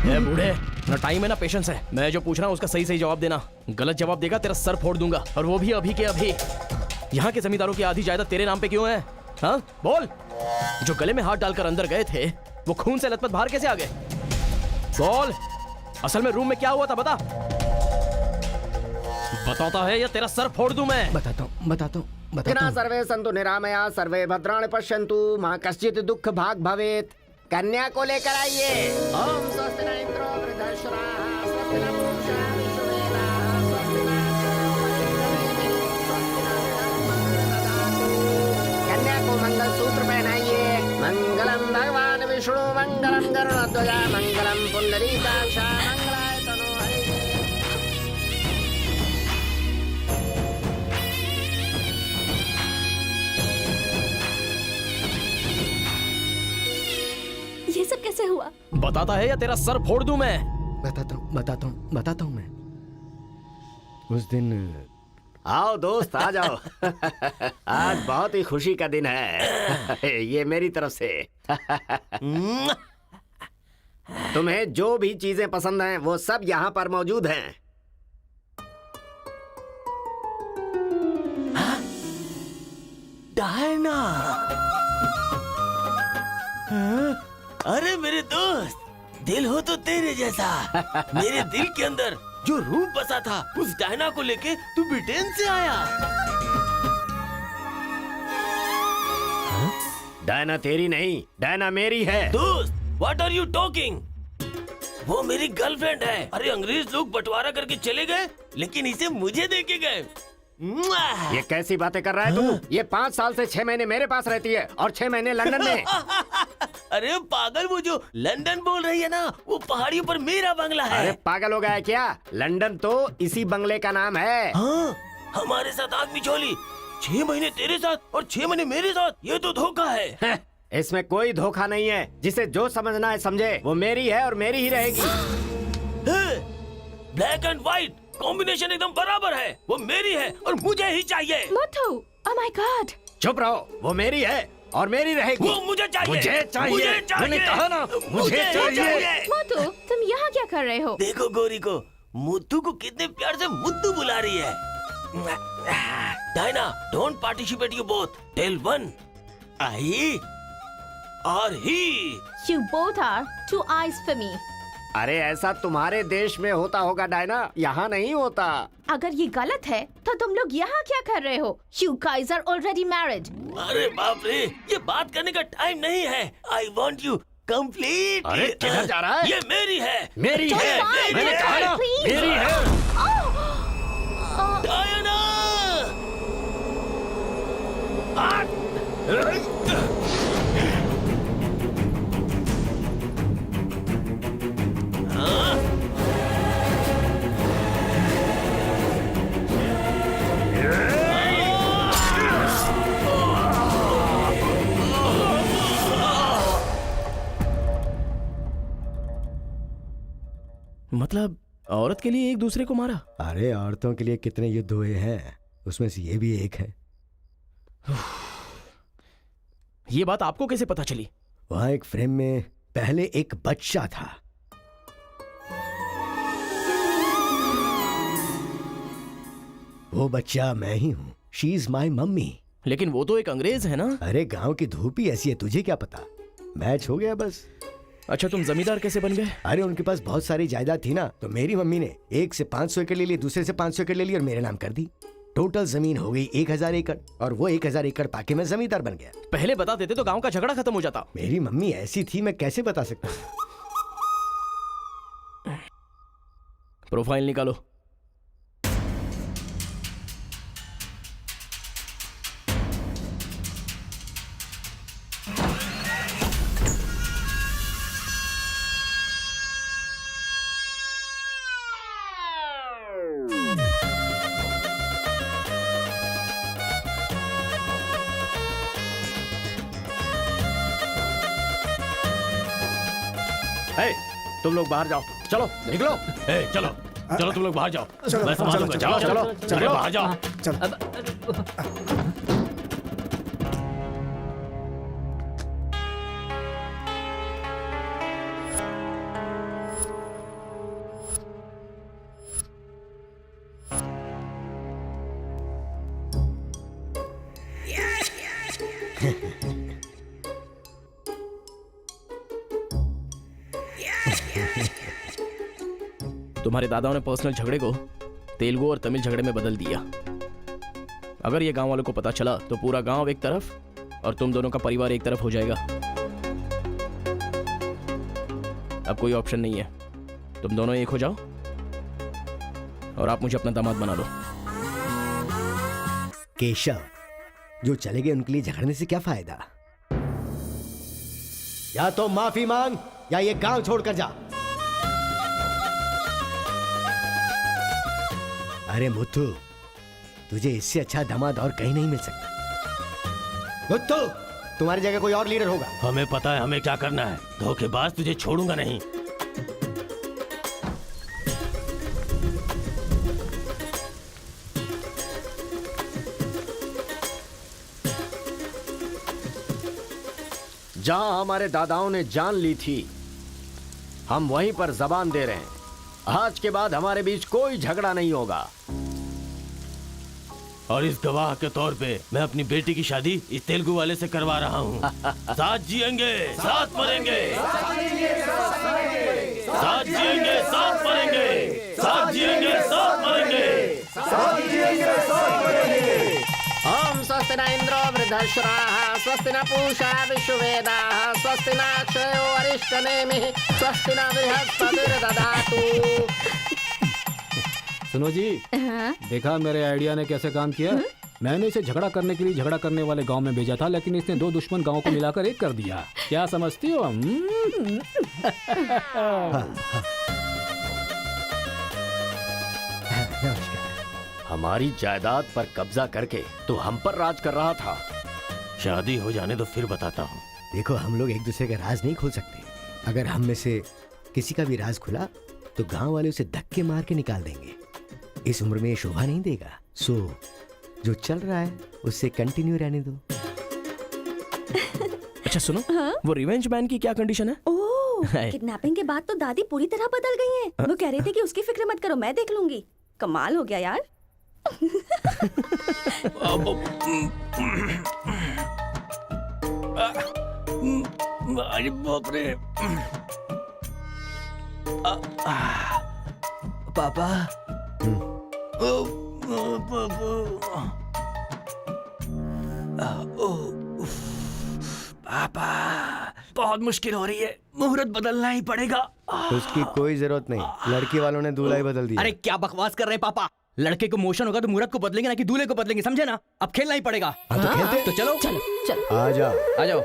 ए बूढ़े, ना टाइम है ना पेशेंस है। मैं जो पूछ रहा हूँ उसका सही सही जवाब देना। गलत जवाब देगा तेरा सर फोड़ दूंगा, और वो भी अभी के अभी। यहाँ के जमींदारों की आधी जायदाद तेरे नाम पे क्यों है? हाँ बोल। जो गले में हाथ डालकर अंदर गए थे, वो खून से लथपथ बाहर कैसे आ गए? बोल, असल में रूम में क्या हुआ था? बता। बताता है या तेरा सर फोड़ दूं मैं? बताता हूँ। सर्वे संतु निरामया, सर्वे भद्राणि पश्यन्तु, मां कश्चित् दुःख भाग भवेत्। कन्या को लेकर आइए। ओम स्वस्ति न इंद्रो वृद्धश्रवाः, स्वस्ति न पूषा विश्ववेदाः, स्वस्ति न कन्या को मंगल सूत्र पहनाइए। मंगलम भगवान विष्णु, मंगलम गरुड़ध्वजा, मंगलम पुंडरीकाक्ष, मंगलाय तनो हरिः। ये सब कैसे हुआ? बताता है या तेरा सर फोड़ दूं मैं? बताता हूँ मैं। उस दिन आओ दोस्त, आ जाओ। आज बहुत ही खुशी का दिन है। ये मेरी तरफ से। तुम्हें जो भी चीजें पसंद हैं वो सब यहाँ पर मौजूद हैं। डायना, अरे मेरे दोस्त, दिल हो तो तेरे जैसा। मेरे दिल के अंदर जो रूप बसा था, उस डायना को लेके तू ब्रिटेन से आया। डायना तेरी नहीं, डायना मेरी है। दोस्त, व्हाट आर यू टॉकिंग? वो मेरी गर्लफ्रेंड है। अरे अंग्रेज लोग बंटवारा करके चले गए, लेकिन इसे मुझे दे के गए। ये कैसी बातें कर रहा है तू? ये 5 साल से 6 महीने मेरे पास रहती है और 6 महीने लंदन में। अरे पागल, वो जो लंदन बोल रही है ना, वो पहाड़ियों पर मेरा बंगला है। अरे पागल हो गया है क्या? लंदन तो इसी बंगले का नाम है। हाँ, हमारे साथ आग बिछोली। 6 महीने तेरे साथ और 6 महीने मेरे साथ, ये तो धोखा है। इसमें कोई धोखा नहीं है। जिसे जो समझना है समझे। वो मेरी है और मेरी ही रहेगी। ब्लैक एंड व्हाइट कॉम्बिनेशन एकदम बराबर है। वो मेरी है और मुझे ही चाहिए। मोटू, ओह माय गॉड। चुप रहो, वो मेरी है और मेरी रहेगी। वो मुझे चाहिए। मुझे चाहिए। मुझे चाहिए। मैंने कहा ना, मुझे चाहिए। मोटू, तुम यहाँ क्या कर रहे हो? देखो गोरी को, मुद्दू को कितने प्यार से मुद्दू बुला रही है। Diana, don't participate you both. Tell one, I और ही। You both are two eyes for me. अरे ऐसा तुम्हारे देश में होता होगा डायना, यहाँ नहीं होता। अगर ये गलत है तो तुम लोग यहाँ क्या कर रहे हो? You guys are already married. अरे बाप रे, ये बात करने का टाइम नहीं है। I want you complete. अरे किधर जा रहा है? ये मेरी है। मेरी Don't है। fight, मैंने कहा ना, please. मेरी है। डायना! मतलब औरत के लिए एक दूसरे को मारा? अरे औरतों के लिए कितने युद्ध हुए हैं, उसमें से ये भी एक है। ये बात आपको कैसे पता चली? वहां एक फ्रेम में पहले एक बच्चा था। वो बच्चा मैं ही हूँ। She is my mummy. लेकिन वो तो एक अंग्रेज है ना? अरे गांव की धूप ही ऐसी है, तुझे क्या पता। मैच हो गया बस। अच्छा, तुम जमींदार कैसे बन गए? अरे उनके पास बहुत सारी जायदाद थी ना, तो मेरी मम्मी ने एक से 500 एकड़ ले ली, दूसरे से 500 एकड़ ले ली और मेरे नाम कर दी। टोटल जमीन हो गई 1000 एकड़ और वो 1000 एकड़ पाके मैं जमींदार बन गया। पहले बता देते तो गांव का झगड़ा खत्म हो जाता। मेरी मम्मी ऐसी थी, मैं कैसे बता सकता हूँ। प्रोफाइल निकालो। तुम लोग बाहर जाओ, चलो निकलो। चलो चलो, तुम लोग बाहर जाओ। चलो, मैं संभालूंगा। चलो, जाओ चलो, चलो, चलो। बाहर जाओ। तुम्हारे दादाओं ने पर्सनल झगड़े को तेलुगु और तमिल झगड़े में बदल दिया। अगर ये गांव वालों को पता चला तो पूरा गांव एक तरफ और तुम दोनों का परिवार एक तरफ हो जाएगा। अब कोई ऑप्शन नहीं है, तुम दोनों एक हो जाओ और आप मुझे अपना दामाद बना लो। केशव, जो चले गए उनके लिए झगड़ने से क्या फायदा। या तो माफी मांग या ये गांव छोड़कर जा। अरे मुत्तू, तुझे इससे अच्छा दामाद और कहीं नहीं मिल सकता। मुत्तू, तुम्हारी जगह कोई और लीडर होगा। हमें पता है हमें क्या करना है। धोखेबाज, तुझे छोड़ूंगा नहीं। जहां हमारे दादाओं ने जान ली थी, हम वहीं पर जबान दे रहे हैं। आज के बाद हमारे बीच कोई झगड़ा नहीं होगा। और इस गवाह के तौर पे मैं अपनी बेटी की शादी इस तेलुगु वाले से करवा रहा हूँ। साथ जिएंगे, साथ मरेंगे, साथ जिएंगे, साथ मरेंगे, साथ जिएंगे, साथ मरेंगे। ओम स्वस्ति न इंद्रो वृद्धश्च दशराः स्वस्ति न पूषा विश्ववेदाः स्वस्ति न अक्षयो अरिष्टनेमिः स्वस्ति न बृहस्पतिर्दधातु। सुनो जी, हाँ? देखा मेरे आइडिया ने कैसे काम किया? मैंने इसे झगड़ा करने के लिए झगड़ा करने वाले गांव में भेजा था, लेकिन इसने दो दुश्मन गांवों को मिलाकर एक कर दिया। क्या समझती हो? हमारी जायदाद पर कब्जा करके तो हम पर राज कर रहा था। शादी हो जाने तो फिर बताता हूँ। देखो, हम लोग एक दूसरे का राज नहीं खोल सकते। अगर हम में से किसी का भी राज खुला तो गांव वाले उसे धक्के मार के निकाल देंगे। इस उम्र में ये शोभा नहीं देगा। सो जो चल रहा है उससे कंटिन्यू रहने दो। अच्छा सुनो, वो रिवेंज मैन की क्या कंडीशन है? ओह, किडनैपिंग के बाद तो दादी पूरी तरह बदल गई हैं। वो कह रही थी कि उसकी फिक्र मत करो, मैं देख लूंगी। कमाल हो गया यार। अरे बाप रे। पापा। पापा, बहुत मुश्किल हो रही है, मुहूर्त बदलना ही पड़ेगा। उसकी कोई जरूरत नहीं, लड़की वालों ने दूल्हा ही बदल दिया। अरे क्या बकवास कर रहे हैं पापा? लड़के को मोशन होगा तो मुहूर्त को बदलेंगे ना कि दूल्हे को बदलेंगे, समझे ना? अब खेलना ही पड़ेगा। हाँ, तो खेलते। तो चलो चलो चलो। आ जाओ, आ जाओ।